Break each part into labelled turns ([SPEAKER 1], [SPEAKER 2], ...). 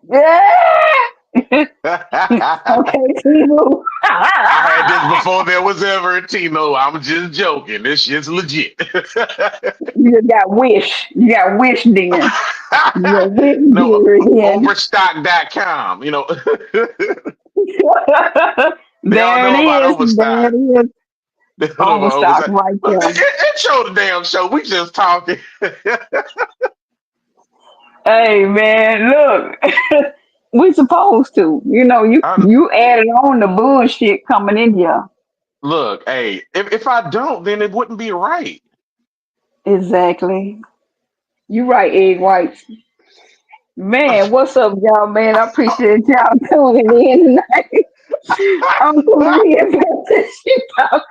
[SPEAKER 1] Yeah.
[SPEAKER 2] I
[SPEAKER 1] Okay, Timu.
[SPEAKER 2] had this before there was ever a Tino. I'm just joking. This shit's legit.
[SPEAKER 1] You just got wish. You got wish then. You got wish
[SPEAKER 2] No,
[SPEAKER 1] dealer then.
[SPEAKER 2] overstock.com. They all
[SPEAKER 1] There it
[SPEAKER 2] know about
[SPEAKER 1] is. There
[SPEAKER 2] overstock.
[SPEAKER 1] it is.
[SPEAKER 2] They don't know about
[SPEAKER 1] Overstock
[SPEAKER 2] overstock.
[SPEAKER 1] right
[SPEAKER 2] Look,
[SPEAKER 1] there.
[SPEAKER 2] it showed the damn show. We just talking.
[SPEAKER 1] Hey man, look. We supposed to. You
[SPEAKER 2] I'm,
[SPEAKER 1] you added on the bullshit coming in here.
[SPEAKER 2] look, hey, if I don't, then it wouldn't be right.
[SPEAKER 1] Exactly. You right, egg whites. Man, what's up, y'all? Man, I appreciate y'all tuning in tonight. Uncle Leah got this shit out.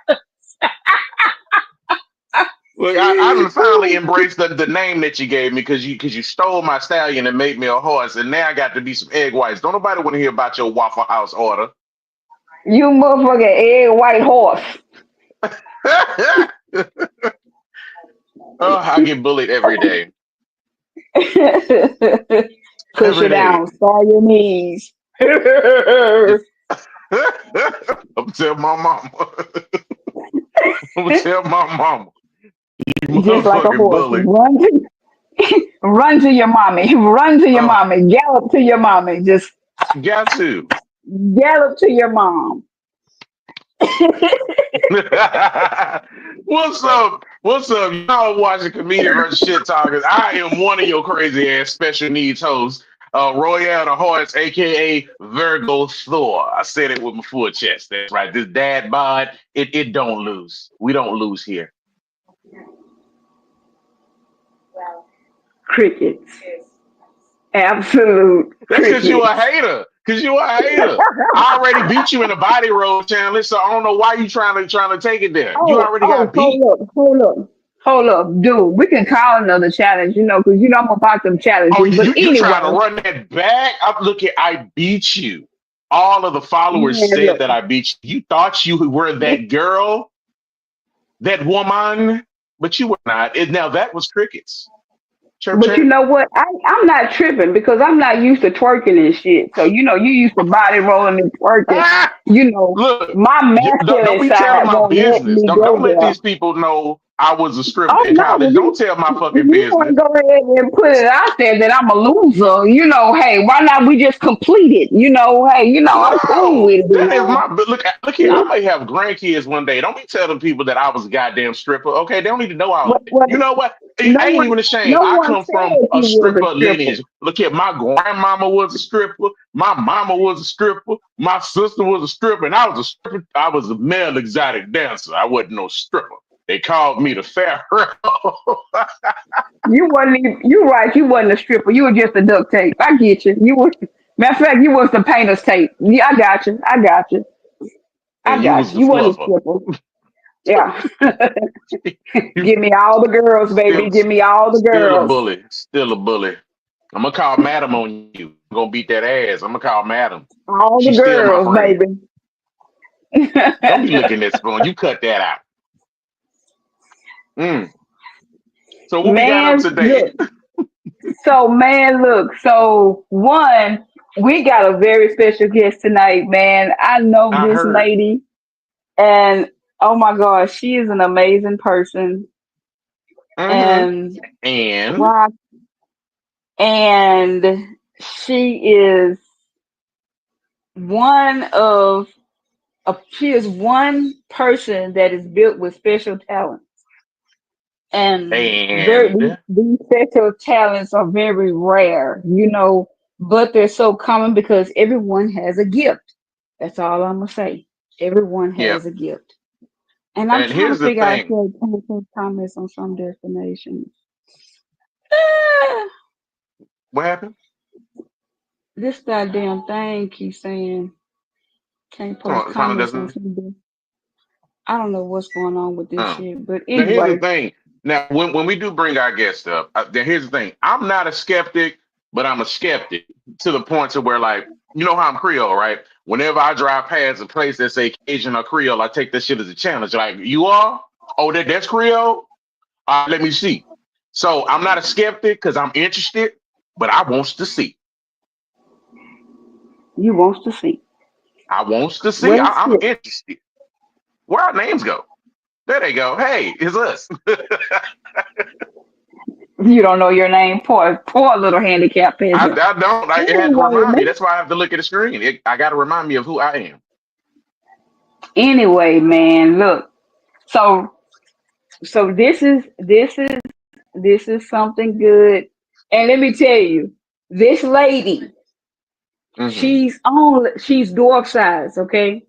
[SPEAKER 2] Look, I done finally embraced the name that you gave me because you stole my stallion and made me a horse, and now I got to be some egg whites. Don't nobody want to hear about your Waffle House order.
[SPEAKER 1] You motherfucking egg white horse.
[SPEAKER 2] Oh, I get bullied every day.
[SPEAKER 1] Push
[SPEAKER 2] Every
[SPEAKER 1] it
[SPEAKER 2] day.
[SPEAKER 1] down. Star your knees.
[SPEAKER 2] I'm tell my mama. I'm tell my mama. You
[SPEAKER 1] Just like a
[SPEAKER 2] motherfucking
[SPEAKER 1] horse.
[SPEAKER 2] bully.
[SPEAKER 1] Run to your mommy. Run to your
[SPEAKER 2] Oh,
[SPEAKER 1] mommy. Gallop to your mommy. Just
[SPEAKER 2] got to.
[SPEAKER 1] gallop to your mom.
[SPEAKER 2] What's up? What's up? Y'all watching Comedian versus Shit Talkers. I am one of your crazy ass special needs hosts, Royale the Horse, aka Virgo Thor. I said it with my full chest. That's right. This dad bod, it don't lose. We don't lose here.
[SPEAKER 1] Crickets. Absolute
[SPEAKER 2] That's because you a
[SPEAKER 1] crickets.
[SPEAKER 2] hater. Because you a hater. I already beat you in the body roll challenge, so I don't know why you trying to take it there. You
[SPEAKER 1] Oh,
[SPEAKER 2] already
[SPEAKER 1] oh,
[SPEAKER 2] got beat.
[SPEAKER 1] hold up, dude. We can call another challenge, because I'm about them
[SPEAKER 2] Oh,
[SPEAKER 1] challenges. But
[SPEAKER 2] you trying to
[SPEAKER 1] anyway,
[SPEAKER 2] run that back? I'm looking. I beat you. All of the followers
[SPEAKER 1] man,
[SPEAKER 2] said
[SPEAKER 1] look,
[SPEAKER 2] that I beat you. You thought you were that girl, that woman, but you were not. Now that was crickets. Chirp
[SPEAKER 1] but you
[SPEAKER 2] chirp.
[SPEAKER 1] know what? I'm not tripping because I'm not used to twerking and shit. So you used to body rolling and twerking.
[SPEAKER 2] Ah!
[SPEAKER 1] You know,
[SPEAKER 2] Look,
[SPEAKER 1] my
[SPEAKER 2] don't
[SPEAKER 1] masculine
[SPEAKER 2] be
[SPEAKER 1] side
[SPEAKER 2] telling my
[SPEAKER 1] won't let
[SPEAKER 2] business.
[SPEAKER 1] me
[SPEAKER 2] Don't
[SPEAKER 1] go
[SPEAKER 2] let
[SPEAKER 1] there.
[SPEAKER 2] these people know I was a stripper
[SPEAKER 1] Oh
[SPEAKER 2] in
[SPEAKER 1] no,
[SPEAKER 2] college. Don't tell my
[SPEAKER 1] if
[SPEAKER 2] fucking
[SPEAKER 1] you want
[SPEAKER 2] business.
[SPEAKER 1] to go ahead and put it out there that I'm a loser, hey, why not we just complete it? Hey, I'm cool
[SPEAKER 2] No,
[SPEAKER 1] with it.
[SPEAKER 2] that is my. But look here. I may have grandkids one day. Don't be telling people that I was a goddamn stripper. Okay, they don't need to know all
[SPEAKER 1] What,
[SPEAKER 2] that.
[SPEAKER 1] what,
[SPEAKER 2] You know what?
[SPEAKER 1] no
[SPEAKER 2] I ain't
[SPEAKER 1] one,
[SPEAKER 2] even ashamed.
[SPEAKER 1] no
[SPEAKER 2] I
[SPEAKER 1] one
[SPEAKER 2] come from
[SPEAKER 1] said
[SPEAKER 2] a
[SPEAKER 1] you was a
[SPEAKER 2] stripper
[SPEAKER 1] stripper.
[SPEAKER 2] lineage. Look here, my grandmama was a stripper. My mama was a stripper. My sister was a stripper, and I was a stripper. I was a male exotic dancer. I wasn't no stripper. They called me the Pharaoh.
[SPEAKER 1] You wasn't even, you right, you wasn't a stripper. You were just a duct tape. I get you. Matter of fact, you was the painter's tape. Yeah, I got you. I got you. I
[SPEAKER 2] And you
[SPEAKER 1] got
[SPEAKER 2] was
[SPEAKER 1] you.
[SPEAKER 2] the
[SPEAKER 1] You wasn't a
[SPEAKER 2] fluffer.
[SPEAKER 1] stripper. Yeah.
[SPEAKER 2] You
[SPEAKER 1] Give me all the girls,
[SPEAKER 2] still,
[SPEAKER 1] baby. Give me all the
[SPEAKER 2] still a
[SPEAKER 1] girls.
[SPEAKER 2] bully. Still a bully. I'm gonna call Madam on you. I'm gonna beat that ass. I'm gonna call Madam.
[SPEAKER 1] All the
[SPEAKER 2] She's still my
[SPEAKER 1] girls,
[SPEAKER 2] friend.
[SPEAKER 1] baby.
[SPEAKER 2] Don't be licking that spoon. You cut that out. Mm. So what we got up
[SPEAKER 1] Man,
[SPEAKER 2] today?
[SPEAKER 1] look. So one, we got a very special guest tonight, man. I know
[SPEAKER 2] I
[SPEAKER 1] this
[SPEAKER 2] heard.
[SPEAKER 1] lady, and oh my gosh, she is an amazing person.
[SPEAKER 2] Mm-hmm.
[SPEAKER 1] And
[SPEAKER 2] And
[SPEAKER 1] wow, and she is one of she is one person that is built with special talent, and
[SPEAKER 2] and
[SPEAKER 1] these special talents are very rare, but they're so common because everyone has a gift. That's all I'm gonna say. Everyone
[SPEAKER 2] yeah.
[SPEAKER 1] has a gift, and I'm
[SPEAKER 2] And
[SPEAKER 1] trying
[SPEAKER 2] here's
[SPEAKER 1] to
[SPEAKER 2] the
[SPEAKER 1] figure out if
[SPEAKER 2] thing.
[SPEAKER 1] there are some comments on some destinations. Ah,
[SPEAKER 2] What happened?
[SPEAKER 1] this goddamn thing keeps saying can't post
[SPEAKER 2] Finally
[SPEAKER 1] comments on
[SPEAKER 2] doesn't.
[SPEAKER 1] some. I don't know what's going on with this
[SPEAKER 2] Uh.
[SPEAKER 1] shit, but
[SPEAKER 2] Now here's the
[SPEAKER 1] anyway,
[SPEAKER 2] thing. Now when we do bring our guests up, then here's the thing. I'm not a skeptic, but I'm a skeptic to the point to where like you know how I'm Creole, right? Whenever I drive past a place that say Cajun or Creole, I take that shit as a challenge. Like you are? Oh, that's Creole? Let me see. So I'm not a skeptic because I'm interested. but I wants to see.
[SPEAKER 1] You wants to see.
[SPEAKER 2] I wants to see.
[SPEAKER 1] Well,
[SPEAKER 2] I'm
[SPEAKER 1] shit.
[SPEAKER 2] interested. Where our names go? There they go. Hey, it's us.
[SPEAKER 1] You don't know your name. Poor little handicapped peasant.
[SPEAKER 2] I don't. Like, it had to
[SPEAKER 1] Anyway,
[SPEAKER 2] remind me.
[SPEAKER 1] man.
[SPEAKER 2] That's why I have to look at the screen. I got to remind me of who I am.
[SPEAKER 1] Anyway, man. Look. So this is something good. And let me tell you, this lady,
[SPEAKER 2] Hmm.
[SPEAKER 1] she's dwarf size, okay?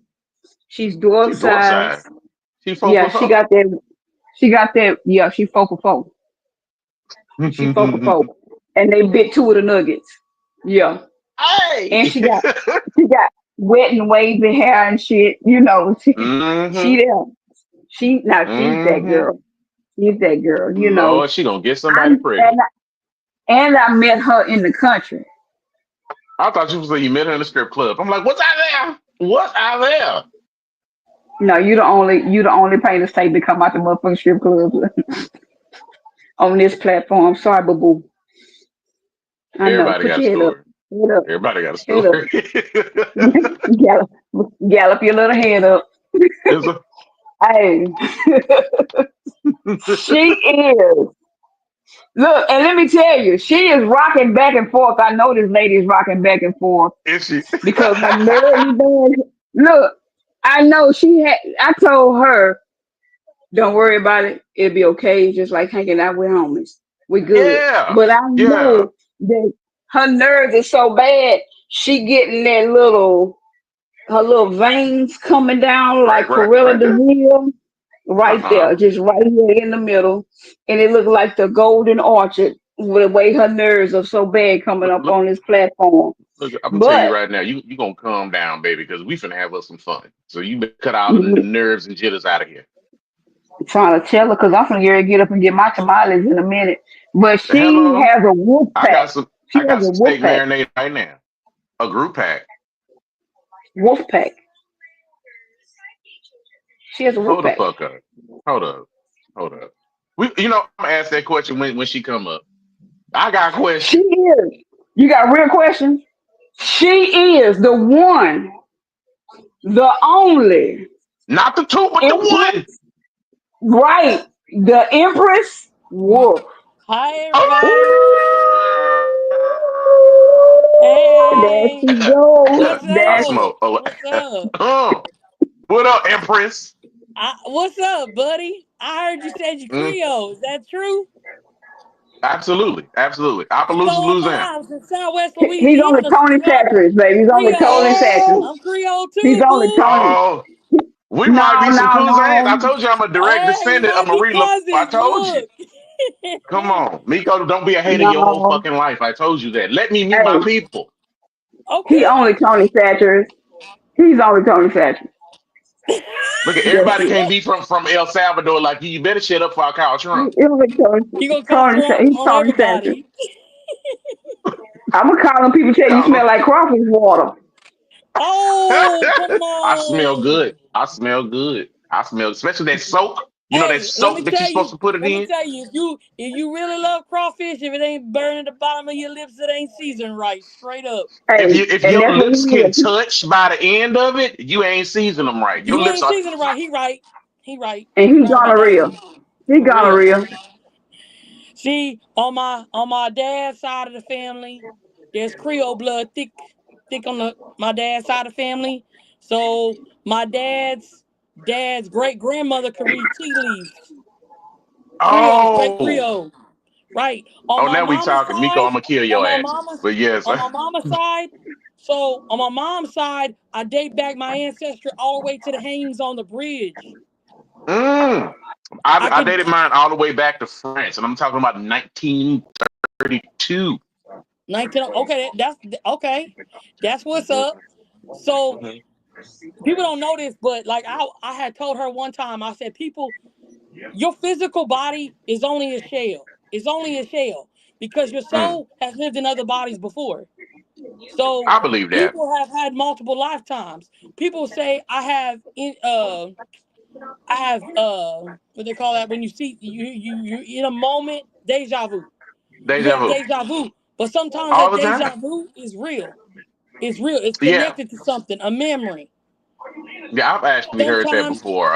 [SPEAKER 1] She's dwarf
[SPEAKER 2] She dwarf
[SPEAKER 1] size.
[SPEAKER 2] size. She 4
[SPEAKER 1] Yeah,
[SPEAKER 2] for
[SPEAKER 1] she
[SPEAKER 2] 4.
[SPEAKER 1] got that. Yeah, she 4 for 4. She 4 for 4. And they bit two of the nuggets. Yeah. And
[SPEAKER 2] Hey.
[SPEAKER 1] she got wet and wavy hair and shit. She
[SPEAKER 2] Hmm.
[SPEAKER 1] there. She's that
[SPEAKER 2] Hmm.
[SPEAKER 1] girl. She's that girl.
[SPEAKER 2] Lord, she gonna get
[SPEAKER 1] I
[SPEAKER 2] somebody
[SPEAKER 1] and
[SPEAKER 2] pregnant.
[SPEAKER 1] I met her in the country.
[SPEAKER 2] I thought you was saying you met her in the strip club. I'm like, what's out there? What's out there?
[SPEAKER 1] No, you the only pain to say to come out the motherfucking strip club on this platform. Sorry, boo boo. I know.
[SPEAKER 2] Everybody
[SPEAKER 1] Put
[SPEAKER 2] got a
[SPEAKER 1] your head up.
[SPEAKER 2] story.
[SPEAKER 1] Head up.
[SPEAKER 2] Everybody got a
[SPEAKER 1] Head up.
[SPEAKER 2] story.
[SPEAKER 1] Gallop, gallop your little head up.
[SPEAKER 2] It's a-
[SPEAKER 1] Hey, she is. Look, and let me tell you, she is rocking back and forth. I know this lady is rocking back and forth
[SPEAKER 2] Is she?
[SPEAKER 1] because her nerves bad. Look, I know she had. I told her, don't worry about it. It'll be okay. Just like hanging out with homies. We good.
[SPEAKER 2] Yeah.
[SPEAKER 1] But I
[SPEAKER 2] Yeah.
[SPEAKER 1] know that her nerves are so bad. She getting her little veins coming down
[SPEAKER 2] Right,
[SPEAKER 1] like
[SPEAKER 2] right,
[SPEAKER 1] Corella
[SPEAKER 2] right there.
[SPEAKER 1] Deville, right
[SPEAKER 2] Uh-huh.
[SPEAKER 1] there, just right here in the middle, and it looked like the golden orchard with the way her nerves are so bad coming
[SPEAKER 2] Look,
[SPEAKER 1] up
[SPEAKER 2] look,
[SPEAKER 1] on this platform.
[SPEAKER 2] look, I'm gonna tell you
[SPEAKER 1] But
[SPEAKER 2] right now, you gonna calm down, baby, because we finna have us some fun. So you better cut all the
[SPEAKER 1] I'm
[SPEAKER 2] nerves and jitters out of here.
[SPEAKER 1] trying to tell her because I'm gonna get up and get my tamales in a minute. But she
[SPEAKER 2] Hello.
[SPEAKER 1] has a wolf
[SPEAKER 2] I
[SPEAKER 1] pack.
[SPEAKER 2] got some
[SPEAKER 1] She
[SPEAKER 2] I
[SPEAKER 1] has
[SPEAKER 2] got
[SPEAKER 1] a
[SPEAKER 2] some
[SPEAKER 1] wolf
[SPEAKER 2] steak
[SPEAKER 1] pack.
[SPEAKER 2] marinade right now. A group pack.
[SPEAKER 1] Wolf pack. She has a wolf
[SPEAKER 2] Hold the
[SPEAKER 1] pack.
[SPEAKER 2] fuck up. Hold up. Hold up. I'm gonna ask that question when she come up. I got a
[SPEAKER 1] She
[SPEAKER 2] question.
[SPEAKER 1] is. You got real questions? She is the one, the only
[SPEAKER 2] Not the two, but the one.
[SPEAKER 1] empress. Right. The Empress Wolf.
[SPEAKER 3] Hi, everybody.
[SPEAKER 1] There
[SPEAKER 3] Hey,
[SPEAKER 1] she goes.
[SPEAKER 3] what's
[SPEAKER 2] I
[SPEAKER 1] There
[SPEAKER 3] up?
[SPEAKER 2] smoke. Oh,
[SPEAKER 3] What's up?
[SPEAKER 2] what up, Empress?
[SPEAKER 3] What's up, buddy? I heard you said you
[SPEAKER 2] Mm,
[SPEAKER 3] Creole. Is that true?
[SPEAKER 2] absolutely, absolutely. Appaloosa,
[SPEAKER 3] So am
[SPEAKER 2] Louisiana.
[SPEAKER 3] I. I'm from Southwest
[SPEAKER 1] he's only
[SPEAKER 3] Louisiana,
[SPEAKER 1] Tony
[SPEAKER 3] sweetheart.
[SPEAKER 1] Satcheries, baby. He's only Tony
[SPEAKER 3] Creole.
[SPEAKER 1] Satcheries.
[SPEAKER 2] Oh,
[SPEAKER 3] I'm Creole
[SPEAKER 1] He's
[SPEAKER 3] too,
[SPEAKER 1] only
[SPEAKER 3] boo.
[SPEAKER 1] Tony.
[SPEAKER 2] oh. We might
[SPEAKER 1] No,
[SPEAKER 2] be some
[SPEAKER 1] no,
[SPEAKER 2] cousins. I
[SPEAKER 1] no.
[SPEAKER 2] told you I'm a direct
[SPEAKER 3] Hey, we
[SPEAKER 2] descendant of
[SPEAKER 3] might be
[SPEAKER 2] Marie LaFleur. I
[SPEAKER 3] cousins.
[SPEAKER 2] told you.
[SPEAKER 3] Look.
[SPEAKER 2] Come on, Miko. Don't be a hater your whole
[SPEAKER 1] No.
[SPEAKER 2] fucking life. I told you that. Let me meet my
[SPEAKER 1] Hey,
[SPEAKER 2] people.
[SPEAKER 1] he only
[SPEAKER 3] Okay.
[SPEAKER 1] Tony Satcheries. He's only Tony Satcheries.
[SPEAKER 2] Look at
[SPEAKER 1] That's
[SPEAKER 2] everybody
[SPEAKER 1] it.
[SPEAKER 2] can't be from El Salvador like you. You better shut up before I call Trump.
[SPEAKER 1] He only Tony,
[SPEAKER 3] You gonna call Trump
[SPEAKER 1] He's
[SPEAKER 3] on
[SPEAKER 1] Tony Satcheries.
[SPEAKER 3] everybody.
[SPEAKER 1] I'm going to call him people tell you
[SPEAKER 2] Call him.
[SPEAKER 1] smell like crawfish water.
[SPEAKER 3] Oh, come
[SPEAKER 2] I smell good.
[SPEAKER 3] on.
[SPEAKER 2] I smell good. I smell, especially that soak. You know that
[SPEAKER 3] Hey, let me
[SPEAKER 2] soak that you're
[SPEAKER 3] tell
[SPEAKER 2] supposed
[SPEAKER 3] you.
[SPEAKER 2] to put it
[SPEAKER 3] Let me
[SPEAKER 2] in.
[SPEAKER 3] tell you. If you really love crawfish, if it ain't burning the bottom of your lips, it ain't seasoned right. Straight up.
[SPEAKER 2] If
[SPEAKER 1] Hey,
[SPEAKER 2] you if
[SPEAKER 1] and
[SPEAKER 2] your
[SPEAKER 1] that's what he
[SPEAKER 2] lips can
[SPEAKER 1] is.
[SPEAKER 2] touch by the end of it, you ain't seasoning them right. Your
[SPEAKER 3] You
[SPEAKER 2] lips
[SPEAKER 3] ain't
[SPEAKER 2] are.
[SPEAKER 3] seasoned it right. He right. He right.
[SPEAKER 1] And
[SPEAKER 3] You
[SPEAKER 1] he
[SPEAKER 3] right about that.
[SPEAKER 1] gonorrhea. He
[SPEAKER 3] For real.
[SPEAKER 1] gonorrhea.
[SPEAKER 3] See, on my dad's side of the family, there's Creole blood thick on my dad's side of the family. So my dad's great grandmother could read tea leaves. Creole, straight
[SPEAKER 2] Oh,
[SPEAKER 3] Creole. Right. On
[SPEAKER 2] oh,
[SPEAKER 3] my
[SPEAKER 2] now we
[SPEAKER 3] mama's
[SPEAKER 2] talking, Miko.
[SPEAKER 3] side,
[SPEAKER 2] I'm gonna kill
[SPEAKER 3] on
[SPEAKER 2] your
[SPEAKER 3] my
[SPEAKER 2] ass.
[SPEAKER 3] mama's
[SPEAKER 2] But yes,
[SPEAKER 3] on my mama's side, so on my mom's side, I date back my ancestry all the way to the hangings on the bridge.
[SPEAKER 2] mm,
[SPEAKER 3] I
[SPEAKER 2] I
[SPEAKER 3] could
[SPEAKER 2] dated mine all the way back to France, and I'm talking about 1932.
[SPEAKER 3] 19 okay, that's okay. That's what's
[SPEAKER 2] Mhm,
[SPEAKER 3] up. So
[SPEAKER 2] mhm,
[SPEAKER 3] people don't know this, but like I had told her one time, I said, people, your physical body is only a shell. It's only a shell because your
[SPEAKER 2] mm.
[SPEAKER 3] soul has lived in other bodies before. So
[SPEAKER 2] I believe that.
[SPEAKER 3] people have had multiple lifetimes. People say I have what they call that when you see you in a moment, deja vu. You
[SPEAKER 2] Deja
[SPEAKER 3] have
[SPEAKER 2] vu.
[SPEAKER 3] deja vu. But sometimes
[SPEAKER 2] all
[SPEAKER 3] that
[SPEAKER 2] the
[SPEAKER 3] deja
[SPEAKER 2] time.
[SPEAKER 3] vu is real. It's real. It's
[SPEAKER 2] Yeah,
[SPEAKER 3] connected to something, a memory.
[SPEAKER 2] yeah, I've actually heard that
[SPEAKER 3] Sometimes,
[SPEAKER 2] before.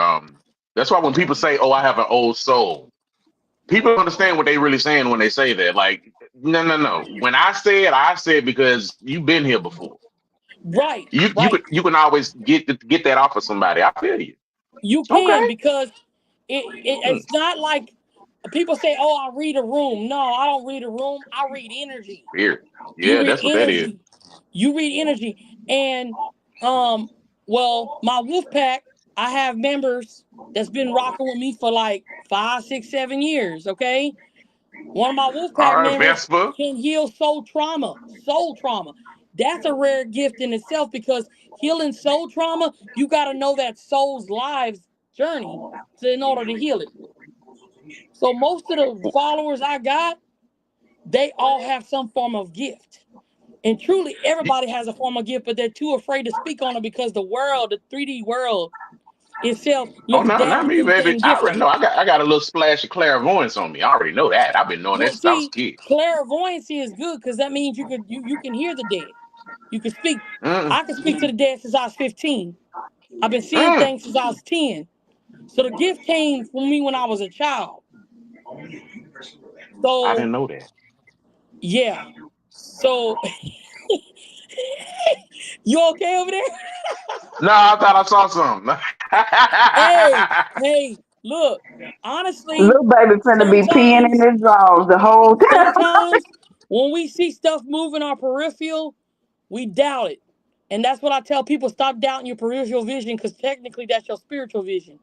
[SPEAKER 2] That's why when people say, "Oh, I have an old soul," people don't understand what they really saying when they say that. Like, no, no, no. When I said because you've been here before.
[SPEAKER 3] right,
[SPEAKER 2] You
[SPEAKER 3] right.
[SPEAKER 2] can always get that off of somebody. I feel you.
[SPEAKER 3] You can
[SPEAKER 2] Okay.
[SPEAKER 3] because
[SPEAKER 2] Hmm.
[SPEAKER 3] it's not like people say, "Oh, I read a room." No, I don't read a room. I read energy.
[SPEAKER 2] Weird.
[SPEAKER 3] You
[SPEAKER 2] Yeah,
[SPEAKER 3] read
[SPEAKER 2] that's what that is.
[SPEAKER 3] energy. You read energy. And well, my Wolfpack, I have members that's been rocking with me for like 5, 6, 7 years. Okay. One of my
[SPEAKER 2] All
[SPEAKER 3] Wolfpack
[SPEAKER 2] right,
[SPEAKER 3] members
[SPEAKER 2] Vespa.
[SPEAKER 3] can heal soul trauma. Soul trauma. That's a rare gift in itself because healing soul trauma, you got to know that soul's lives journey in order to heal it. So most of the followers I got, they all have some form of gift. And truly, everybody has a form of gift, but they're too afraid to speak on it because the world, the 3D world itself,
[SPEAKER 2] Oh
[SPEAKER 3] looks
[SPEAKER 2] no,
[SPEAKER 3] down
[SPEAKER 2] not
[SPEAKER 3] on
[SPEAKER 2] me, baby.
[SPEAKER 3] anything
[SPEAKER 2] I already
[SPEAKER 3] gifted.
[SPEAKER 2] know. I got a little splash of clairvoyance on me. I already know that. I've been knowing that
[SPEAKER 3] Well,
[SPEAKER 2] since I was a
[SPEAKER 3] see,
[SPEAKER 2] kid.
[SPEAKER 3] clairvoyancy is good because that means you can hear the dead. You can speak.
[SPEAKER 2] Mm,
[SPEAKER 3] I can speak to the dead since I was 15. I've been seeing
[SPEAKER 2] mm.
[SPEAKER 3] things since I was 10. So the gift came from me when I was a child.
[SPEAKER 2] I didn't
[SPEAKER 3] So
[SPEAKER 2] know that.
[SPEAKER 3] yeah. So you okay over there?
[SPEAKER 2] No, I thought I saw something.
[SPEAKER 3] Hey, hey, look. Honestly,
[SPEAKER 1] Little baby finna be peeing in
[SPEAKER 3] sometimes,
[SPEAKER 1] his drawers the whole time.
[SPEAKER 3] sometimes when we see stuff move in our peripheral, we doubt it. And that's what I tell people, stop doubting your peripheral vision because technically that's your spiritual vision.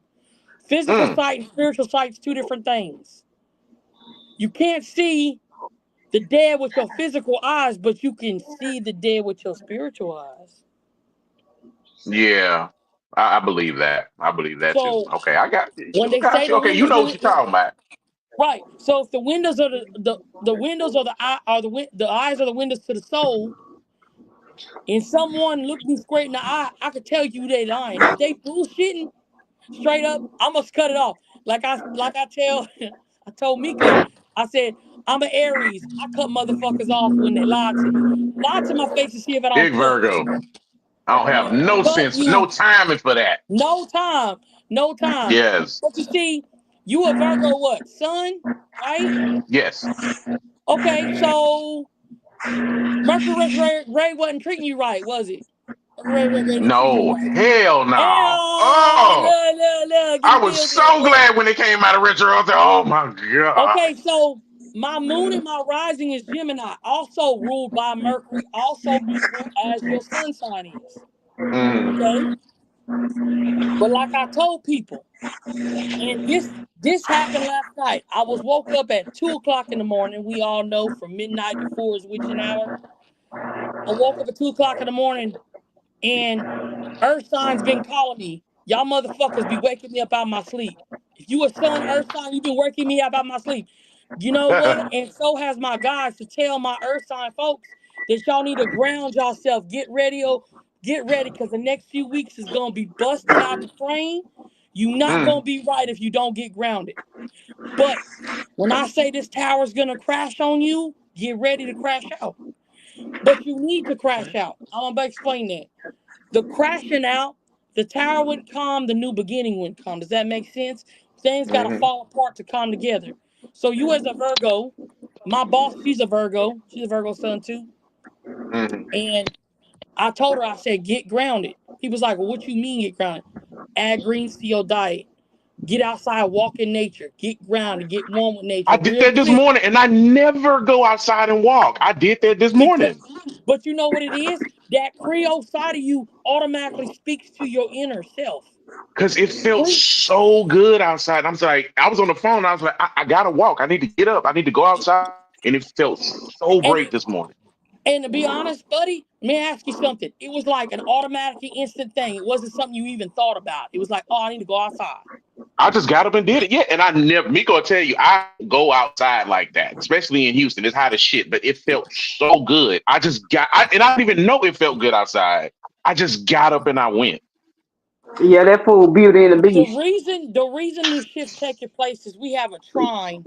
[SPEAKER 3] Physical
[SPEAKER 2] Mm.
[SPEAKER 3] sight and spiritual sight is two different things. You can't see the dead with your physical eyes, but you can see the dead with your spiritual eyes.
[SPEAKER 2] Yeah, I believe that. I believe that too.
[SPEAKER 3] So
[SPEAKER 2] Okay, I got you.
[SPEAKER 3] when
[SPEAKER 2] Sure
[SPEAKER 3] they
[SPEAKER 2] got
[SPEAKER 3] say
[SPEAKER 2] you.
[SPEAKER 3] the
[SPEAKER 2] Okay, you
[SPEAKER 3] windows
[SPEAKER 2] know
[SPEAKER 3] in
[SPEAKER 2] what you're talking about.
[SPEAKER 3] right, so if the windows are the windows are the eye are the eyes are the windows to the soul, and someone looked me straight in the eye, I could tell you they lying. If they bullshitting straight up, I must cut it off. Like I tell I told Mika, I said, I'm an Aries. I cut motherfuckers off when they lie to me. Lie to my face to see if I don't
[SPEAKER 2] Big
[SPEAKER 3] punch.
[SPEAKER 2] Virgo. I don't have no
[SPEAKER 3] Cut
[SPEAKER 2] sense, no
[SPEAKER 3] you.
[SPEAKER 2] timing for that.
[SPEAKER 3] No time. No time.
[SPEAKER 2] Yes,
[SPEAKER 3] But you see, you a Virgo what? Sun? Right?
[SPEAKER 2] yes.
[SPEAKER 3] Okay, so Mercury retrograde wasn't treating you right, was it? Mercury retrograde didn't treat you
[SPEAKER 2] No,
[SPEAKER 3] right.
[SPEAKER 2] hell no.
[SPEAKER 3] Oh,
[SPEAKER 2] Oh,
[SPEAKER 3] look, get
[SPEAKER 2] I
[SPEAKER 3] the
[SPEAKER 2] was
[SPEAKER 3] feel good.
[SPEAKER 2] so
[SPEAKER 3] Look.
[SPEAKER 2] glad when it came out of retro. I was like, oh my god.
[SPEAKER 3] Okay, so my moon and my rising is Gemini, also ruled by Mercury, also equal as your sun sign is.
[SPEAKER 2] Mm,
[SPEAKER 3] Okay? But like I told people, and this happened last night. I was woke up at 2 o'clock in the morning. We all know from midnight to 4 is witching hour. I woke up at 2 o'clock in the morning and Earth signs been calling me. Y'all motherfuckers be waking me up out of my sleep. If you a sun Earth sign, you been waking me up out of my sleep. You know what? And so has my guys to tell my Earth sign folks that y'all need to ground yourself. Get ready, because the next few weeks is gonna be busting out the frame. You not
[SPEAKER 2] mm,
[SPEAKER 3] gonna be right if you don't get grounded. But when I say this tower's gonna crash on you, get ready to crash out. But you need to crash out. I'm gonna explain that. The crashing out, the tower went calm, the new beginning went calm. Does that make sense? Things got to
[SPEAKER 2] mm,
[SPEAKER 3] fall apart to come together. So you as a Virgo, my boss, she's a Virgo. She's a Virgo sun too.
[SPEAKER 2] mm.
[SPEAKER 3] And I told her, I said, get grounded. He was like, well, what you mean get grounded? Add greens to your diet. Get outside, walk in nature. Get grounded. Get one with
[SPEAKER 2] I
[SPEAKER 3] nature
[SPEAKER 2] did
[SPEAKER 3] real
[SPEAKER 2] that this
[SPEAKER 3] quick.
[SPEAKER 2] morning, and I never go outside and walk. I did that this
[SPEAKER 3] Because,
[SPEAKER 2] morning
[SPEAKER 3] but you know what it is? That Creole side of you automatically speaks to your inner self.
[SPEAKER 2] because it felt so good outside. I'm like, I was on the phone. I was like, I gotta walk. I need to get up. I need to go outside, and it felt so
[SPEAKER 3] And
[SPEAKER 2] great this morning.
[SPEAKER 3] And to be honest, buddy, let me ask you something. It was like an automatic instant thing. It wasn't something you even thought about. It was like, oh, I need to go outside.
[SPEAKER 2] I just got up and did it. Yeah, and I never. Miko will tell you, I go outside like that, especially in Houston. It's hot as shit, but it felt so good. And I didn't even know it felt good outside. I just got up and I went.
[SPEAKER 1] Yeah, that fool Beauty and the
[SPEAKER 3] The
[SPEAKER 1] Beast.
[SPEAKER 3] reason the reason this shift taking place is we have a trine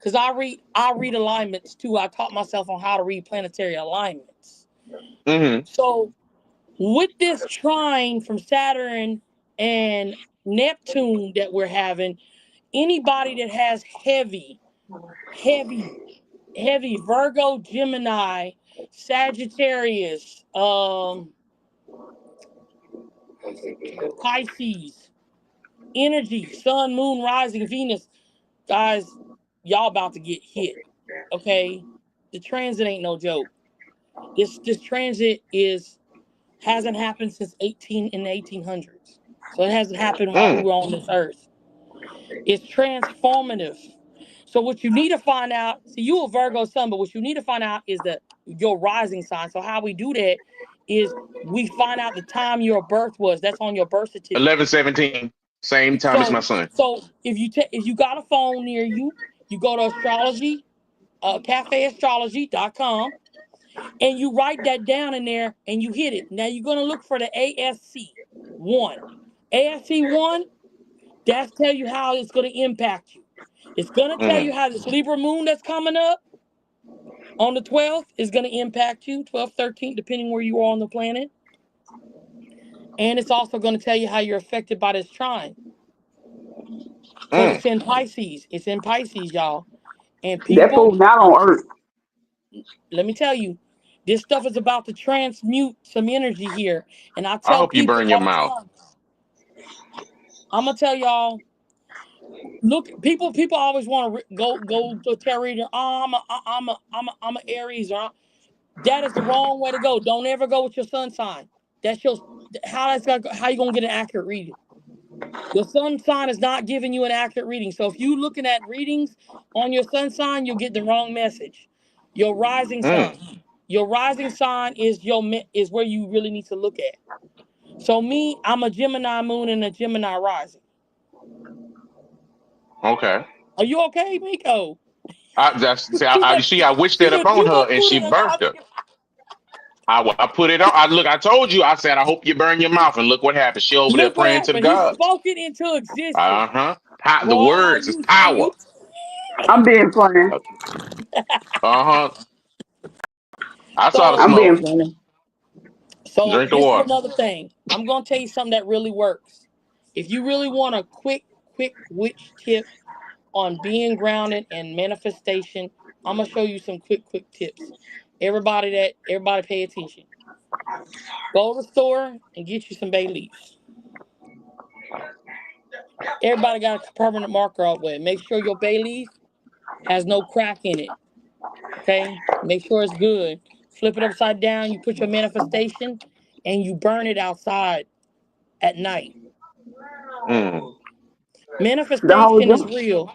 [SPEAKER 3] because I read alignments too. I taught myself on how to read planetary alignments.
[SPEAKER 2] Mm-hmm.
[SPEAKER 3] So with this trine from Saturn and Neptune that we're having, anybody that has heavy, heavy Virgo, Gemini, Sagittarius, Pisces, energy, Sun, Moon, Rising, Venus, guys, y'all about to get hit. Okay, the transit ain't no joke. This transit hasn't happened since 1800s. So it hasn't happened while we
[SPEAKER 2] Mm.
[SPEAKER 3] were on this earth. It's transformative. So what you need to find out, see, you a Virgo sun, but what you need to find out is your rising sign. So how we do that is we find out the time your birth was. That's on your birth certificate.
[SPEAKER 2] 11/17, same time as my
[SPEAKER 3] So
[SPEAKER 2] son.
[SPEAKER 3] so if you got a phone near you, you go to astrology, cafeastrology.com, and you write that down in there and you hit it. Now you're gonna look for the ASC1. ASC1, that's tell you how it's gonna impact you. It's gonna tell you
[SPEAKER 2] Mm.
[SPEAKER 3] how this Libra moon that's coming up on the 12th is gonna impact you, 12th, 13th, depending where you are on the planet. And it's also gonna tell you how you're affected by this trine. Because
[SPEAKER 2] Mm.
[SPEAKER 3] it's in Pisces. It's in Pisces, y'all. And
[SPEAKER 1] That
[SPEAKER 3] people,
[SPEAKER 1] fool not on Earth.
[SPEAKER 3] let me tell you, this stuff is about to transmute some energy here. And I
[SPEAKER 2] I
[SPEAKER 3] tell
[SPEAKER 2] hope you
[SPEAKER 3] people
[SPEAKER 2] burn your
[SPEAKER 3] all the
[SPEAKER 2] mouth.
[SPEAKER 3] time, I'm gonna tell y'all, look, people always want to go to a tarot reader. Oh, I'm a Aries, that is the wrong way to go. Don't ever go with your sun sign. That's your how you gonna get an accurate reading. Your sun sign is not giving you an accurate reading. So if you looking at readings on your sun sign, you'll get the wrong message. Your rising
[SPEAKER 2] Mm.
[SPEAKER 3] sign. Your rising sign is where you really need to look at. So me, I'm a Gemini moon and a Gemini rising.
[SPEAKER 2] Okay.
[SPEAKER 3] Are you okay, Miko? Too
[SPEAKER 2] I
[SPEAKER 3] much,
[SPEAKER 2] see. I wished that upon
[SPEAKER 3] too
[SPEAKER 2] her,
[SPEAKER 3] much
[SPEAKER 2] and
[SPEAKER 3] food
[SPEAKER 2] she
[SPEAKER 3] in her
[SPEAKER 2] birthed
[SPEAKER 3] mouth.
[SPEAKER 2] her. I put it on. I told you. I said, I hope you burn your mouth, and look what happened. She over there
[SPEAKER 3] Look what
[SPEAKER 2] praying to the
[SPEAKER 3] happened. He
[SPEAKER 2] gods.
[SPEAKER 3] spoke it into existence.
[SPEAKER 2] Uh huh. The
[SPEAKER 3] Boy,
[SPEAKER 2] words is power.
[SPEAKER 1] I'm being funny.
[SPEAKER 2] Uh huh. I saw the
[SPEAKER 3] so
[SPEAKER 1] I'm being
[SPEAKER 2] smoke.
[SPEAKER 1] funny.
[SPEAKER 3] so
[SPEAKER 2] Drink the
[SPEAKER 3] this is
[SPEAKER 2] water.
[SPEAKER 3] another thing. I'm gonna tell you something that really works. If you really want a quick witch tip on being grounded and manifestation, I'm gonna show you some quick tips. Everybody pay attention. Go to the store and get you some bay leaves. Everybody got a permanent marker out with. Make sure your bay leaf has no crack in it. Okay? Make sure it's good. Flip it upside down, you put your manifestation, and you burn it outside at night.
[SPEAKER 2] Mm.
[SPEAKER 1] The whole
[SPEAKER 3] Manifestation is
[SPEAKER 1] joint.
[SPEAKER 3] real.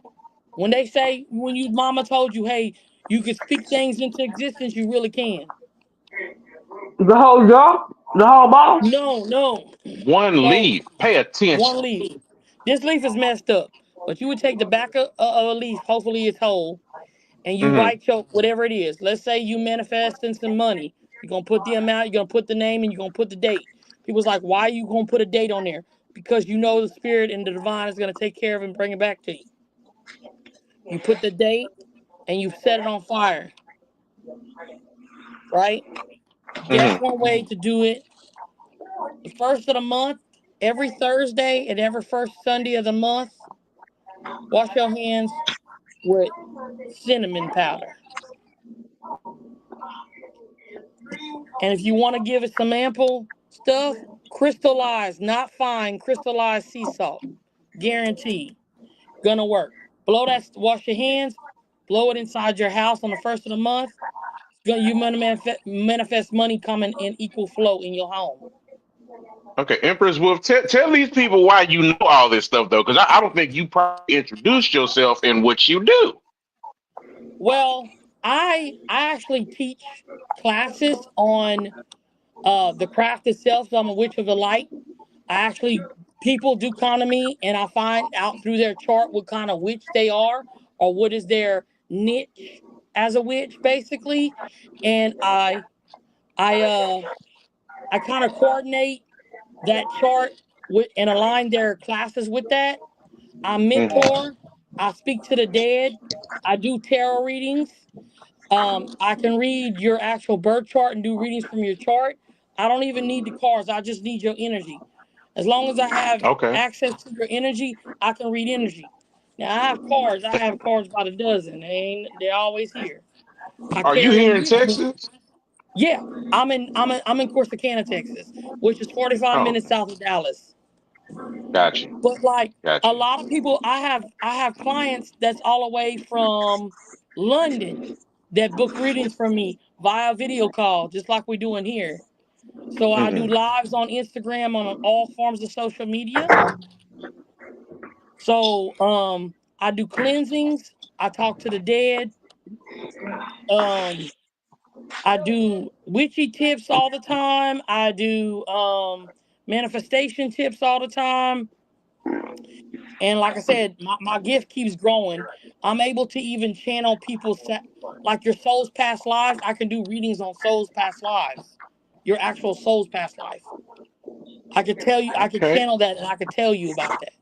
[SPEAKER 3] When they say, when your mama told you, hey, you can speak things into existence, you really can.
[SPEAKER 1] The whole jar. The whole bottle.
[SPEAKER 3] No.
[SPEAKER 2] One
[SPEAKER 3] So,
[SPEAKER 2] leaf. Pay
[SPEAKER 3] one
[SPEAKER 2] attention.
[SPEAKER 3] leaf. This leaf is messed up. But you would take the back of a leaf, hopefully it's whole, and you
[SPEAKER 2] Mm.
[SPEAKER 3] write your whatever it is. Let's say you manifesting some money. You're gonna put the amount, you're gonna put the name, and you're gonna put the date. People's like, why are you gonna put a date on there? Because you know the spirit and the divine is gonna take care of it and bring it back to you. You put the date and you set it on fire, right? That's
[SPEAKER 2] Mm.
[SPEAKER 3] one way to do it. The first of the month, every Thursday and every first Sunday of the month, wash your hands with cinnamon powder. And if you want to give it some ample stuff, crystallized, not fine, crystallized sea salt. Guaranteed. Gonna work. Wash your hands, blow it inside your house on the first of the month. You manifest money coming in equal flow in your home.
[SPEAKER 2] Okay, Empress Wolf, tell these people why you know all this stuff though, because I don't think you probably introduced yourself in what you do.
[SPEAKER 3] Well, I actually teach classes on the craft itself. So I'm a witch of the light. I actually People do come to me and I find out through their chart what kind of witch they are or what is their niche as a witch basically. And I uh I kind of coordinate that chart with and align their classes with that. I
[SPEAKER 2] Hmm.
[SPEAKER 3] mentor I speak to the dead. I do tarot readings. I can read your actual birth chart and do readings from your chart. I don't even need the cards. I just need your energy. As long as I have
[SPEAKER 2] Okay.
[SPEAKER 3] access to your energy, I can read energy. Now I have cards. I have cards by the dozen. They're always here. I
[SPEAKER 2] Are you
[SPEAKER 3] carry them
[SPEAKER 2] here in
[SPEAKER 3] with me.
[SPEAKER 2] Texas?
[SPEAKER 3] Yeah, I'm in Corsicana, Texas, which is 45
[SPEAKER 2] Oh,
[SPEAKER 3] minutes south of Dallas.
[SPEAKER 2] got you.
[SPEAKER 3] But like
[SPEAKER 2] Got
[SPEAKER 3] a
[SPEAKER 2] you.
[SPEAKER 3] lot of people, I have clients that's all the way from London that book readings from me via video call, just like we're doing here. So I do
[SPEAKER 2] Hmm.
[SPEAKER 3] lives on Instagram on all forms of social media. So I do cleansings. I talk to the dead. Um, I do witchy tips all the time. I do manifestation tips all the time. And like I said, my gift keeps growing. I'm able to even channel like your soul's past lives. I can do readings on soul's past lives, your actual soul's past life. I could tell you, I could
[SPEAKER 2] Okay.
[SPEAKER 3] channel that, and I could tell you about that.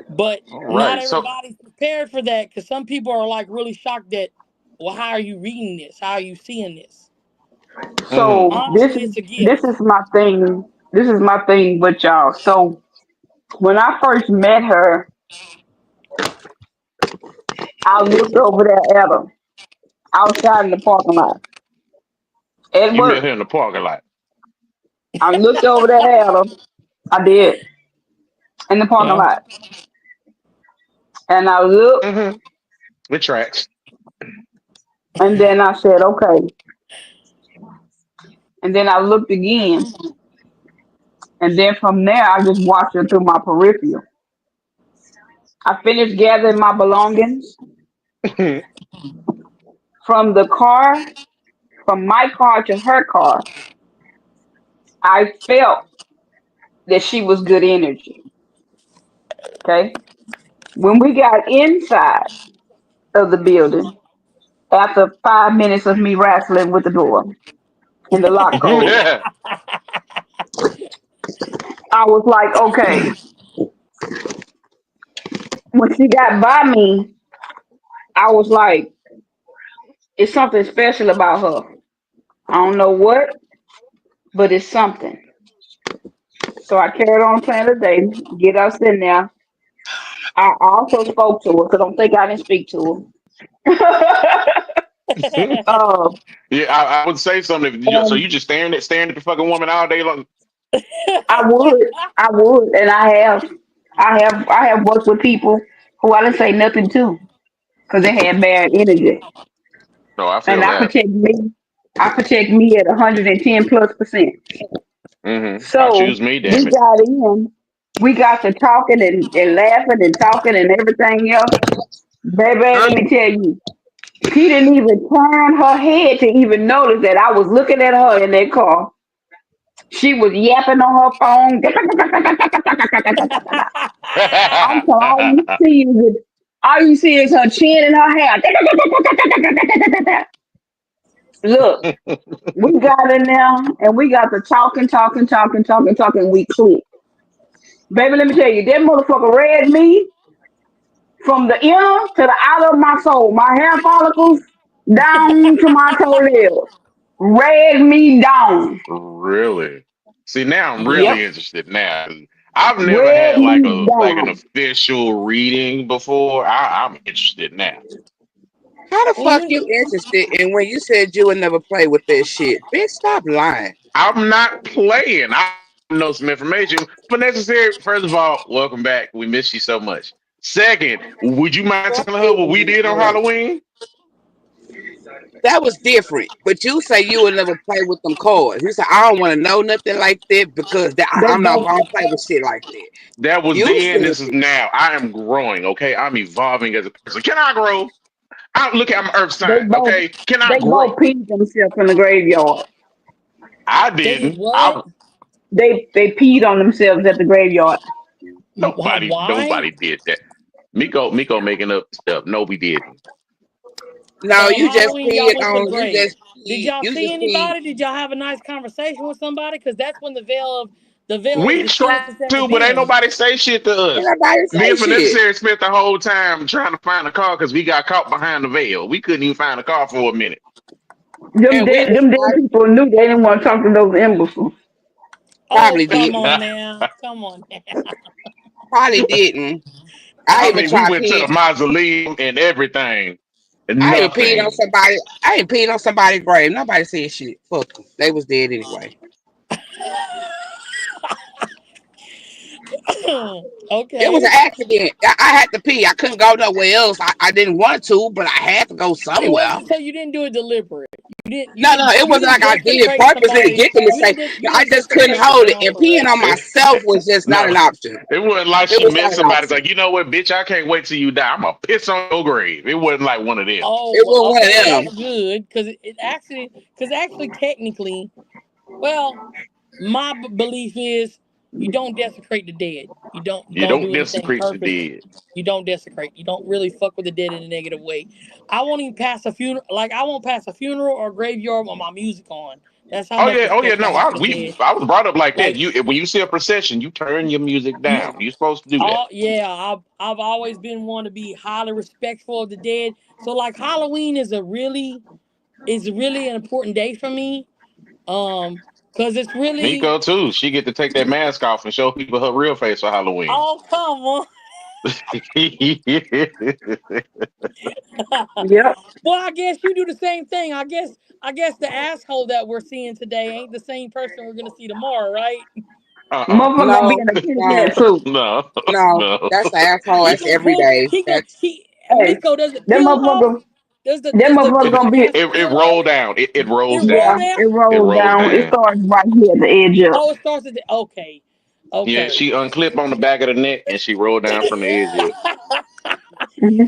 [SPEAKER 3] But
[SPEAKER 2] All
[SPEAKER 3] not
[SPEAKER 2] right. So,
[SPEAKER 3] everybody's prepared for that because some people are like really shocked that, well, how are you reading this? How are you seeing this?
[SPEAKER 2] mhm.
[SPEAKER 1] So
[SPEAKER 3] Honestly, it's a
[SPEAKER 1] this
[SPEAKER 3] gift.
[SPEAKER 1] is my thing. This is my thing with y'all. So when I first met her, I looked over there at her outside in the parking lot at
[SPEAKER 2] You met
[SPEAKER 1] work.
[SPEAKER 2] her in the parking lot.
[SPEAKER 1] I looked over there at her. I did in the parking
[SPEAKER 3] Yeah.
[SPEAKER 1] lot, and I looked,
[SPEAKER 2] Hmm. It tracks.
[SPEAKER 1] and then I said, okay. And then I looked again, and then from there, I just watched her through my peripheral. I finished gathering my belongings from the car, from my car to her car. I felt that she was good energy. Okay. When we got inside of the building, after 5 minutes of me wrestling with the door and the lock code, I was like, okay. When she got by me, I was like, it's something special about her. I don't know what, but it's something. So I carried on playing the day, get us in there. I also spoke to her, so don't think I didn't speak to her. uh,
[SPEAKER 2] Yeah, I would say something. So
[SPEAKER 1] and
[SPEAKER 2] you just staring at the fucking woman all day long?
[SPEAKER 1] I would, and I have worked with people who I didn't say nothing to because they had bad energy,
[SPEAKER 2] No, I
[SPEAKER 1] and
[SPEAKER 2] feel that.
[SPEAKER 1] I protect me at 110+%.
[SPEAKER 2] I
[SPEAKER 1] So
[SPEAKER 2] choose me,
[SPEAKER 1] we
[SPEAKER 2] damn it.
[SPEAKER 1] got in, we got to talking and laughing and talking and everything else. Baby, let me tell you, she didn't even turn her head to even notice that I was looking at her in that car. She was yapping on her phone. I'm sorry, all you see is her chin and her hair. Look, we got in there and we got to talking. We clicked. Baby, let me tell you, that motherfucker read me from the inner to the outer of my soul. My hair follicles down to my toenails. Read me down.
[SPEAKER 2] Really? See, now I'm
[SPEAKER 1] Yep.
[SPEAKER 2] really interested now. 'Cause I've never
[SPEAKER 1] Read
[SPEAKER 2] had like
[SPEAKER 1] me
[SPEAKER 2] an
[SPEAKER 1] down.
[SPEAKER 2] official reading before. I'm interested now.
[SPEAKER 4] How the
[SPEAKER 3] Well,
[SPEAKER 4] fuck you interested in when you said you would never play with this shit? Bitch, stop lying.
[SPEAKER 2] I'm not playing. I know some information, but necessary. First of all, welcome back. We miss you so much. Second, would you mind
[SPEAKER 4] Fuck
[SPEAKER 2] telling her what we did on
[SPEAKER 4] you.
[SPEAKER 2] Halloween?
[SPEAKER 4] That was different. But you say you would never play with them cards. You say I don't want to know nothing like that because
[SPEAKER 1] They
[SPEAKER 4] I'm not
[SPEAKER 1] both
[SPEAKER 4] gonna play with shit like that.
[SPEAKER 2] That was
[SPEAKER 4] You
[SPEAKER 2] then.
[SPEAKER 4] said
[SPEAKER 2] This is
[SPEAKER 4] that.
[SPEAKER 2] now. I am growing. Okay, I'm evolving as a person. Can I grow? I look at my Earth
[SPEAKER 1] they
[SPEAKER 2] sign.
[SPEAKER 1] both
[SPEAKER 2] Okay, can I
[SPEAKER 1] they both
[SPEAKER 2] grow?
[SPEAKER 1] peed themselves in the graveyard.
[SPEAKER 2] I
[SPEAKER 3] they did
[SPEAKER 2] didn't.
[SPEAKER 3] what?
[SPEAKER 1] They peed on themselves at the graveyard.
[SPEAKER 3] Why?
[SPEAKER 2] Nobody did that. Miko making up stuff. No, we didn't.
[SPEAKER 3] So
[SPEAKER 4] No,
[SPEAKER 3] on
[SPEAKER 4] you just
[SPEAKER 3] Halloween, y'all
[SPEAKER 4] peed
[SPEAKER 3] went to the
[SPEAKER 4] on.
[SPEAKER 3] grave. Did y'all
[SPEAKER 4] You
[SPEAKER 3] see
[SPEAKER 4] just peed.
[SPEAKER 3] anybody? Did y'all have a nice conversation with somebody? Because that's when the veil of The veil is
[SPEAKER 2] We
[SPEAKER 3] the skin
[SPEAKER 2] try
[SPEAKER 3] protecting
[SPEAKER 2] to, but ain't
[SPEAKER 3] film.
[SPEAKER 2] nobody say shit to
[SPEAKER 4] Ain't
[SPEAKER 2] us.
[SPEAKER 4] nobody
[SPEAKER 2] Me
[SPEAKER 4] say
[SPEAKER 2] and For
[SPEAKER 4] shit.
[SPEAKER 2] Necessary spent the whole time trying to find a car because we got caught behind the veil. We couldn't even find a car for a minute.
[SPEAKER 4] And we was
[SPEAKER 1] Them dead
[SPEAKER 4] like,
[SPEAKER 1] people knew they didn't want to talk to those imbeciles.
[SPEAKER 3] Oh,
[SPEAKER 4] probably
[SPEAKER 3] come
[SPEAKER 4] didn't.
[SPEAKER 3] on now. Come on now.
[SPEAKER 4] Probably didn't. I
[SPEAKER 2] I
[SPEAKER 4] even
[SPEAKER 2] mean, we
[SPEAKER 4] tried
[SPEAKER 2] went to
[SPEAKER 4] peeing.
[SPEAKER 2] the mausoleum and everything.
[SPEAKER 4] I even peed on
[SPEAKER 2] Nothing.
[SPEAKER 4] somebody. I even peed on somebody's grave. Nobody said shit. Fuck them. They was dead anyway. It was
[SPEAKER 3] Okay.
[SPEAKER 4] an accident. I had to pee. I couldn't go nowhere else. I didn't want to, but I had to go
[SPEAKER 3] It
[SPEAKER 4] somewhere.
[SPEAKER 3] wasn't so you didn't do it deliberate.
[SPEAKER 4] No, no, it
[SPEAKER 3] You
[SPEAKER 4] wasn't
[SPEAKER 3] didn't
[SPEAKER 4] like I did it
[SPEAKER 3] desecrate
[SPEAKER 4] purposely to
[SPEAKER 3] somebody.
[SPEAKER 4] get them to say.
[SPEAKER 3] You
[SPEAKER 4] I
[SPEAKER 3] didn't
[SPEAKER 4] just couldn't
[SPEAKER 3] desecrate
[SPEAKER 4] hold
[SPEAKER 3] somebody
[SPEAKER 4] it.
[SPEAKER 3] on
[SPEAKER 4] And peeing
[SPEAKER 3] purpose.
[SPEAKER 4] on myself was just not
[SPEAKER 2] No,
[SPEAKER 4] an option.
[SPEAKER 2] it wasn't like
[SPEAKER 4] It
[SPEAKER 2] she
[SPEAKER 4] was
[SPEAKER 2] met
[SPEAKER 4] not an
[SPEAKER 2] somebody. It's
[SPEAKER 4] option.
[SPEAKER 2] like, you know what, bitch, I can't wait till you die. I'm gonna piss on your grave. It wasn't like one of them.
[SPEAKER 3] Oh,
[SPEAKER 4] It
[SPEAKER 3] well,
[SPEAKER 4] wasn't one
[SPEAKER 3] okay.
[SPEAKER 4] of
[SPEAKER 3] Well,
[SPEAKER 4] them.
[SPEAKER 3] that's good because actually, technically, well, my belief is you don't desecrate the dead. You
[SPEAKER 2] You
[SPEAKER 3] don't
[SPEAKER 2] don't
[SPEAKER 3] do anything
[SPEAKER 2] desecrate the
[SPEAKER 3] purpose.
[SPEAKER 2] dead.
[SPEAKER 3] You don't desecrate. You don't really fuck with the dead in a negative way. I won't even pass a funeral. Like I won't pass a funeral or graveyard with my music on. That's how much
[SPEAKER 2] Oh yeah,
[SPEAKER 3] respect I
[SPEAKER 2] no,
[SPEAKER 3] have for the dead.
[SPEAKER 2] I was brought up like that.
[SPEAKER 3] Like
[SPEAKER 2] You when you see a procession, you turn your music down. You're supposed to do that.
[SPEAKER 3] oh yeah, I've always been one to be highly respectful of the dead. So like Halloween is really an important day for me. Because it's really
[SPEAKER 2] Miko too. She get to take that mask off and show people her real face for Halloween.
[SPEAKER 3] oh come on.
[SPEAKER 1] Yep.
[SPEAKER 3] Well, I guess you do the same thing. I guess the asshole that we're seeing today ain't the same person we're gonna see tomorrow, right?
[SPEAKER 2] uh-uh.
[SPEAKER 1] Motherfucker gonna be
[SPEAKER 4] No,
[SPEAKER 1] in a kitty
[SPEAKER 4] no,
[SPEAKER 1] cat suit.
[SPEAKER 2] No,
[SPEAKER 4] no.
[SPEAKER 2] no.
[SPEAKER 4] That's the asshole.
[SPEAKER 3] He
[SPEAKER 4] That's
[SPEAKER 3] gonna
[SPEAKER 4] every
[SPEAKER 3] pull.
[SPEAKER 4] day.
[SPEAKER 3] He gonna
[SPEAKER 4] That's
[SPEAKER 3] he.
[SPEAKER 1] Hey,
[SPEAKER 3] Miko does it
[SPEAKER 1] that
[SPEAKER 3] peel off.
[SPEAKER 1] motherfucker,
[SPEAKER 3] Does the
[SPEAKER 1] that
[SPEAKER 3] does the
[SPEAKER 1] motherfucker
[SPEAKER 3] does the
[SPEAKER 1] gonna be,
[SPEAKER 3] mask
[SPEAKER 2] It
[SPEAKER 3] peel
[SPEAKER 2] rolled
[SPEAKER 3] off?
[SPEAKER 2] down. It rolls
[SPEAKER 3] It roll
[SPEAKER 1] yeah,
[SPEAKER 2] down.
[SPEAKER 3] down.
[SPEAKER 1] it
[SPEAKER 2] It
[SPEAKER 1] rolls
[SPEAKER 2] rolls
[SPEAKER 1] down. It
[SPEAKER 2] down.
[SPEAKER 1] starts right here at the edge up.
[SPEAKER 3] Oh, it starts at the okay,
[SPEAKER 2] Yeah,
[SPEAKER 3] okay.
[SPEAKER 2] she unclipped on the back of the neck and she rolled down from the edge up.
[SPEAKER 1] Hmm.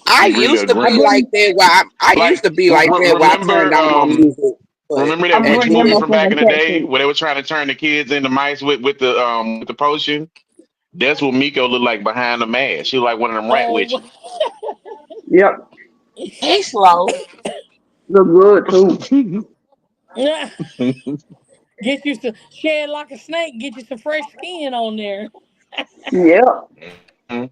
[SPEAKER 4] I
[SPEAKER 2] She really
[SPEAKER 4] used to
[SPEAKER 1] I
[SPEAKER 4] be like
[SPEAKER 1] bring,
[SPEAKER 4] that. Where I used
[SPEAKER 2] like
[SPEAKER 4] to be like that. Where I turned
[SPEAKER 2] remember
[SPEAKER 4] down my music, but
[SPEAKER 2] remember
[SPEAKER 1] I
[SPEAKER 2] that
[SPEAKER 4] at
[SPEAKER 2] bitch
[SPEAKER 1] bring that
[SPEAKER 2] movie
[SPEAKER 4] twenty,
[SPEAKER 2] from back
[SPEAKER 1] motherfucker
[SPEAKER 2] in the
[SPEAKER 1] cat
[SPEAKER 2] day
[SPEAKER 1] suit.
[SPEAKER 2] where they were trying to turn the kids into mice with the potion? That's what Miko looked like behind the mask. She was like one of them rat
[SPEAKER 3] Oh,
[SPEAKER 2] witches.
[SPEAKER 1] Yep,
[SPEAKER 4] he's slow.
[SPEAKER 1] look good too.
[SPEAKER 3] get you some shed like a snake. Get you some fresh skin on there.
[SPEAKER 1] Yep.
[SPEAKER 2] Mhm.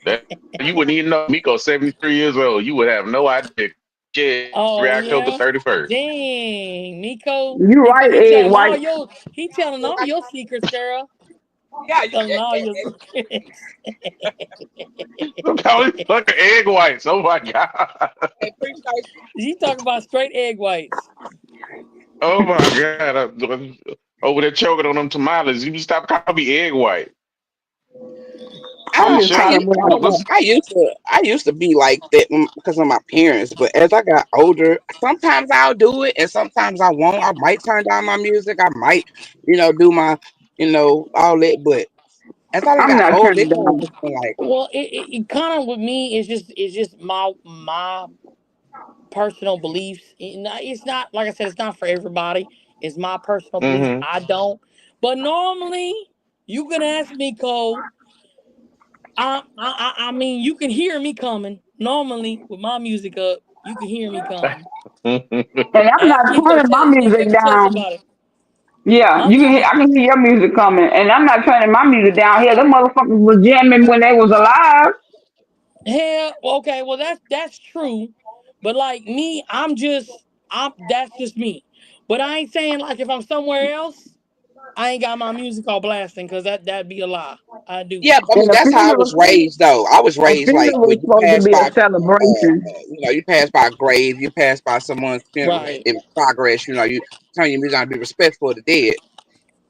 [SPEAKER 2] That you wouldn't even know Miko 73 years old. You would have no idea. Shit,
[SPEAKER 3] Oh
[SPEAKER 2] October
[SPEAKER 3] yeah,
[SPEAKER 2] 31st.
[SPEAKER 3] dang, Miko.
[SPEAKER 1] You
[SPEAKER 3] Miko
[SPEAKER 1] right,
[SPEAKER 3] be
[SPEAKER 1] Egg
[SPEAKER 3] telling all
[SPEAKER 1] White.
[SPEAKER 3] your he telling all your secrets, girl.
[SPEAKER 4] Yeah,
[SPEAKER 3] Telling all your secrets.
[SPEAKER 2] Look how these fucking egg whites. Oh my god.
[SPEAKER 4] appreciate you.
[SPEAKER 3] She talking about straight egg whites.
[SPEAKER 2] Oh my god. Over there choking on them tamales. You need to stop calling me egg white.
[SPEAKER 1] I'm
[SPEAKER 2] This
[SPEAKER 1] just
[SPEAKER 2] shit.
[SPEAKER 1] trying to
[SPEAKER 4] I don't know.
[SPEAKER 2] What's
[SPEAKER 4] I used to be like that because of my parents, but as I got older, sometimes I'll do it, and sometimes I won't. I might turn down my music. I might, do my, all that. But as I done
[SPEAKER 1] I'm
[SPEAKER 4] got
[SPEAKER 1] not
[SPEAKER 4] older,
[SPEAKER 1] turning
[SPEAKER 4] it kind of
[SPEAKER 1] down.
[SPEAKER 4] just been like,
[SPEAKER 3] Well, it kind of with me it's just my personal beliefs. It's not like I said. It's not for everybody. It's my personal beliefs.
[SPEAKER 2] mm-hmm.
[SPEAKER 3] I don't. But normally, you can ask me, Cole. I mean, you can hear me coming. Normally, with my music up, you can hear me coming.
[SPEAKER 1] And I'm
[SPEAKER 3] Ask
[SPEAKER 1] not
[SPEAKER 3] Miko.
[SPEAKER 1] turning my
[SPEAKER 3] Miko
[SPEAKER 1] music
[SPEAKER 3] can tell
[SPEAKER 1] down.
[SPEAKER 3] somebody.
[SPEAKER 1] Yeah,
[SPEAKER 3] My
[SPEAKER 1] you can hear,
[SPEAKER 3] music.
[SPEAKER 1] I can hear your music coming, and I'm not turning my music down here. Them motherfuckers was jamming when they was alive.
[SPEAKER 3] Hell, okay. Well, that's true. But like me, I'm. That's just me. But I ain't saying like if I'm somewhere else, I ain't got my music all blasting because that'd be a lie. I do.
[SPEAKER 4] yeah. I mean,
[SPEAKER 1] And
[SPEAKER 4] that's how I was raised, though. I was
[SPEAKER 1] a
[SPEAKER 4] raised like
[SPEAKER 1] funeral
[SPEAKER 4] when
[SPEAKER 1] is
[SPEAKER 4] you
[SPEAKER 1] supposed to
[SPEAKER 4] pass
[SPEAKER 1] be a
[SPEAKER 4] by,
[SPEAKER 1] celebration.
[SPEAKER 4] you pass by a grave, you pass by someone's funeral
[SPEAKER 3] Right.
[SPEAKER 4] in progress. You turn your music on, to be respectful of the dead.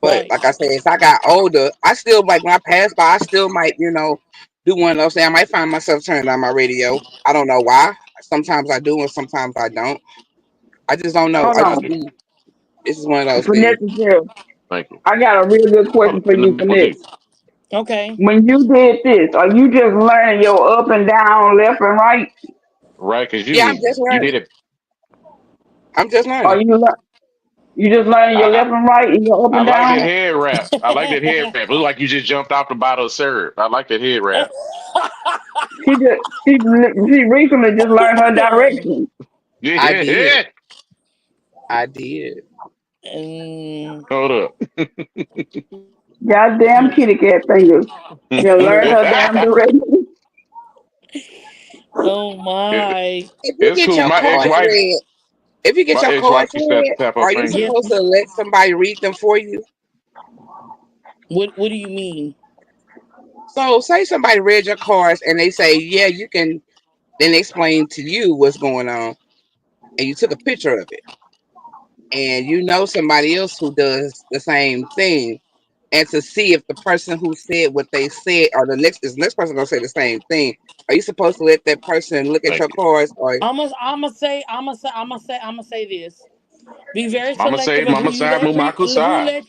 [SPEAKER 4] But
[SPEAKER 3] Right.
[SPEAKER 4] like I said, as I got older, I still like when I pass by, I still might, do one of those things. I might find myself turning on my radio. I don't know why. Sometimes I do and sometimes I don't. I just don't know.
[SPEAKER 1] Hold
[SPEAKER 4] I just
[SPEAKER 1] on.
[SPEAKER 4] be this is one of those
[SPEAKER 1] For
[SPEAKER 4] things.
[SPEAKER 1] necessary.
[SPEAKER 2] Thank you.
[SPEAKER 1] I got a real good
[SPEAKER 2] Oh,
[SPEAKER 1] question for you
[SPEAKER 2] and
[SPEAKER 1] for
[SPEAKER 2] the
[SPEAKER 1] next.
[SPEAKER 2] cookies.
[SPEAKER 3] Okay.
[SPEAKER 1] When you did this, are you just learning your up and down, left and right?
[SPEAKER 2] Right, because
[SPEAKER 4] Yeah, I'm just
[SPEAKER 2] you
[SPEAKER 4] learning.
[SPEAKER 2] did it.
[SPEAKER 4] I'm just
[SPEAKER 1] Or
[SPEAKER 4] learning.
[SPEAKER 1] you just learning your
[SPEAKER 2] I,
[SPEAKER 1] left and right and your up
[SPEAKER 2] I
[SPEAKER 1] and
[SPEAKER 2] like that
[SPEAKER 1] down?
[SPEAKER 2] head wrap. I like that head wrap. It look like you just jumped off the bottle of syrup. I like that head wrap.
[SPEAKER 1] She recently just learned her direction.
[SPEAKER 4] I
[SPEAKER 2] Yeah,
[SPEAKER 4] did.
[SPEAKER 2] yeah.
[SPEAKER 4] I did.
[SPEAKER 3] And
[SPEAKER 2] Hold up.
[SPEAKER 1] Goddamn kitty cat fingers. You learned her damn direction.
[SPEAKER 3] oh
[SPEAKER 2] It-
[SPEAKER 3] my.
[SPEAKER 4] If you
[SPEAKER 2] it's
[SPEAKER 4] get
[SPEAKER 2] cool.
[SPEAKER 4] your cards read, if you get
[SPEAKER 2] My
[SPEAKER 4] your
[SPEAKER 2] ex-wife
[SPEAKER 4] cards
[SPEAKER 2] used to have to
[SPEAKER 4] read,
[SPEAKER 2] tap her
[SPEAKER 4] are you
[SPEAKER 2] finger.
[SPEAKER 3] Yes.
[SPEAKER 4] supposed to let somebody read them for you?
[SPEAKER 3] What do you mean?
[SPEAKER 4] So say somebody read your cards and they say, yeah, you can then explain to you what's going on, and you took a picture of it, and you know somebody else who does the same thing, and to see if the person who said what they said or the next person gonna say the same thing. Are you supposed to let that person look at
[SPEAKER 2] Thank
[SPEAKER 4] your
[SPEAKER 2] you.
[SPEAKER 4] cards or
[SPEAKER 3] I'm gonna say this. Be very
[SPEAKER 2] Mama say,
[SPEAKER 3] selective of
[SPEAKER 2] Mama side, Mumaku side.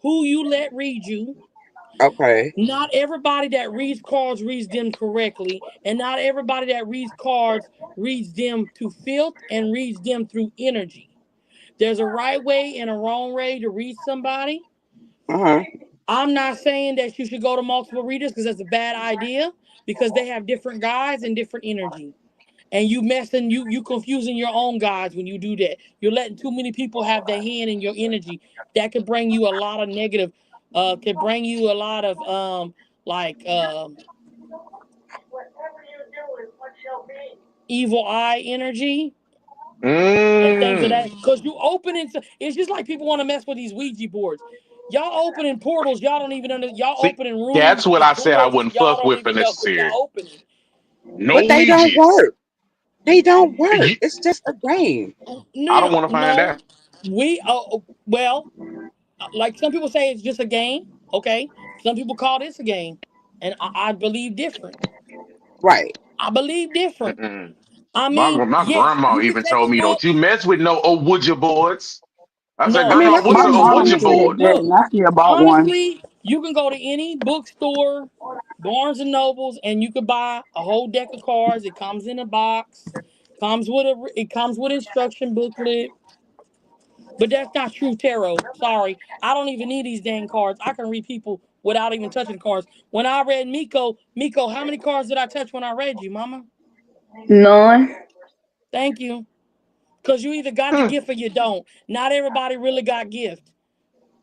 [SPEAKER 3] who you let read you.
[SPEAKER 4] okay?
[SPEAKER 3] Not everybody that reads cards reads them correctly, and not everybody that reads cards reads them to filth and reads them through energy. There's a right way and a wrong way to read somebody.
[SPEAKER 4] Uh-huh.
[SPEAKER 3] I'm not saying that you should go to multiple readers because that's a bad idea because they have different guides and different energy. And you confusing your own guides when you do that. You're letting too many people have their hand in your energy. That could bring you a lot of negative, could bring you a lot of like evil eye energy and things of that.
[SPEAKER 2] Mm.
[SPEAKER 3] Because you open into it's just like people want to mess with these Ouija boards. Y'all opening portals, y'all don't even y'all
[SPEAKER 2] See,
[SPEAKER 3] opening
[SPEAKER 2] that's
[SPEAKER 3] rooms
[SPEAKER 2] what
[SPEAKER 3] and
[SPEAKER 2] I said I
[SPEAKER 3] doors, and
[SPEAKER 2] wouldn't
[SPEAKER 3] y'all
[SPEAKER 2] fuck
[SPEAKER 3] don't
[SPEAKER 2] with for
[SPEAKER 3] even know what
[SPEAKER 2] necessary.
[SPEAKER 3] y'all opening.
[SPEAKER 2] No
[SPEAKER 4] But they don't
[SPEAKER 2] Ouija's.
[SPEAKER 4] work. They don't work.
[SPEAKER 2] You,
[SPEAKER 4] It's just a game.
[SPEAKER 2] I
[SPEAKER 3] No,
[SPEAKER 2] don't want to find
[SPEAKER 3] no.
[SPEAKER 2] out.
[SPEAKER 3] We well, like some people say it's just a game. Okay, some people call this a game, and I believe different.
[SPEAKER 4] Right.
[SPEAKER 3] I believe different.
[SPEAKER 2] Mm-mm.
[SPEAKER 3] I
[SPEAKER 2] My
[SPEAKER 3] mean,
[SPEAKER 2] my
[SPEAKER 3] yes,
[SPEAKER 2] grandma
[SPEAKER 3] you can
[SPEAKER 2] even
[SPEAKER 3] take a
[SPEAKER 2] told me, "Don't
[SPEAKER 3] book.
[SPEAKER 2] you mess with no Ouija boards." I said,
[SPEAKER 4] I
[SPEAKER 3] No,
[SPEAKER 4] mean,
[SPEAKER 2] "Grandma,
[SPEAKER 4] my
[SPEAKER 2] what's
[SPEAKER 1] My
[SPEAKER 2] a
[SPEAKER 4] mama told
[SPEAKER 1] mama
[SPEAKER 4] me
[SPEAKER 2] Ouija
[SPEAKER 4] that.
[SPEAKER 1] said
[SPEAKER 2] board?"
[SPEAKER 1] that,
[SPEAKER 3] look.
[SPEAKER 1] and I still bought one.
[SPEAKER 3] Honestly, you can go to any bookstore, Barnes and Nobles, and you can buy a whole deck of cards. It comes in a box. It comes with instruction booklet. But that's not true tarot. Sorry. I don't even need these dang cards. I can read people without even touching the cards. When I read Miko, how many cards did I touch when I read you, mama?
[SPEAKER 1] None.
[SPEAKER 3] Thank you. Because you either got the
[SPEAKER 2] Hmm.
[SPEAKER 3] gift or you don't. Not everybody really got gift.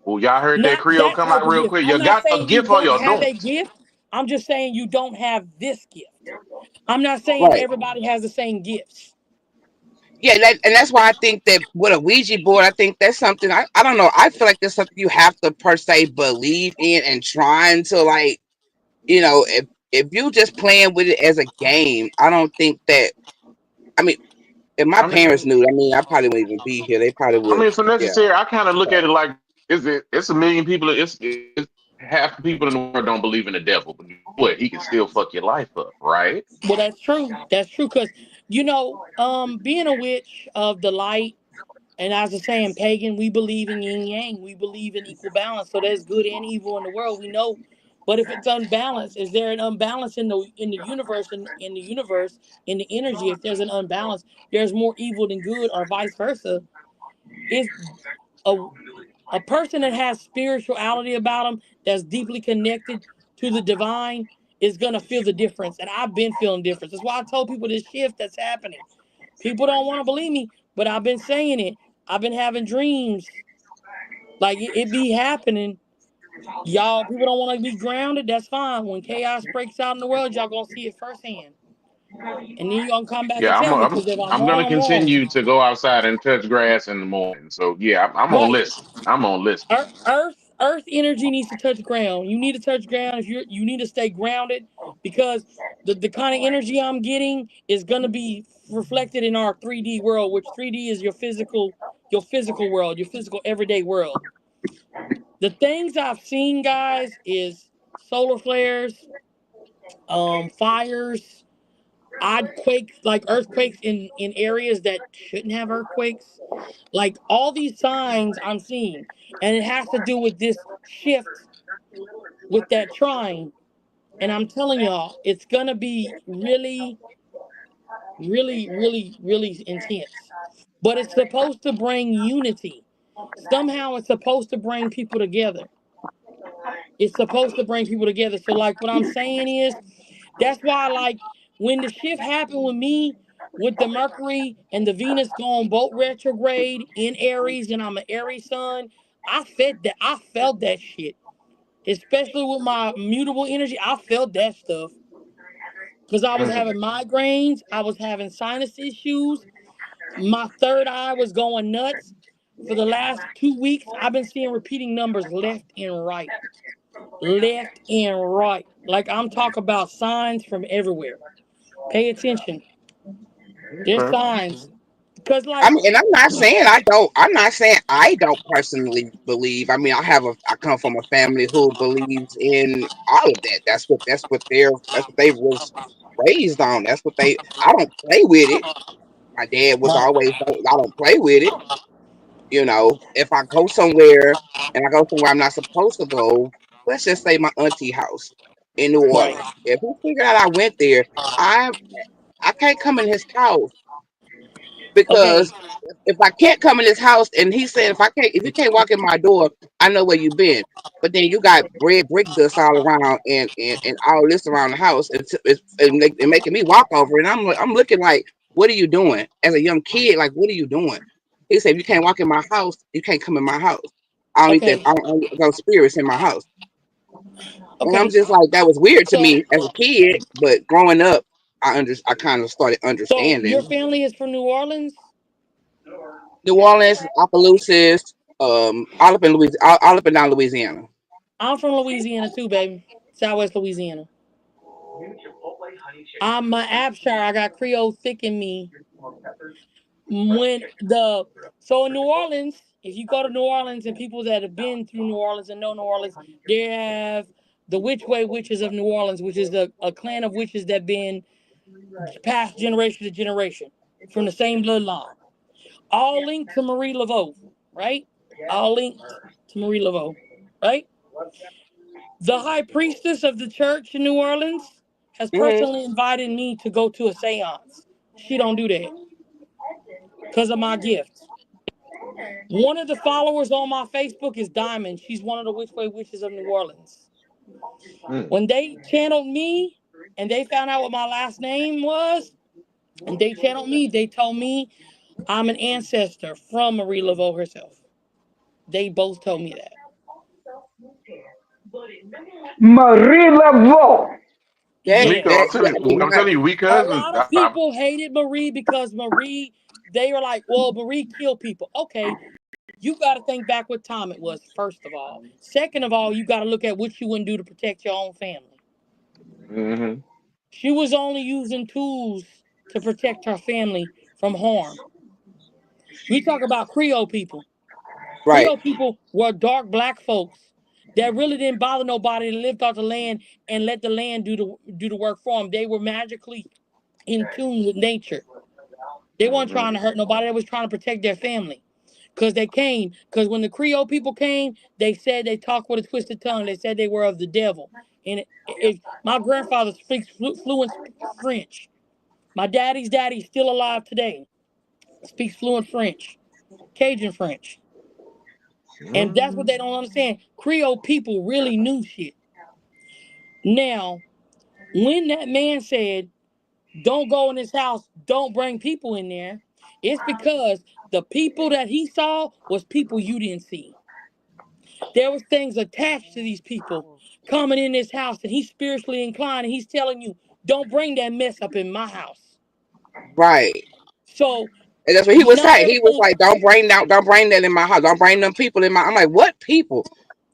[SPEAKER 2] Well, y'all heard that
[SPEAKER 3] Not
[SPEAKER 2] Creole
[SPEAKER 3] that
[SPEAKER 2] come
[SPEAKER 3] type
[SPEAKER 2] out
[SPEAKER 3] of
[SPEAKER 2] real
[SPEAKER 3] gift.
[SPEAKER 2] quick.
[SPEAKER 3] I'm
[SPEAKER 2] You
[SPEAKER 3] not
[SPEAKER 2] got a
[SPEAKER 3] saying you
[SPEAKER 2] gift or
[SPEAKER 3] don't
[SPEAKER 2] you
[SPEAKER 3] have
[SPEAKER 2] don't.
[SPEAKER 3] a gift. I'm just saying you don't have this gift. I'm not saying
[SPEAKER 4] Right.
[SPEAKER 3] everybody has the same gifts.
[SPEAKER 4] Yeah, and that's why I think that with a Ouija board, I think that's something I don't know. I feel like that's something you have to per se believe in and trying to like, if you just playing with it as a game, I don't think that I mean if my
[SPEAKER 2] I
[SPEAKER 4] parents
[SPEAKER 2] mean,
[SPEAKER 4] knew, I mean I probably wouldn't even be here. They probably
[SPEAKER 2] I
[SPEAKER 4] would,
[SPEAKER 2] mean, for
[SPEAKER 4] yeah.
[SPEAKER 2] necessary, I kind of look at it like, it's a million people. It's half the people in the world don't believe in the devil, but what? He can still fuck your life up, right?
[SPEAKER 3] Well, that's true. That's true. Because, being a witch of the light, and as I say, in pagan, we believe in yin yang. We believe in equal balance. So there's good and evil in the world. We know. But if it's unbalanced, is there an unbalance in the universe in the universe in the energy? If there's an unbalance, there's more evil than good, or vice versa. Is a a person that has spirituality about them, that's deeply connected to the divine, is gonna feel the difference. And I've been feeling difference. That's why I told people this shift that's happening. People don't want to believe me, but I've been saying it. I've been having dreams. Like it be happening. Y'all, people don't want to be grounded. That's fine. When chaos breaks out in the world, y'all gonna see it firsthand. And then you gonna come back and
[SPEAKER 2] Yeah,
[SPEAKER 3] tell me, because if I'm
[SPEAKER 2] I'm gonna
[SPEAKER 3] wrong, I'm wrong.
[SPEAKER 2] continue to go outside and touch grass in the morning. So yeah, I'm gonna
[SPEAKER 3] Right.
[SPEAKER 2] listen. I'm gonna listen.
[SPEAKER 3] Earth energy needs to touch ground. You need to touch ground. If you need to stay grounded, because the kind of energy I'm getting is gonna be reflected in our 3D world, which 3D is your physical world, your physical everyday world. The things I've seen, guys, is solar flares, fires, odd quakes, like earthquakes in areas that shouldn't have earthquakes. Like all these signs I'm seeing, and it has to do with this shift with that trine. And I'm telling y'all, it's gonna be really, really, really, really intense. But it's supposed to bring unity. Somehow it's supposed to bring people together. It's supposed to bring people together. So like what I'm saying is, that's why, like, when the shift happened with me, with the Mercury and the Venus going both retrograde in Aries, and I'm an Aries sun. I felt that shit, especially with my mutable energy. I felt that stuff because I was
[SPEAKER 2] Mm.
[SPEAKER 3] having migraines, I was having sinus issues, my third eye was going nuts. For the last 2 weeks, I've been seeing repeating numbers left and right, left and right. Like I'm talking about signs from everywhere. Pay attention. There's
[SPEAKER 2] Okay.
[SPEAKER 3] signs because,
[SPEAKER 4] I
[SPEAKER 3] like,
[SPEAKER 4] mean, and I'm not saying I don't. I'm not saying I don't personally believe. I mean, I come from a family who believes in all of that. That's what they was raised on. That's what they. I don't play with it. My dad was always, I don't play with it. You know, if I go somewhere and I go somewhere I'm not supposed to go, let's just say my auntie house in New
[SPEAKER 3] right,
[SPEAKER 4] Orleans. If he figured out I went there, I I can't come in his house
[SPEAKER 3] okay,
[SPEAKER 4] because if I can't come in his house and he said if you can't walk in my door, I know where you've been. But then you got red brick dust all around and all this around the house. And making me walk over it. And I'm looking like, what are you doing? As a young kid, like, what are you doing? He said, if you can't walk in my house, you can't come in my house.
[SPEAKER 3] okay,
[SPEAKER 4] I don't need those spirits in my house. And I'm
[SPEAKER 3] okay.
[SPEAKER 4] just like, that was weird to
[SPEAKER 3] So,
[SPEAKER 4] me as a kid, but growing up, I kind of started
[SPEAKER 3] so your
[SPEAKER 4] understanding.
[SPEAKER 3] family is from New Orleans?
[SPEAKER 4] New Orleans, Opelousas, all up in all up and down Louisiana.
[SPEAKER 3] I'm from Louisiana too, baby. Southwest Louisiana. I'm my Abshire. I got Creole thick in me. When the So in New Orleans, if you go to New Orleans and people that have been through New Orleans and know New Orleans, they have the Witch Way Witches of New Orleans, which is a clan of witches that been passed generation to generation from the same bloodline. All linked to Marie Laveau, right? All linked to Marie Laveau, right? The high priestess of the church in New Orleans has
[SPEAKER 4] Hmm.
[SPEAKER 3] personally invited me to go to a seance. She don't do that because of my gift. One of the followers on my Facebook is Diamond. She's one of the Witchway Witches of New Orleans.
[SPEAKER 2] Mm.
[SPEAKER 3] When they channeled me and they found out what my last name was, and they channeled me, they told me I'm an ancestor from Marie Laveau herself. They both told me that.
[SPEAKER 1] Marie Laveau.
[SPEAKER 2] We
[SPEAKER 4] That
[SPEAKER 3] Yes.
[SPEAKER 2] I'm
[SPEAKER 4] yeah,
[SPEAKER 2] telling
[SPEAKER 4] see,
[SPEAKER 2] you, I'm telling you, we
[SPEAKER 3] A
[SPEAKER 2] cousins.
[SPEAKER 3] lot of people hated Marie because they were like, well, Marie killed people. Okay, you got to think back what time it was, first of all. Second of all, you got to look at what you wouldn't do to protect your own family.
[SPEAKER 2] Mm-hmm.
[SPEAKER 3] She was only using tools to protect her family from harm. We talk about Creole people.
[SPEAKER 4] right,
[SPEAKER 3] Creole people were dark black folks that really didn't bother nobody. They lived off the land and let the land do the work for them. They were magically in tune with nature. They weren't
[SPEAKER 2] Mm-hmm.
[SPEAKER 3] trying to hurt nobody. They was trying to protect their family. Because when the Creole people came, they said they talked with a twisted tongue. They said they were of the devil. And if my grandfather speaks fluent French, my daddy's daddy still alive today, speaks fluent French, Cajun French. And that's what they don't understand. Creole people really knew shit. Now, when that man said, don't go in his house, don't bring people in there, it's because the people that he saw was people you didn't see. There was things attached to these people coming in this house, and he's spiritually inclined, and he's telling you, don't bring that mess up in my house.
[SPEAKER 4] right.
[SPEAKER 3] So
[SPEAKER 4] And that's what he was
[SPEAKER 3] not
[SPEAKER 4] saying. He was
[SPEAKER 3] everything.
[SPEAKER 4] like, don't bring that in my house. Don't bring them people in my. I'm like, what people?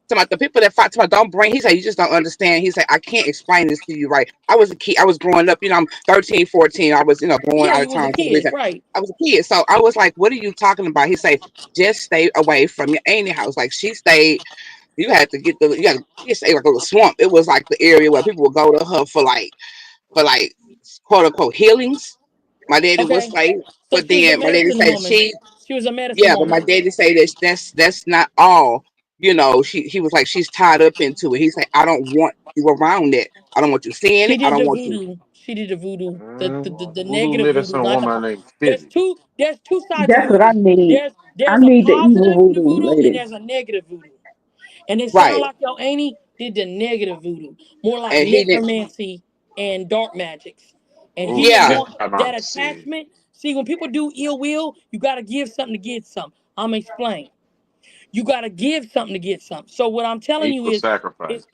[SPEAKER 4] Talking about the people that fight. Talking about, don't bring. He said, you just don't understand. He said, I can't explain this to you, right? I was a kid. I was growing up. I'm 13, 14. I was, going
[SPEAKER 3] Yeah,
[SPEAKER 4] out
[SPEAKER 3] you
[SPEAKER 4] of
[SPEAKER 3] was a
[SPEAKER 4] town.
[SPEAKER 3] kid, right?
[SPEAKER 4] I was a kid, so I was like, what are you talking about? He said, just stay away from your auntie house. Like she stayed. You stay like a little swamp. It was like the area where people would go to her for like quote unquote healings. My daddy would
[SPEAKER 3] Okay.
[SPEAKER 4] say,
[SPEAKER 3] So
[SPEAKER 4] but
[SPEAKER 3] she was a
[SPEAKER 4] then my daddy
[SPEAKER 3] medicine
[SPEAKER 4] said
[SPEAKER 3] woman. She was a medicine
[SPEAKER 4] yeah, but my
[SPEAKER 3] woman.
[SPEAKER 4] daddy say that's not all. He was like she's tied up into it. He said, I don't want you around that. I don't want you seeing
[SPEAKER 3] She
[SPEAKER 4] it. I
[SPEAKER 3] did
[SPEAKER 4] don't
[SPEAKER 3] the
[SPEAKER 4] want you
[SPEAKER 3] voodoo. She did the voodoo. The
[SPEAKER 2] Voodoo
[SPEAKER 3] negative voodoo,
[SPEAKER 2] medicine
[SPEAKER 3] not the
[SPEAKER 2] woman named
[SPEAKER 3] there's
[SPEAKER 2] Fizzy.
[SPEAKER 3] two sides to
[SPEAKER 1] That's what I
[SPEAKER 3] voodoo.
[SPEAKER 1] need. I
[SPEAKER 3] There's a
[SPEAKER 1] need the evil
[SPEAKER 3] positive
[SPEAKER 1] voodoo
[SPEAKER 3] voodoo and
[SPEAKER 1] lady.
[SPEAKER 3] there's a negative voodoo. And it sound
[SPEAKER 4] right.
[SPEAKER 3] like your auntie did the negative voodoo, more like
[SPEAKER 4] And he didn't
[SPEAKER 3] necromancy and dark magics. And he
[SPEAKER 2] Ooh,
[SPEAKER 3] didn't
[SPEAKER 4] Yeah,
[SPEAKER 2] that
[SPEAKER 3] want that
[SPEAKER 2] I'm see.
[SPEAKER 3] attachment. See, when people do ill will, you got to give something to get something. I'm going to explain. You got to give something to get something. So what I'm telling you
[SPEAKER 2] Equal
[SPEAKER 3] is
[SPEAKER 2] sacrifice.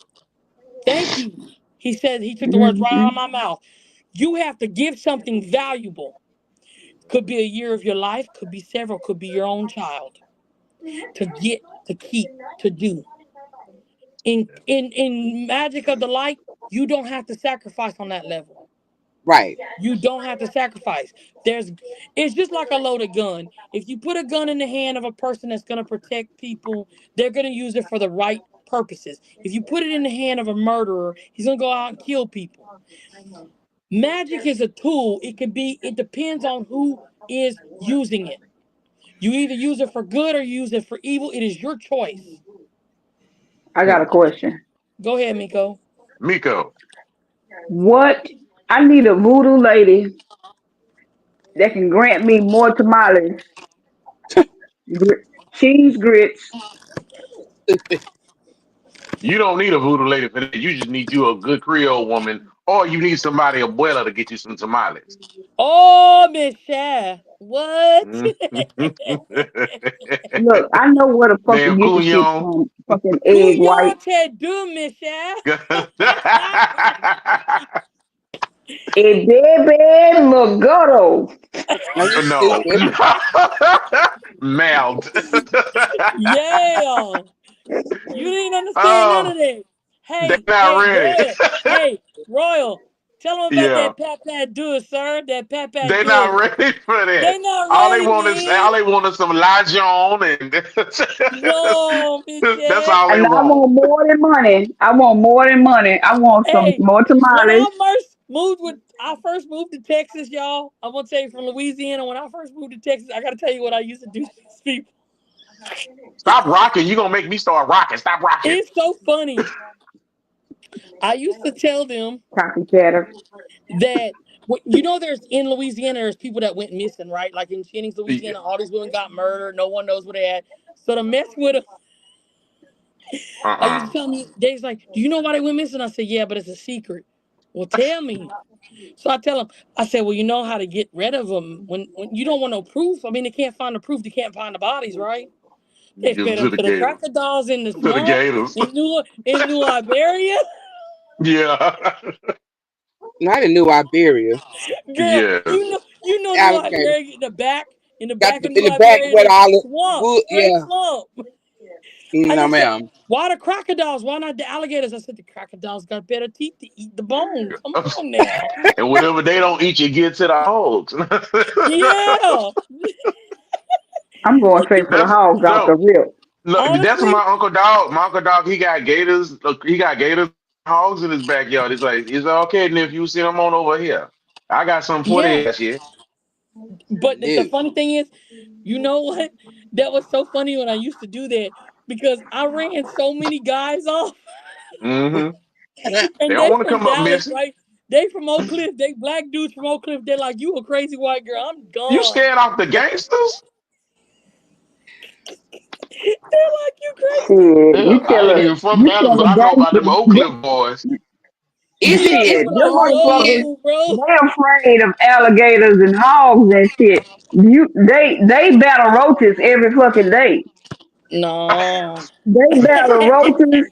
[SPEAKER 3] thank you. He said, he took the words right out
[SPEAKER 1] Mhm.
[SPEAKER 3] of my mouth. You have to give something valuable. Could be a year of your life, could be several, could be your own child to get, to keep, to do. In Magic of the Light, you don't have to sacrifice on that level.
[SPEAKER 4] right.
[SPEAKER 3] You don't have to sacrifice. There's it's just like a loaded gun. If you put a gun in the hand of a person that's going to protect people, they're going to use it for the right purposes. If you put it in the hand of a murderer, he's going to go out and kill people. Magic is a tool. It depends on who is using it. You either use it for good or you use it for evil. It is your choice.
[SPEAKER 1] I got a question.
[SPEAKER 3] Go ahead, Miko.
[SPEAKER 2] Miko,
[SPEAKER 1] What? I need a voodoo lady that can grant me more tamales, cheese grits.
[SPEAKER 2] you don't need a voodoo lady for that. You just need you a good Creole woman, or you need somebody abuela to get you some tamales.
[SPEAKER 3] Oh, Miss Sha. What?
[SPEAKER 2] Mm.
[SPEAKER 1] Look, I know where the fuck to
[SPEAKER 2] Damn
[SPEAKER 1] get the shit
[SPEAKER 2] Cunyon.
[SPEAKER 1] from. Fucking egg white.
[SPEAKER 3] Couillon te do, Miss Sha.
[SPEAKER 1] A baby Logoro.
[SPEAKER 4] Are you
[SPEAKER 2] No.
[SPEAKER 4] stupid?
[SPEAKER 2] Mouth.
[SPEAKER 3] Yeah. You didn't understand none of
[SPEAKER 2] Oh,
[SPEAKER 3] that.
[SPEAKER 2] they
[SPEAKER 3] Hey,
[SPEAKER 2] not
[SPEAKER 3] hey,
[SPEAKER 2] ready.
[SPEAKER 3] Royal. Hey, Royal. Tell them about
[SPEAKER 2] Yeah,
[SPEAKER 3] that Pat Pat do, sir. That Pat Pat
[SPEAKER 2] they
[SPEAKER 3] do.
[SPEAKER 2] not ready for
[SPEAKER 3] They
[SPEAKER 2] that.
[SPEAKER 3] not
[SPEAKER 2] All they
[SPEAKER 3] ready,
[SPEAKER 2] want is
[SPEAKER 3] man.
[SPEAKER 2] some Lajon, and
[SPEAKER 3] No, Miss
[SPEAKER 2] that's
[SPEAKER 3] Sha.
[SPEAKER 2] all they
[SPEAKER 1] And I
[SPEAKER 2] want.
[SPEAKER 1] want more than money. I want more than money. I want some
[SPEAKER 3] Hey,
[SPEAKER 1] more
[SPEAKER 3] when
[SPEAKER 1] tamales.
[SPEAKER 3] I first moved to Texas, y'all. I'm gonna tell you from Louisiana. When I first moved to Texas, I gotta tell you what I used to do to these people.
[SPEAKER 2] Stop rocking. You gonna make me start rocking. Stop rocking.
[SPEAKER 3] It's so funny. I used to tell them
[SPEAKER 1] Copy chatter.
[SPEAKER 3] that there's in Louisiana there's people that went missing, right? Like in Jennings, Louisiana, all these women got murdered. No one knows where they at. So to mess with them, I used to
[SPEAKER 2] Uh-uh.
[SPEAKER 3] tell me they was like, "Do you know why they went missing?" I said, "Yeah, but it's a secret." Well, tell me. So I tell them, I said, "Well, you know how to get rid of them when you don't want no proof. I mean, they can't find the proof. They can't find the bodies, right? They
[SPEAKER 2] Give them
[SPEAKER 3] fed
[SPEAKER 2] to
[SPEAKER 3] them
[SPEAKER 2] the
[SPEAKER 3] to the
[SPEAKER 2] gators.
[SPEAKER 3] crocodiles in the
[SPEAKER 2] To the
[SPEAKER 3] swamp
[SPEAKER 2] gators.
[SPEAKER 3] in New Iberia.
[SPEAKER 2] Yeah.
[SPEAKER 4] Not in New Iberia.
[SPEAKER 3] Girl,
[SPEAKER 2] Yes.
[SPEAKER 3] you know New
[SPEAKER 4] Alligator.
[SPEAKER 3] Iberia in the
[SPEAKER 4] Got
[SPEAKER 3] back
[SPEAKER 4] the,
[SPEAKER 3] of
[SPEAKER 4] in
[SPEAKER 3] New
[SPEAKER 4] the back
[SPEAKER 3] Iberia,
[SPEAKER 4] with
[SPEAKER 3] the
[SPEAKER 4] all the
[SPEAKER 3] swamp,
[SPEAKER 4] wood.
[SPEAKER 3] straight
[SPEAKER 4] Yeah.
[SPEAKER 3] swamp. I
[SPEAKER 4] No,
[SPEAKER 3] just said,
[SPEAKER 4] ma'am.
[SPEAKER 3] why the crocodiles? Why not the alligators? I said the crocodiles got better teeth to eat the bone. Come on now.
[SPEAKER 2] And whatever they don't eat, you get to the hogs.
[SPEAKER 3] Yeah.
[SPEAKER 1] I'm going straight for the
[SPEAKER 2] That's
[SPEAKER 1] hogs off the
[SPEAKER 2] no,
[SPEAKER 1] rip.
[SPEAKER 2] look. That's
[SPEAKER 3] Honestly,
[SPEAKER 2] my uncle dog. My uncle dog. He got gators. Look, he got gators, hogs in his backyard. He's like, it's okay, nephew. You see them on over here. I got some for
[SPEAKER 3] yeah.
[SPEAKER 2] their shit.
[SPEAKER 3] But the
[SPEAKER 4] No.
[SPEAKER 3] funny thing is, you know what? That was so funny when I used to do that because I ran so many guys off,
[SPEAKER 2] Mm-hmm. They
[SPEAKER 3] and
[SPEAKER 2] don't
[SPEAKER 3] they
[SPEAKER 2] want to
[SPEAKER 3] from
[SPEAKER 2] come up
[SPEAKER 3] Dallas,
[SPEAKER 2] missing.
[SPEAKER 3] right? They from Oak Cliff. They black dudes from Oak Cliff. They're like, you a crazy white girl. I'm
[SPEAKER 2] You
[SPEAKER 3] gone.
[SPEAKER 2] scared off the gangsters?
[SPEAKER 3] They're like, you crazy.
[SPEAKER 1] Shit,
[SPEAKER 2] Hell, I ain't even from
[SPEAKER 1] you
[SPEAKER 2] Dallas,
[SPEAKER 1] tell
[SPEAKER 2] but
[SPEAKER 1] a
[SPEAKER 2] I know about them
[SPEAKER 1] gangster,
[SPEAKER 2] Oak Cliff boys.
[SPEAKER 4] Is
[SPEAKER 3] Yeah,
[SPEAKER 4] it?
[SPEAKER 3] they
[SPEAKER 1] shit,
[SPEAKER 3] were
[SPEAKER 1] them
[SPEAKER 3] like,
[SPEAKER 1] motherfuckers,
[SPEAKER 3] whoa, bro.
[SPEAKER 1] they afraid of alligators and hogs and shit. They battle roaches every fucking day.
[SPEAKER 3] No.
[SPEAKER 1] They battle roaches,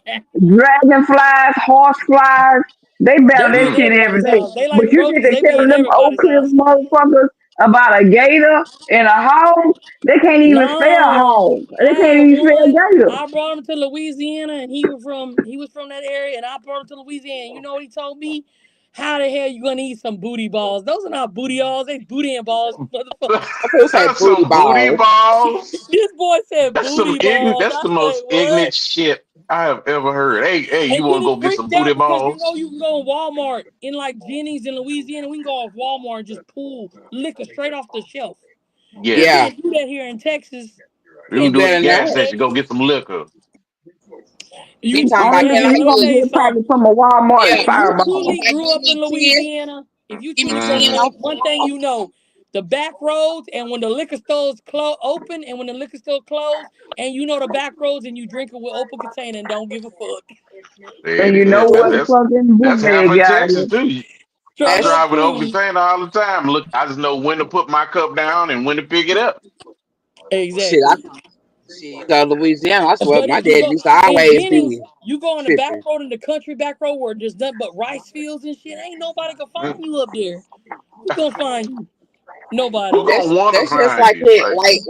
[SPEAKER 1] dragonflies, horseflies. They
[SPEAKER 3] They
[SPEAKER 1] battle
[SPEAKER 3] be
[SPEAKER 1] that
[SPEAKER 3] in
[SPEAKER 2] Mm.
[SPEAKER 1] shit every
[SPEAKER 3] everybody's
[SPEAKER 1] day.
[SPEAKER 3] house. They like
[SPEAKER 1] But you get
[SPEAKER 3] roaches.
[SPEAKER 1] to
[SPEAKER 3] They be
[SPEAKER 1] telling
[SPEAKER 3] in
[SPEAKER 1] them Oak
[SPEAKER 3] everybody's
[SPEAKER 1] Cliff
[SPEAKER 3] house.
[SPEAKER 1] motherfuckers about a gator and a hog, they can't even spell
[SPEAKER 3] No,
[SPEAKER 1] hog. They
[SPEAKER 3] I
[SPEAKER 1] can't
[SPEAKER 3] had
[SPEAKER 1] even spell
[SPEAKER 3] one.
[SPEAKER 1] gator.
[SPEAKER 3] I brought him to Louisiana, and he was from that area, and I brought him to Louisiana. You know what he told me? How the hell you gonna eat some booty balls? Those are not booty balls. They booty and balls, motherfucker.
[SPEAKER 4] I supposed to say booty
[SPEAKER 2] Some booty
[SPEAKER 4] balls.
[SPEAKER 2] balls.
[SPEAKER 3] This boy said
[SPEAKER 2] That's some
[SPEAKER 3] booty
[SPEAKER 2] ignorant.
[SPEAKER 3] balls.
[SPEAKER 2] That's
[SPEAKER 3] I
[SPEAKER 2] the
[SPEAKER 3] said
[SPEAKER 2] most
[SPEAKER 3] what?
[SPEAKER 2] ignorant shit I have ever heard. Hey, you
[SPEAKER 3] And
[SPEAKER 2] want
[SPEAKER 3] then
[SPEAKER 2] to
[SPEAKER 3] he
[SPEAKER 2] go get some
[SPEAKER 3] freaked
[SPEAKER 2] booty
[SPEAKER 3] out because
[SPEAKER 2] balls?
[SPEAKER 3] you can go in Walmart in like Jennings in Louisiana. We can go off Walmart and just pull liquor straight off the shelf. You
[SPEAKER 2] Yes.
[SPEAKER 4] Yeah.
[SPEAKER 3] can't do that here in Texas.
[SPEAKER 2] You
[SPEAKER 4] You
[SPEAKER 2] can do it at
[SPEAKER 3] You
[SPEAKER 2] the
[SPEAKER 4] better
[SPEAKER 3] can't
[SPEAKER 2] gas
[SPEAKER 3] do
[SPEAKER 4] not.
[SPEAKER 2] station.
[SPEAKER 3] that.
[SPEAKER 2] Go get some liquor.
[SPEAKER 4] Be
[SPEAKER 3] You
[SPEAKER 4] talking about,
[SPEAKER 1] Only
[SPEAKER 4] can
[SPEAKER 1] thing
[SPEAKER 3] man,
[SPEAKER 4] I
[SPEAKER 1] you
[SPEAKER 3] let me
[SPEAKER 4] get
[SPEAKER 1] gonna
[SPEAKER 3] tell
[SPEAKER 4] a,
[SPEAKER 3] you
[SPEAKER 1] get
[SPEAKER 3] something.
[SPEAKER 1] probably from a Walmart is
[SPEAKER 4] yeah,
[SPEAKER 3] If you
[SPEAKER 1] Fireball.
[SPEAKER 3] truly
[SPEAKER 4] somebody
[SPEAKER 3] grew
[SPEAKER 4] give
[SPEAKER 3] up in
[SPEAKER 4] me 10,
[SPEAKER 3] Louisiana, if you
[SPEAKER 4] give me
[SPEAKER 3] truly grew up in
[SPEAKER 4] 10
[SPEAKER 2] Mm-hmm.
[SPEAKER 3] Louisiana,
[SPEAKER 4] off the
[SPEAKER 3] one thing
[SPEAKER 4] top.
[SPEAKER 3] you know, the back roads and when the liquor stores open and when the liquor store closed, and you know the back roads and you drink it with open container and don't give a fuck.
[SPEAKER 2] There
[SPEAKER 1] And
[SPEAKER 2] it
[SPEAKER 1] you know
[SPEAKER 2] is.
[SPEAKER 1] what the fucking
[SPEAKER 2] That's half
[SPEAKER 1] bootleg
[SPEAKER 2] of
[SPEAKER 1] got
[SPEAKER 2] Texas
[SPEAKER 1] is.
[SPEAKER 2] too. I
[SPEAKER 3] Straight up
[SPEAKER 2] drive with an open
[SPEAKER 3] food.
[SPEAKER 2] container all the time. Look, I just know when to put my cup down and when to pick it up.
[SPEAKER 4] Shit,
[SPEAKER 3] Exactly.
[SPEAKER 4] you go to Louisiana. I swear,
[SPEAKER 3] But
[SPEAKER 4] my
[SPEAKER 3] if you
[SPEAKER 4] dad
[SPEAKER 3] go
[SPEAKER 4] used to
[SPEAKER 3] in
[SPEAKER 4] always
[SPEAKER 3] Jennings,
[SPEAKER 4] be
[SPEAKER 3] you go on the back
[SPEAKER 4] tripping.
[SPEAKER 3] road in the country back road where there's nothing but rice fields and shit. Ain't nobody can find
[SPEAKER 2] Mm.
[SPEAKER 3] you up there. Who gonna find you?
[SPEAKER 2] Who
[SPEAKER 3] Nobody.
[SPEAKER 2] gonna want to
[SPEAKER 4] That's just
[SPEAKER 2] find
[SPEAKER 4] like
[SPEAKER 2] you?
[SPEAKER 4] it,
[SPEAKER 2] Like,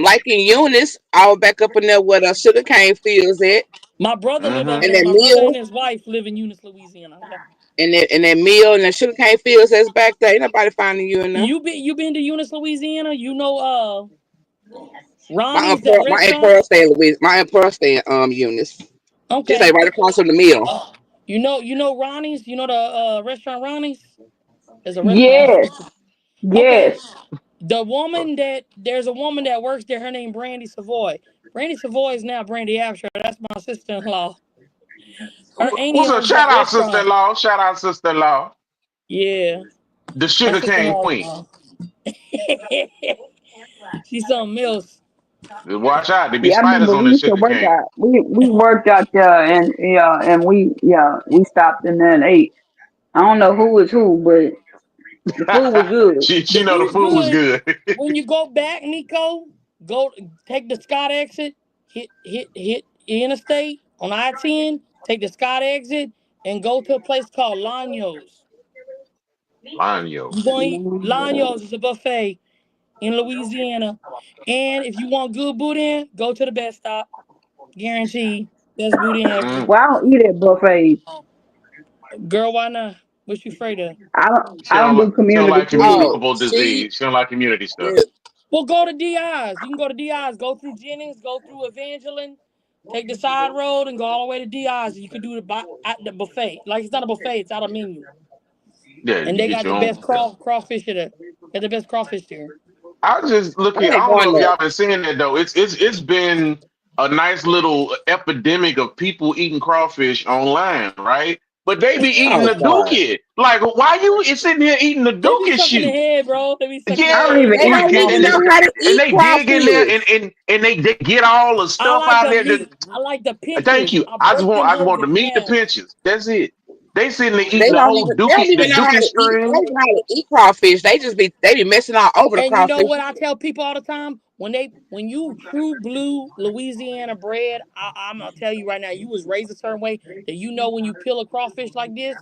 [SPEAKER 4] like in Eunice, I was back up in there where the sugar cane fields at,
[SPEAKER 3] My brother live up
[SPEAKER 2] mm-hmm.
[SPEAKER 4] and
[SPEAKER 3] there.
[SPEAKER 4] that
[SPEAKER 3] My brother and
[SPEAKER 4] mill,
[SPEAKER 3] his wife live in Eunice, Louisiana. Yeah.
[SPEAKER 4] and that mill, and the sugar cane fields that's back there. Ain't nobody finding you in there.
[SPEAKER 3] You been to Eunice, Louisiana? You know
[SPEAKER 4] My
[SPEAKER 3] Ronnie's
[SPEAKER 4] aunt,
[SPEAKER 3] that
[SPEAKER 4] my aunt
[SPEAKER 3] restaurant?
[SPEAKER 4] Pearl stay in Louisiana. My aunt Pearl stay in Eunice. She stay
[SPEAKER 3] Okay.
[SPEAKER 4] right across from the mill.
[SPEAKER 3] You know Ronnie's? You know the restaurant Ronnie's? There's a restaurant right
[SPEAKER 1] Yes,
[SPEAKER 3] next to. Okay.
[SPEAKER 1] yes,
[SPEAKER 3] There's a woman that works there. Her name Brandy Savoy. Brandy Savoy is now Brandy Absher. That's my sister-in-law. Her auntie
[SPEAKER 2] What's up?
[SPEAKER 3] owns that
[SPEAKER 2] Shout out,
[SPEAKER 3] restaurant.
[SPEAKER 2] sister-in-law. Shout out, sister-in-law.
[SPEAKER 3] Yeah,
[SPEAKER 2] The
[SPEAKER 3] my
[SPEAKER 2] sugarcane
[SPEAKER 3] sister-in-law's
[SPEAKER 2] queen.
[SPEAKER 3] mom. She's something else.
[SPEAKER 2] Watch out. There be
[SPEAKER 1] yeah. I
[SPEAKER 2] spiders
[SPEAKER 1] remember
[SPEAKER 2] on
[SPEAKER 1] we
[SPEAKER 2] this
[SPEAKER 1] used to work
[SPEAKER 2] sugarcane.
[SPEAKER 1] out. We worked out there, and we stopped in there and ate. I don't know who was who, but the food was good.
[SPEAKER 3] The
[SPEAKER 2] she know the
[SPEAKER 3] food's
[SPEAKER 2] food was
[SPEAKER 3] good.
[SPEAKER 2] good.
[SPEAKER 3] When you go back, Nico, go take the Scott exit, hit interstate on I-10, take the Scott exit, and go to a place called Lanyos.
[SPEAKER 2] Lanyo.
[SPEAKER 3] You going to eat Lanyos is a buffet in Louisiana. And if you want good boudin, go to the best stop. Guaranteed. Best boudin ever.
[SPEAKER 2] Mm.
[SPEAKER 1] Well, I don't eat at buffets.
[SPEAKER 3] Girl, why not? What you afraid of?
[SPEAKER 2] She
[SPEAKER 1] I don't
[SPEAKER 2] don't like
[SPEAKER 1] do
[SPEAKER 2] she don't
[SPEAKER 1] community
[SPEAKER 2] like
[SPEAKER 1] food.
[SPEAKER 4] Oh,
[SPEAKER 2] communicable
[SPEAKER 4] see,
[SPEAKER 2] disease. She don't like community stuff.
[SPEAKER 4] yeah,
[SPEAKER 3] Well, go to DI's. You can go to DI's. Go through Jennings. Go through Evangeline. Take the side road and go all the way to DI's. You can do it at the buffet. Like it's not a buffet. It's out of menu.
[SPEAKER 2] Yeah,
[SPEAKER 3] And
[SPEAKER 2] you
[SPEAKER 3] they
[SPEAKER 2] get
[SPEAKER 3] got the
[SPEAKER 2] your
[SPEAKER 3] best
[SPEAKER 2] own. Yeah.
[SPEAKER 3] crawfish there. Got the best crawfish there.
[SPEAKER 2] I just look at.
[SPEAKER 4] I
[SPEAKER 2] I
[SPEAKER 4] ain't
[SPEAKER 2] don't know
[SPEAKER 4] going
[SPEAKER 2] if
[SPEAKER 4] there.
[SPEAKER 2] y'all been seeing that though. It's been a nice little epidemic of people eating crawfish online, right? But they be eating
[SPEAKER 4] Oh
[SPEAKER 2] the
[SPEAKER 4] God,
[SPEAKER 2] dookie. Like, why you sitting here eating the
[SPEAKER 3] They be
[SPEAKER 2] dookie
[SPEAKER 3] sucking the
[SPEAKER 2] shoe?
[SPEAKER 3] head, bro. They be sucking the
[SPEAKER 1] I
[SPEAKER 2] Yeah,
[SPEAKER 1] don't
[SPEAKER 3] head.
[SPEAKER 1] even
[SPEAKER 4] they
[SPEAKER 1] eat
[SPEAKER 4] don't even know
[SPEAKER 1] crawfish.
[SPEAKER 4] how to
[SPEAKER 2] and
[SPEAKER 4] eat
[SPEAKER 2] they dig in there
[SPEAKER 4] crawfish.
[SPEAKER 2] and they get all the
[SPEAKER 3] I
[SPEAKER 2] stuff
[SPEAKER 3] like
[SPEAKER 2] out
[SPEAKER 3] the
[SPEAKER 2] there.
[SPEAKER 3] meat. I like the
[SPEAKER 2] Thank
[SPEAKER 3] pinches.
[SPEAKER 2] you.
[SPEAKER 3] I break them
[SPEAKER 2] I just
[SPEAKER 3] hoes
[SPEAKER 2] want the
[SPEAKER 3] in
[SPEAKER 2] meat, the
[SPEAKER 3] half.
[SPEAKER 2] pinches. That's it. They sitting there
[SPEAKER 4] They
[SPEAKER 2] eating the
[SPEAKER 4] don't
[SPEAKER 2] whole
[SPEAKER 4] even they don't
[SPEAKER 2] dookie, the
[SPEAKER 4] even know how
[SPEAKER 2] dookie
[SPEAKER 4] to eat. They
[SPEAKER 2] string.
[SPEAKER 4] don't know how to eat crawfish. They be messing all over the
[SPEAKER 3] And you know
[SPEAKER 4] crawfish.
[SPEAKER 3] what I tell people all the time? When you true blue Louisiana bread, I'm gonna tell you right now, you was raised a certain way that you know when you peel a crawfish like this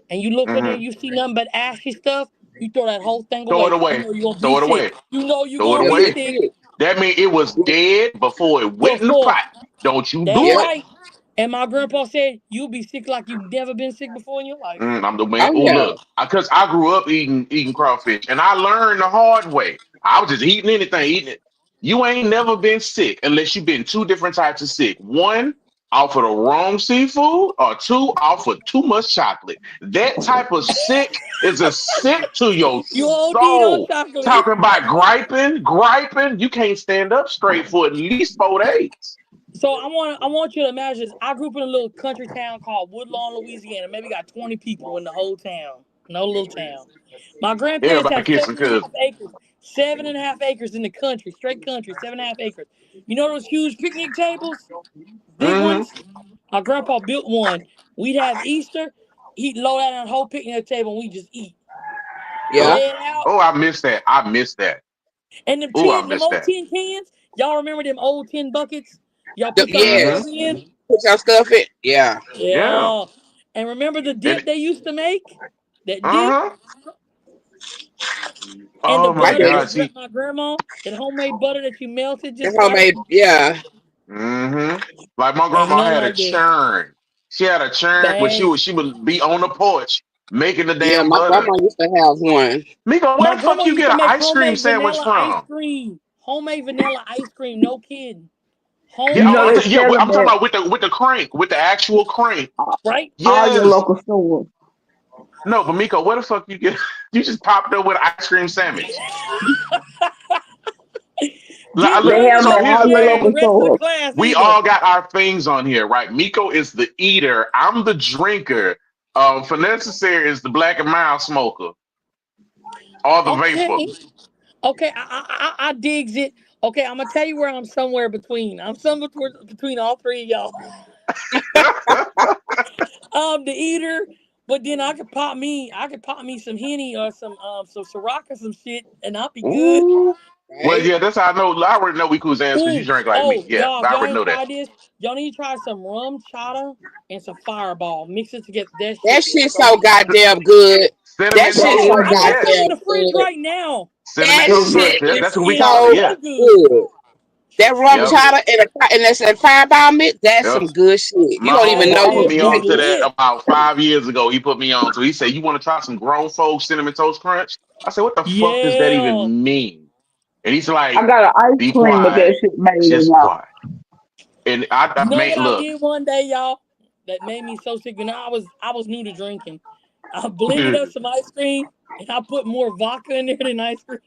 [SPEAKER 3] and you look in there,
[SPEAKER 2] Hmm.
[SPEAKER 3] you see nothing but ashy stuff, you throw that whole thing
[SPEAKER 2] Throw it
[SPEAKER 3] away. You
[SPEAKER 2] away.
[SPEAKER 3] know you're gonna be
[SPEAKER 2] Throw it
[SPEAKER 3] sick.
[SPEAKER 2] away.
[SPEAKER 3] You know you're
[SPEAKER 2] Throw it
[SPEAKER 3] gonna
[SPEAKER 4] Yeah,
[SPEAKER 3] be
[SPEAKER 4] you
[SPEAKER 2] away.
[SPEAKER 3] sick
[SPEAKER 4] see it.
[SPEAKER 2] That mean it was dead before it went in the
[SPEAKER 3] before.
[SPEAKER 2] pot. Don't you
[SPEAKER 3] That's
[SPEAKER 2] do
[SPEAKER 4] Yep.
[SPEAKER 2] it.
[SPEAKER 3] right. And my grandpa said you'll be sick like you've never been sick before in your life.
[SPEAKER 2] I'm the man.
[SPEAKER 4] Oh
[SPEAKER 2] Oh
[SPEAKER 4] yeah.
[SPEAKER 2] look, because I grew up eating crawfish, and I learned the hard way. I was just eating anything, eating it. You ain't never been sick unless you've been two different types of sick. One, off of the wrong seafood, or two, off of too much chocolate. That type of sick is a sick to your
[SPEAKER 3] You OD'd on
[SPEAKER 2] soul.
[SPEAKER 3] chocolate.
[SPEAKER 2] Talking about griping. You can't stand up straight for at least 4 days.
[SPEAKER 3] So I want you to imagine this. I grew up in a little country town called Woodlawn, Louisiana. Maybe got 20 people in the whole town. No little town. My grandparents
[SPEAKER 2] Everybody
[SPEAKER 3] had
[SPEAKER 2] kissing
[SPEAKER 3] seven and a half
[SPEAKER 2] cousin.
[SPEAKER 3] acres. 7.5 acres in the country, straight country, 7.5 acres. You know those huge picnic tables? Big
[SPEAKER 2] Hmm.
[SPEAKER 3] ones? My grandpa built one. We'd have Easter, he'd load out on a whole picnic table and we just eat.
[SPEAKER 4] Yeah.
[SPEAKER 3] Lay it out.
[SPEAKER 2] Oh, I missed that. I missed that.
[SPEAKER 3] And
[SPEAKER 2] Oh, I
[SPEAKER 3] them
[SPEAKER 2] missed
[SPEAKER 3] old
[SPEAKER 2] that.
[SPEAKER 3] tin cans, y'all remember them old tin buckets? Y'all put y'all
[SPEAKER 2] Hmm.
[SPEAKER 3] stuff
[SPEAKER 4] Yes.
[SPEAKER 3] in?
[SPEAKER 4] Put your stuff in. Yeah.
[SPEAKER 2] Yeah.
[SPEAKER 3] Yeah. And remember the
[SPEAKER 2] And
[SPEAKER 3] dip they used to make? That dip
[SPEAKER 2] uh-huh.
[SPEAKER 3] and the
[SPEAKER 2] Oh
[SPEAKER 4] I
[SPEAKER 2] my
[SPEAKER 3] butter
[SPEAKER 4] do.
[SPEAKER 2] God.
[SPEAKER 3] that
[SPEAKER 2] See.
[SPEAKER 3] my grandma, that homemade butter that you melted
[SPEAKER 4] The
[SPEAKER 3] just right.
[SPEAKER 4] homemade. Yeah.
[SPEAKER 2] Hmm. Like my
[SPEAKER 3] Ain't
[SPEAKER 2] grandma
[SPEAKER 3] nothing
[SPEAKER 2] had a
[SPEAKER 3] like that.
[SPEAKER 2] churn. She had a churn, but
[SPEAKER 3] Bang.
[SPEAKER 2] she would be on the porch making the
[SPEAKER 4] Yeah.
[SPEAKER 2] damn
[SPEAKER 4] My
[SPEAKER 2] butter.
[SPEAKER 4] grandma used to have one.
[SPEAKER 2] Miko, where
[SPEAKER 3] My
[SPEAKER 2] the fuck
[SPEAKER 3] grandma
[SPEAKER 2] you
[SPEAKER 3] used
[SPEAKER 2] get
[SPEAKER 3] to
[SPEAKER 2] an
[SPEAKER 3] make
[SPEAKER 2] ice cream
[SPEAKER 3] homemade
[SPEAKER 2] sandwich
[SPEAKER 3] vanilla ice
[SPEAKER 2] from?
[SPEAKER 3] cream. Homemade vanilla ice cream. No kidding.
[SPEAKER 2] Yeah,
[SPEAKER 1] You know
[SPEAKER 2] oh,
[SPEAKER 3] Homemade.
[SPEAKER 1] they
[SPEAKER 2] yeah.
[SPEAKER 1] sell
[SPEAKER 2] I'm
[SPEAKER 1] them
[SPEAKER 2] talking
[SPEAKER 1] at
[SPEAKER 2] about with the crank, with the actual crank.
[SPEAKER 3] Right?
[SPEAKER 1] all your
[SPEAKER 2] Yes.
[SPEAKER 1] local stores.
[SPEAKER 2] No, but Miko, where the fuck you get? You just popped up with an ice cream sandwich.
[SPEAKER 3] Get
[SPEAKER 1] They
[SPEAKER 3] ready,
[SPEAKER 1] have them
[SPEAKER 2] So
[SPEAKER 1] at
[SPEAKER 3] young
[SPEAKER 2] here's
[SPEAKER 1] all
[SPEAKER 2] the
[SPEAKER 1] your
[SPEAKER 3] man, and the
[SPEAKER 1] local
[SPEAKER 2] thing.
[SPEAKER 3] rest of the
[SPEAKER 1] stores.
[SPEAKER 3] class
[SPEAKER 2] We
[SPEAKER 3] either.
[SPEAKER 2] all got our things on here, right? Miko is the eater. I'm the drinker. For necessary is the black and mild smoker or the vapor.
[SPEAKER 3] Okay. Okay, I digs it. Okay, I'm gonna tell you where I'm somewhere between. I'm somewhere between all three of y'all. I'm the eater, But then I could pop me some Henny or some Ciroc or some shit, and I'll be good.
[SPEAKER 2] Ooh. Well,
[SPEAKER 4] Right?
[SPEAKER 2] yeah, that's how I know. I already know we cool as ass because you
[SPEAKER 3] Ooh,
[SPEAKER 2] drink like me.
[SPEAKER 3] oh,
[SPEAKER 2] Yeah,
[SPEAKER 3] y'all, if
[SPEAKER 2] I
[SPEAKER 3] y'all
[SPEAKER 2] already
[SPEAKER 3] ain't
[SPEAKER 2] know that.
[SPEAKER 3] tried this, y'all need to try some rum chata and some Fireball. Mix it together. That
[SPEAKER 4] That
[SPEAKER 3] shit is
[SPEAKER 4] shit
[SPEAKER 3] so
[SPEAKER 4] so
[SPEAKER 3] good.
[SPEAKER 4] goddamn good. That
[SPEAKER 2] Cinnamon
[SPEAKER 4] shit
[SPEAKER 2] toast
[SPEAKER 1] That
[SPEAKER 4] so
[SPEAKER 1] is
[SPEAKER 3] I
[SPEAKER 2] crunch,
[SPEAKER 3] got some
[SPEAKER 2] yes.
[SPEAKER 3] in
[SPEAKER 4] goddamn
[SPEAKER 3] the fridge
[SPEAKER 4] good.
[SPEAKER 3] right now.
[SPEAKER 2] Cinnamon
[SPEAKER 4] That
[SPEAKER 2] toast crunch.
[SPEAKER 4] shit
[SPEAKER 2] Yeah,
[SPEAKER 4] is
[SPEAKER 2] that's what we
[SPEAKER 3] It's
[SPEAKER 2] call it.
[SPEAKER 4] so
[SPEAKER 2] Yeah.
[SPEAKER 3] so good.
[SPEAKER 4] good. That rum
[SPEAKER 2] Yep.
[SPEAKER 3] So good.
[SPEAKER 4] chowder and that fireball mix, that's
[SPEAKER 2] Yep.
[SPEAKER 4] some good shit. You
[SPEAKER 2] My
[SPEAKER 4] don't even
[SPEAKER 3] That
[SPEAKER 4] know
[SPEAKER 2] homeboy put
[SPEAKER 4] you
[SPEAKER 3] shit
[SPEAKER 2] me
[SPEAKER 3] be
[SPEAKER 2] on to
[SPEAKER 4] drinking.
[SPEAKER 2] that
[SPEAKER 3] lit.
[SPEAKER 2] about 5 years ago. He put me on to. He said, "You want to try some grown folks cinnamon toast crunch?" I said, "What the fuck does that
[SPEAKER 3] Yeah.
[SPEAKER 2] even mean?" And he's
[SPEAKER 1] I
[SPEAKER 2] like,
[SPEAKER 1] got an ice
[SPEAKER 2] "Be
[SPEAKER 1] cream that
[SPEAKER 2] quiet,
[SPEAKER 1] shit made in
[SPEAKER 2] just
[SPEAKER 1] y'all.
[SPEAKER 2] quiet." And
[SPEAKER 3] You
[SPEAKER 2] I
[SPEAKER 3] know
[SPEAKER 2] made
[SPEAKER 3] what I
[SPEAKER 2] look.
[SPEAKER 3] did one day, y'all? That made me so sick. And I was new to drinking. I blended up some ice cream and I put more vodka in there than ice cream.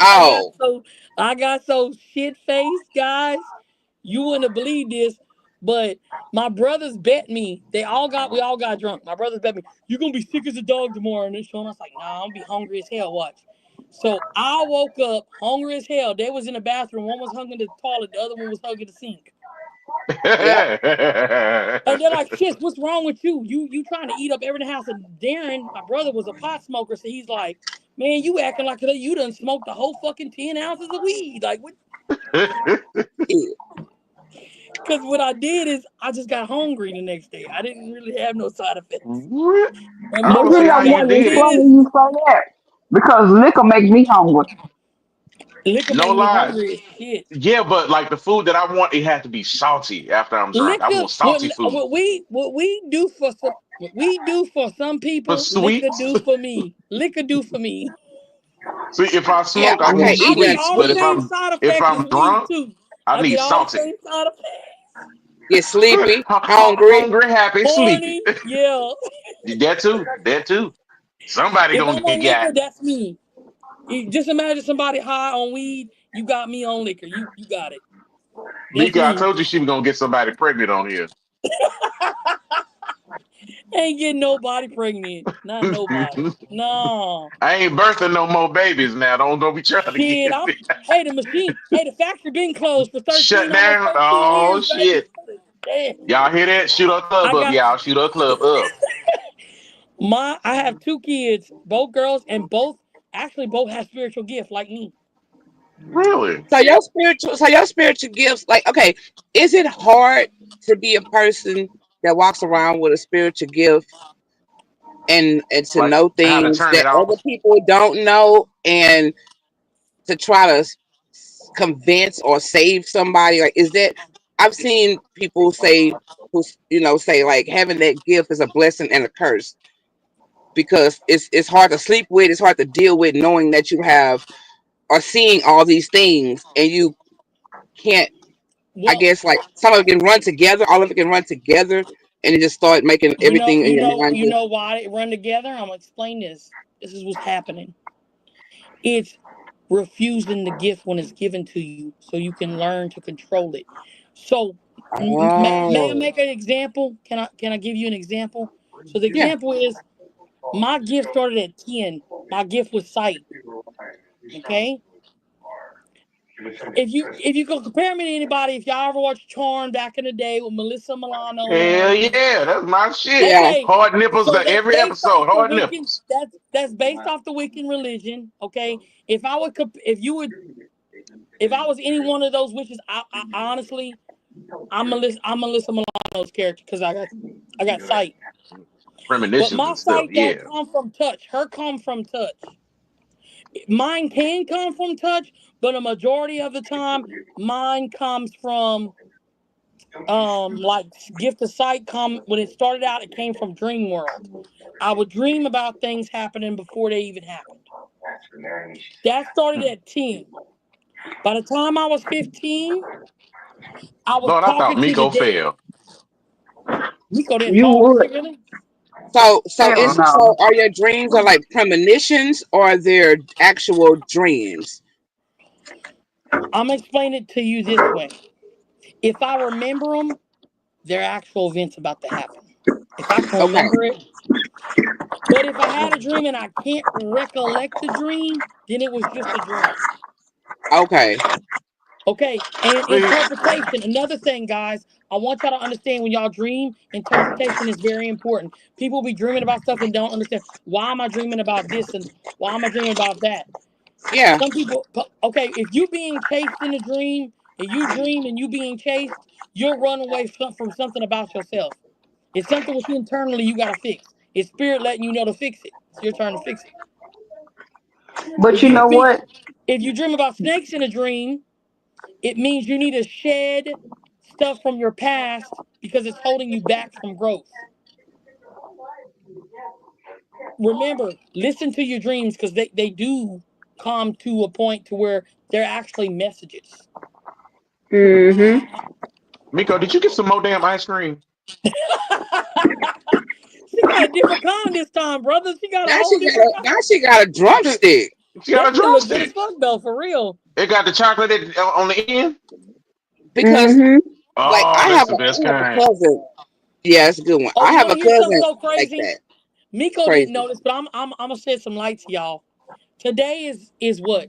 [SPEAKER 3] I got
[SPEAKER 4] Oh,
[SPEAKER 3] so I got so shit faced, guys. You wouldn't have believed this, but my brothers bet me. We all got drunk. My brothers bet me, you're gonna be sick as a dog tomorrow. And this show, and I was like, nah, I'm gonna be hungry as hell. Watch. So I woke up hungry as hell. They was in the bathroom. One was hugging the toilet, the other one was hugging the sink.
[SPEAKER 4] yep.
[SPEAKER 3] And they're like, sis, what's wrong with you? You trying to eat up everything in the house. And Darren, my brother, was a pot smoker, so he's like, man, you acting like you done smoked the whole fucking 10 ounces of weed. Like, what?
[SPEAKER 4] Yeah.
[SPEAKER 3] Because what I did is I just got hungry the next day. I didn't really have no side effects.
[SPEAKER 2] What?
[SPEAKER 3] And
[SPEAKER 2] I
[SPEAKER 3] my
[SPEAKER 1] But
[SPEAKER 2] don't
[SPEAKER 1] you
[SPEAKER 2] see
[SPEAKER 3] brothers
[SPEAKER 2] how
[SPEAKER 1] know
[SPEAKER 2] you
[SPEAKER 1] what?
[SPEAKER 3] got
[SPEAKER 1] It's
[SPEAKER 2] did.
[SPEAKER 1] funny
[SPEAKER 3] kids.
[SPEAKER 1] you say that because liquor make me hungry.
[SPEAKER 3] Liquor
[SPEAKER 2] No
[SPEAKER 3] make me
[SPEAKER 2] lie.
[SPEAKER 3] hungry as shit.
[SPEAKER 2] Yeah, but like the food that I want, it had to be salty after I'm drunk. I
[SPEAKER 3] Liquor,
[SPEAKER 2] want salty food.
[SPEAKER 3] what we do for some
[SPEAKER 2] For
[SPEAKER 3] people, liquor
[SPEAKER 2] sweets,
[SPEAKER 3] do for me. Liquor do for me.
[SPEAKER 2] see, if I
[SPEAKER 4] Yeah,
[SPEAKER 2] smoke,
[SPEAKER 4] I
[SPEAKER 2] I
[SPEAKER 1] Mm.
[SPEAKER 2] want
[SPEAKER 4] can't
[SPEAKER 3] I
[SPEAKER 4] eat
[SPEAKER 3] get
[SPEAKER 4] nothing
[SPEAKER 2] sweets.
[SPEAKER 3] all the
[SPEAKER 2] But
[SPEAKER 4] sweet.
[SPEAKER 3] same side
[SPEAKER 2] if
[SPEAKER 3] effects as
[SPEAKER 2] I'm
[SPEAKER 3] weed
[SPEAKER 2] drunk,
[SPEAKER 3] too.
[SPEAKER 2] I
[SPEAKER 3] I
[SPEAKER 2] need
[SPEAKER 3] get all the
[SPEAKER 2] salty.
[SPEAKER 3] same side effects.
[SPEAKER 4] Get sleepy, hungry.
[SPEAKER 2] Hungry, happy, sleepy.
[SPEAKER 3] Horny, yeah.
[SPEAKER 2] That too. That too. Somebody
[SPEAKER 3] If
[SPEAKER 2] gonna
[SPEAKER 3] I'm
[SPEAKER 2] get
[SPEAKER 3] on liquor,
[SPEAKER 2] got.
[SPEAKER 3] that's me. Just imagine somebody high on weed. You got me on liquor. You got it. That's
[SPEAKER 2] Mika, I
[SPEAKER 3] me.
[SPEAKER 2] told you she was gonna get somebody pregnant on here.
[SPEAKER 3] Ain't getting nobody pregnant. Not nobody. No.
[SPEAKER 2] I ain't birthing no more babies now. Don't be trying to
[SPEAKER 3] Shit,
[SPEAKER 2] get me.
[SPEAKER 3] the factory been closed for
[SPEAKER 2] Shut
[SPEAKER 3] 13, almost
[SPEAKER 2] down.
[SPEAKER 3] 13
[SPEAKER 2] Oh
[SPEAKER 3] years, baby.
[SPEAKER 2] shit.
[SPEAKER 3] Damn.
[SPEAKER 2] Y'all hear that? Shoot our club
[SPEAKER 3] I
[SPEAKER 2] up,
[SPEAKER 3] got
[SPEAKER 2] y'all. Shoot our club up.
[SPEAKER 3] I have two kids, both girls, and both have spiritual gifts like me.
[SPEAKER 2] Really?
[SPEAKER 4] So your spiritual gifts, like, okay, is it hard to be a person that walks around with a spiritual gift and to
[SPEAKER 2] Like
[SPEAKER 4] know
[SPEAKER 2] how to
[SPEAKER 4] things
[SPEAKER 2] turn it
[SPEAKER 4] that other
[SPEAKER 2] off?
[SPEAKER 4] people don't know and to try to convince or save somebody? Like, is that, I've seen people say, who say like having that gift is a blessing and a curse because it's hard to sleep with, it's hard to deal with knowing that you have are seeing all these things and you can't. I
[SPEAKER 3] Well,
[SPEAKER 4] guess like some of it can run together, all of it can run together, and it just start making everything in your mind
[SPEAKER 3] you
[SPEAKER 4] just
[SPEAKER 3] know why they run together? I'm gonna explain this. This is what's happening. It's refusing the gift when it's given to you so you can learn to control it. So may I
[SPEAKER 4] oh
[SPEAKER 3] make an example? Can I give you an example? So the
[SPEAKER 4] yeah.
[SPEAKER 3] example is my gift started at 10. My gift was sight. Okay? If you could compare me to anybody, if y'all ever watched Charm back in the day with Melissa Milano and all
[SPEAKER 2] Hell
[SPEAKER 3] them.
[SPEAKER 2] yeah, that's my shit.
[SPEAKER 4] Yeah.
[SPEAKER 3] Okay,
[SPEAKER 2] Hard nipples
[SPEAKER 3] so
[SPEAKER 2] to
[SPEAKER 3] that's
[SPEAKER 2] every
[SPEAKER 3] based off
[SPEAKER 2] episode.
[SPEAKER 3] the
[SPEAKER 2] Hard
[SPEAKER 3] Wiccan.
[SPEAKER 2] nipples.
[SPEAKER 3] That's based off the Wiccan religion. Okay, if I was any one of those witches, I honestly, I'm Melissa Milano's character because I got sight. But
[SPEAKER 2] Premonitions
[SPEAKER 3] my
[SPEAKER 2] and stuff.
[SPEAKER 3] sight don't
[SPEAKER 2] Yeah.
[SPEAKER 3] come from touch. Her come from touch. Mine can come from touch, but a majority of the time, mine comes from like gift of sight. Come when it started out, it came from dream world. I would dream about things happening before they even happened. That started
[SPEAKER 2] Hmm.
[SPEAKER 3] at 10. By the time I was 15, I was
[SPEAKER 2] Lord, I thought
[SPEAKER 3] talking to the
[SPEAKER 2] Miko
[SPEAKER 3] dead.
[SPEAKER 2] failed.
[SPEAKER 3] Nico didn't
[SPEAKER 1] You
[SPEAKER 3] talk, did
[SPEAKER 1] would.
[SPEAKER 3] she really?
[SPEAKER 4] So
[SPEAKER 1] Hell
[SPEAKER 2] Huh?
[SPEAKER 4] is
[SPEAKER 1] no.
[SPEAKER 4] so are your dreams are like premonitions or are they actual dreams?
[SPEAKER 3] I'm gonna explain it to you this way. If I remember them, they're actual events about to happen. If I can
[SPEAKER 4] Okay.
[SPEAKER 3] remember it. But if I had a dream and I can't recollect the dream, then it was just a dream.
[SPEAKER 4] Okay.
[SPEAKER 3] Okay, and
[SPEAKER 2] See,
[SPEAKER 3] interpretation. Another thing, guys, I want y'all to understand when y'all dream, interpretation is very important. People be dreaming about stuff and don't understand why am I dreaming about this and why am I dreaming about that.
[SPEAKER 4] Yeah.
[SPEAKER 3] Some people, okay, if you being chased in a dream and you dream and you being chased, you'll run away from something about yourself. It's something with you internally you gotta fix. It's spirit letting you know to fix it. It's your turn to fix it.
[SPEAKER 1] But
[SPEAKER 3] If
[SPEAKER 1] you
[SPEAKER 3] you
[SPEAKER 1] know
[SPEAKER 3] be
[SPEAKER 1] what?
[SPEAKER 3] if you dream about snakes in a dream, it means you need to shed stuff from your past because it's holding you back from growth. Remember, listen to your dreams because they do come to a point to where they're actually messages.
[SPEAKER 1] Mm-hmm.
[SPEAKER 2] Miko, did you get some more damn ice cream?
[SPEAKER 3] She got a different kind this time, brother. She got a
[SPEAKER 4] Now
[SPEAKER 3] whole
[SPEAKER 4] she got
[SPEAKER 3] different
[SPEAKER 4] a
[SPEAKER 3] kind.
[SPEAKER 4] now she got a
[SPEAKER 2] She
[SPEAKER 4] drumstick
[SPEAKER 2] she got
[SPEAKER 3] That
[SPEAKER 2] a
[SPEAKER 3] shit look good as
[SPEAKER 2] drumstick.
[SPEAKER 3] fuck though, for real.
[SPEAKER 2] It got the chocolate on the end.
[SPEAKER 4] because
[SPEAKER 1] Mm-hmm.
[SPEAKER 4] like
[SPEAKER 2] Oh, that's the best
[SPEAKER 4] I have a
[SPEAKER 2] kind.
[SPEAKER 4] cousin. Yeah, it's a good one.
[SPEAKER 3] Oh,
[SPEAKER 4] I
[SPEAKER 3] you
[SPEAKER 4] have
[SPEAKER 3] want
[SPEAKER 4] a
[SPEAKER 3] to hear something
[SPEAKER 4] cousin
[SPEAKER 3] so
[SPEAKER 4] like
[SPEAKER 3] crazy?
[SPEAKER 4] that.
[SPEAKER 3] Miko didn't
[SPEAKER 4] Crazy.
[SPEAKER 3] notice, but I'm gonna shed some light to y'all. Today is what,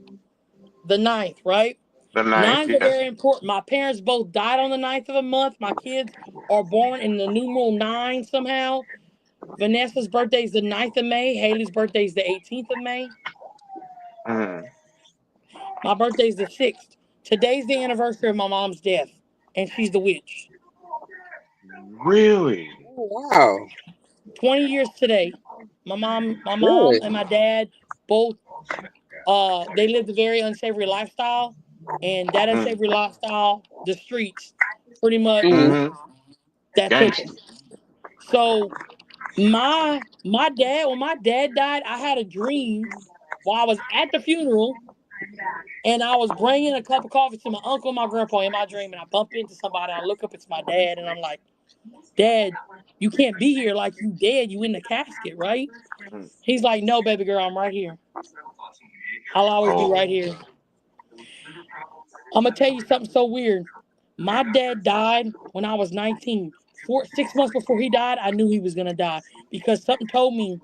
[SPEAKER 3] the ninth, right?
[SPEAKER 2] The knife,
[SPEAKER 3] Nines are
[SPEAKER 2] yes.
[SPEAKER 3] very important. My parents both died on the ninth of the month. My kids are born in the numeral nine somehow. Vanessa's birthday is the ninth of May. Haley's birthday is the 18th of May.
[SPEAKER 2] Mm.
[SPEAKER 3] My birthday is the 6th. Today's the anniversary of my mom's death, and she's the witch.
[SPEAKER 2] Really?
[SPEAKER 4] Oh, wow.
[SPEAKER 3] 20 years today. My mom
[SPEAKER 4] Really?
[SPEAKER 3] and my dad both they lived a very unsavory lifestyle, and that
[SPEAKER 2] Mm.
[SPEAKER 3] unsavory lifestyle, the streets, pretty much
[SPEAKER 4] Hmm.
[SPEAKER 2] Mm-hmm.
[SPEAKER 3] that took
[SPEAKER 2] Gangster.
[SPEAKER 3] them. So my dad, when my dad died, I had a dream while I was at the funeral, and I was bringing a cup of coffee to my uncle and my grandpa in my dream, and I bump into somebody. I look up, it's my dad, and I'm like, Dad, you can't be here like you dead. You in the casket, right?
[SPEAKER 2] Mm.
[SPEAKER 3] He's like, No, baby girl, I'm right here. I'll always be right
[SPEAKER 2] Oh.
[SPEAKER 3] here. I'm gonna tell you something so weird. My dad died when I was 19. 6 months before he died, I knew he was gonna die because something told me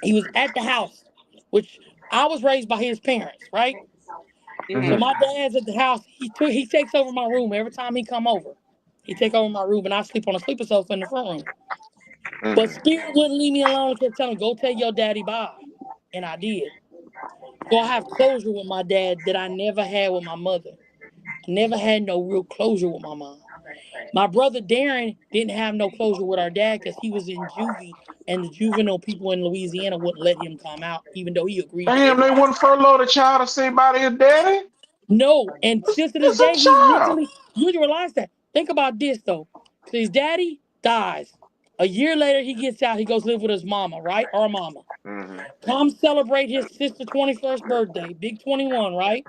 [SPEAKER 3] he was at the house, which I was raised by his parents, right? So
[SPEAKER 4] Hmm.
[SPEAKER 3] my
[SPEAKER 2] Mm-hmm.
[SPEAKER 3] dad's at the house. He takes over my room every time he come over. He take over my room, and I sleep on a sleeper sofa in the front room. But
[SPEAKER 2] Mm-hmm.
[SPEAKER 3] Spirit wouldn't leave me alone. Kept telling me, "Go tell your daddy bye," and I did. So I have closure with my dad that I never had with my mother. I never had no real closure with my mom. My brother Darren didn't have no closure with our dad because he was in juvie, and the juvenile people in Louisiana wouldn't let him come out, even though he agreed to
[SPEAKER 2] Damn, they
[SPEAKER 3] everything.
[SPEAKER 2] wouldn't furlough the child to say bye to his daddy?
[SPEAKER 3] No, and still to this
[SPEAKER 2] It's a
[SPEAKER 3] day, he's
[SPEAKER 2] child.
[SPEAKER 3] mentally. You didn't realize that. Think about this though. So his daddy dies. A year later, he gets out. He goes live with his mama, right? Our mama.
[SPEAKER 2] Mm-hmm.
[SPEAKER 3] Comes celebrate his sister's 21st birthday, big 21, right?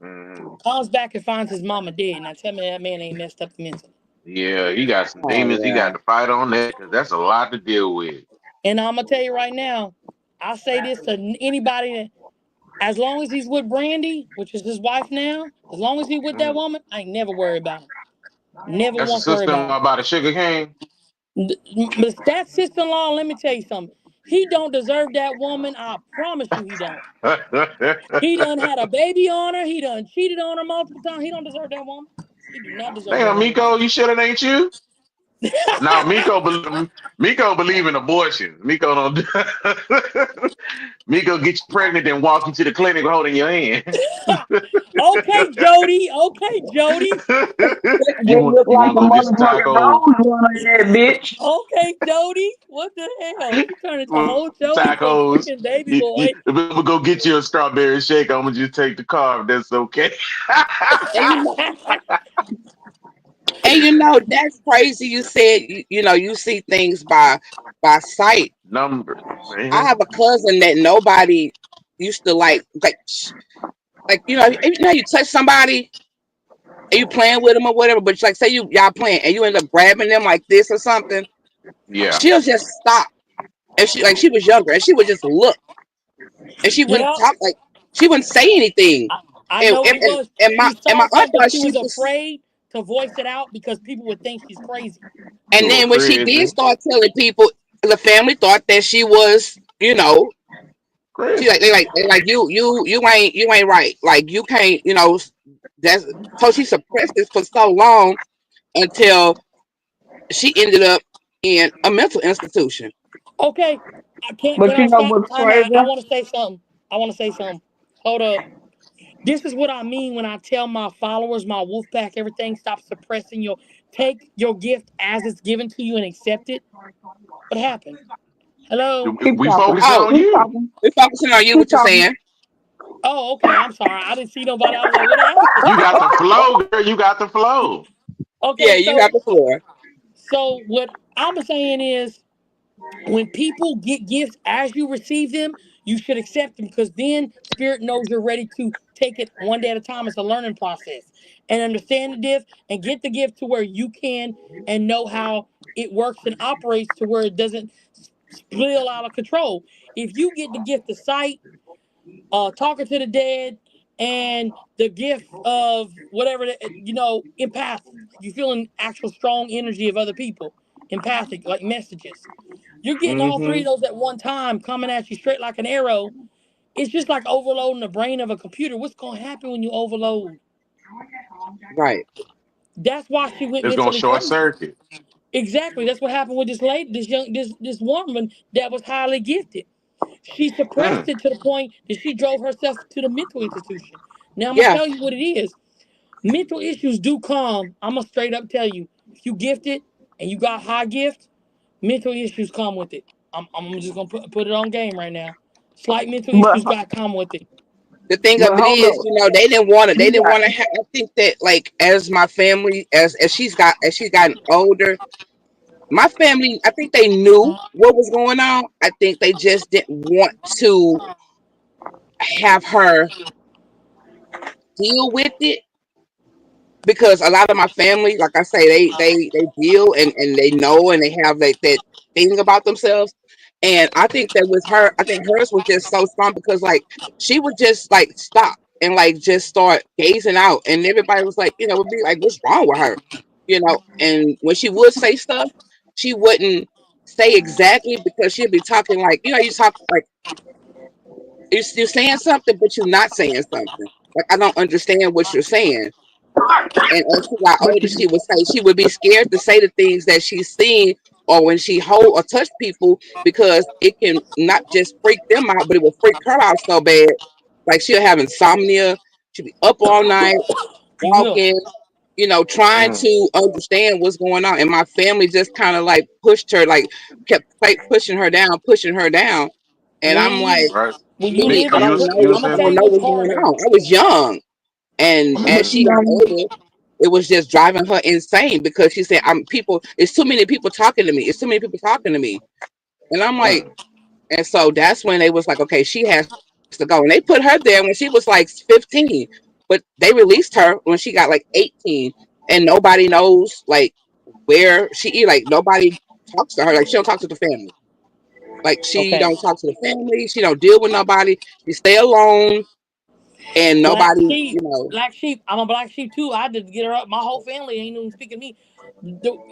[SPEAKER 2] Mm-hmm.
[SPEAKER 3] Comes back and finds his mama dead. Now tell me that man ain't messed up mentally.
[SPEAKER 2] Yeah, he got some
[SPEAKER 4] Oh
[SPEAKER 2] demons he got
[SPEAKER 4] yeah.
[SPEAKER 2] to fight on that because that's a lot to deal with.
[SPEAKER 3] And I'm gonna tell you right now, I say this to anybody that, as long as he's with Brandy, which is his wife now, as long as he's with that
[SPEAKER 2] Mm.
[SPEAKER 3] woman, I ain't never worry about him. Never
[SPEAKER 2] That's the
[SPEAKER 3] once worry about
[SPEAKER 2] sister-in-law
[SPEAKER 3] him.
[SPEAKER 2] by the sugar cane.
[SPEAKER 3] But that sister-in-law, let me tell you something. He don't deserve that woman. I promise you, he don't. He done had a baby on her. He done cheated on her multiple times. He don't deserve that woman. He do not deserve that
[SPEAKER 2] Damn,
[SPEAKER 3] woman.
[SPEAKER 2] Miko, you sure it ain't you? Now, Miko believe in abortion. Miko don't. Miko get you pregnant and walk you to the clinic holding your hand.
[SPEAKER 3] Okay, Jody. Okay, Jody.
[SPEAKER 2] you
[SPEAKER 1] Just
[SPEAKER 2] want
[SPEAKER 1] look
[SPEAKER 2] you
[SPEAKER 1] like
[SPEAKER 2] want
[SPEAKER 1] a
[SPEAKER 2] to go get some
[SPEAKER 1] motherfucking
[SPEAKER 2] tacos?
[SPEAKER 1] bone one of that bitch.
[SPEAKER 3] Okay, Jody. What the hell? She turned into
[SPEAKER 2] Want
[SPEAKER 3] whole Jody from
[SPEAKER 2] tacos.
[SPEAKER 3] freaking baby boy.
[SPEAKER 2] If I'm gonna go get you a strawberry shake, I'm gonna just take the car. If that's okay.
[SPEAKER 4] And that's crazy. You said you see things by sight.
[SPEAKER 2] Numbers,
[SPEAKER 4] I
[SPEAKER 2] man.
[SPEAKER 4] have a cousin that nobody used to like you touch somebody and you playing with them or whatever, but like say y'all playing and you end up grabbing them like this or something,
[SPEAKER 2] Yeah.
[SPEAKER 4] she'll just stop and she was younger and she would just look and she wouldn't
[SPEAKER 3] Yep.
[SPEAKER 4] talk like she wouldn't say anything.
[SPEAKER 3] I know what it was.
[SPEAKER 4] My
[SPEAKER 3] She saw
[SPEAKER 4] aunt
[SPEAKER 3] something.
[SPEAKER 4] thought
[SPEAKER 3] She
[SPEAKER 4] she
[SPEAKER 3] was
[SPEAKER 4] was.
[SPEAKER 3] afraid to voice it out because people would think she's crazy.
[SPEAKER 4] And
[SPEAKER 2] You were
[SPEAKER 4] then when she did
[SPEAKER 2] crazy.
[SPEAKER 4] start telling people, the family thought that she was, she
[SPEAKER 2] Crazy.
[SPEAKER 4] like they like you ain't right. Like you can't, That's so she suppressed this for so long until she ended up in a mental institution.
[SPEAKER 3] Okay, I can't. Can
[SPEAKER 1] But
[SPEAKER 3] I
[SPEAKER 1] you know
[SPEAKER 3] stop?
[SPEAKER 1] what's
[SPEAKER 3] Time out.
[SPEAKER 1] crazy?
[SPEAKER 3] I want to say something. I want to say something. Hold up. This is what I mean when I tell my followers, my Wolfpack, everything. Stop suppressing your. Take your gift as it's given to you and accept it. What happened? Hello.
[SPEAKER 1] Keep
[SPEAKER 2] We
[SPEAKER 1] talking.
[SPEAKER 2] focusing
[SPEAKER 4] Oh,
[SPEAKER 2] on
[SPEAKER 1] Keep
[SPEAKER 2] you.
[SPEAKER 1] talking.
[SPEAKER 4] we're focusing on you.
[SPEAKER 1] Keep
[SPEAKER 4] What you're
[SPEAKER 1] talking.
[SPEAKER 4] saying?
[SPEAKER 3] Oh, okay. I'm sorry. I didn't see nobody. I was like, what happened?
[SPEAKER 2] You got the flow, girl. You got the flow.
[SPEAKER 4] Yeah,
[SPEAKER 3] Okay,
[SPEAKER 4] you got
[SPEAKER 3] so
[SPEAKER 4] the floor.
[SPEAKER 3] what I'm saying is when people get gifts as you receive them, you should accept them because then spirit knows you're ready to take it one day at a time. It's a learning process and understand the gift and get the gift to where you can and know how it works and operates to where it doesn't spill out of control. If you get the gift of sight, talking to the dead, and the gift of whatever, empathic. You feeling actual strong energy of other people, empathic, like messages. You're getting all three
[SPEAKER 2] Hmm.
[SPEAKER 3] of those at one time coming at you straight like an arrow. It's just like overloading the brain of a computer. What's going to happen when you overload?
[SPEAKER 4] Right.
[SPEAKER 3] That's why she went
[SPEAKER 2] It's gonna
[SPEAKER 3] mentally
[SPEAKER 2] short
[SPEAKER 3] crazy.
[SPEAKER 2] circuit.
[SPEAKER 3] Exactly. That's what happened with this lady, this woman that was highly gifted. She suppressed
[SPEAKER 2] Mm.
[SPEAKER 3] it to the point that she drove herself to the mental institution. Now I'm gonna
[SPEAKER 4] Yeah.
[SPEAKER 3] tell you what it is. Mental issues do come. I'm gonna straight up tell you. If you gifted and you got high gift, mental issues come with it. I'm just gonna put it on game right now. Slight mental
[SPEAKER 1] But
[SPEAKER 3] issues got to come with it.
[SPEAKER 4] The thing of
[SPEAKER 1] but
[SPEAKER 4] it
[SPEAKER 1] hold
[SPEAKER 4] is,
[SPEAKER 1] up.
[SPEAKER 4] they didn't want to. They
[SPEAKER 1] You
[SPEAKER 4] didn't
[SPEAKER 1] got
[SPEAKER 4] want to have. I think that like as my family, as she's gotten older, my family. I think they knew what was going on. I think they just didn't want to have her deal with it because a lot of my family, like I say, they deal and they know and they have like that thing about themselves. And I think that with her, I think hers was just so strong because like she would just like stop and like just start gazing out, and everybody was like, would be like, "What's wrong with her?" And when she would say stuff, she wouldn't say exactly because she'd be talking like, you talk like you're saying something, but you're not saying something. Like I don't understand what you're saying. And as she got
[SPEAKER 1] but
[SPEAKER 4] older,
[SPEAKER 1] you
[SPEAKER 4] she would say she would be scared to say the things that she's seen or when she hold or touch people because it can not just freak them out, but it will freak her out so bad. Like she'll have insomnia. She'll be up all night,
[SPEAKER 3] You will.
[SPEAKER 4] walking, trying
[SPEAKER 2] Mm.
[SPEAKER 4] to understand what's going on. And my family just kind of like pushed her, like kept like pushing her down, pushing her down. And I'm
[SPEAKER 3] When
[SPEAKER 4] like,
[SPEAKER 2] Right.
[SPEAKER 3] you
[SPEAKER 4] Lily,
[SPEAKER 2] Nick,
[SPEAKER 3] live
[SPEAKER 4] I
[SPEAKER 3] in
[SPEAKER 2] you
[SPEAKER 3] a,
[SPEAKER 4] don't
[SPEAKER 2] was
[SPEAKER 4] know.
[SPEAKER 2] you was
[SPEAKER 3] I'm gonna
[SPEAKER 4] I
[SPEAKER 2] saying
[SPEAKER 3] tell
[SPEAKER 4] don't
[SPEAKER 3] you
[SPEAKER 2] something?
[SPEAKER 4] know
[SPEAKER 3] what's
[SPEAKER 4] what's going
[SPEAKER 3] harder.
[SPEAKER 4] on. I was young. And as
[SPEAKER 1] but
[SPEAKER 4] she
[SPEAKER 1] you
[SPEAKER 4] got
[SPEAKER 1] know
[SPEAKER 4] older, it was just driving her insane because she said, "I'm people. It's too many people talking to me. It's too many people talking to me." And I'm like,
[SPEAKER 2] Mm.
[SPEAKER 4] and so that's when they was like, "Okay, she has to go." And they put her there when she was like 15, but they released her when she got like 18, and nobody knows like where she like nobody talks to her. Like she don't talk to the family. Like she
[SPEAKER 3] Okay.
[SPEAKER 4] don't talk to the family. She don't deal with nobody. She stay alone, and
[SPEAKER 3] Black
[SPEAKER 4] nobody,
[SPEAKER 3] sheep. Black sheep. I'm a black sheep too. I had to get her up. My whole family ain't even speaking to me.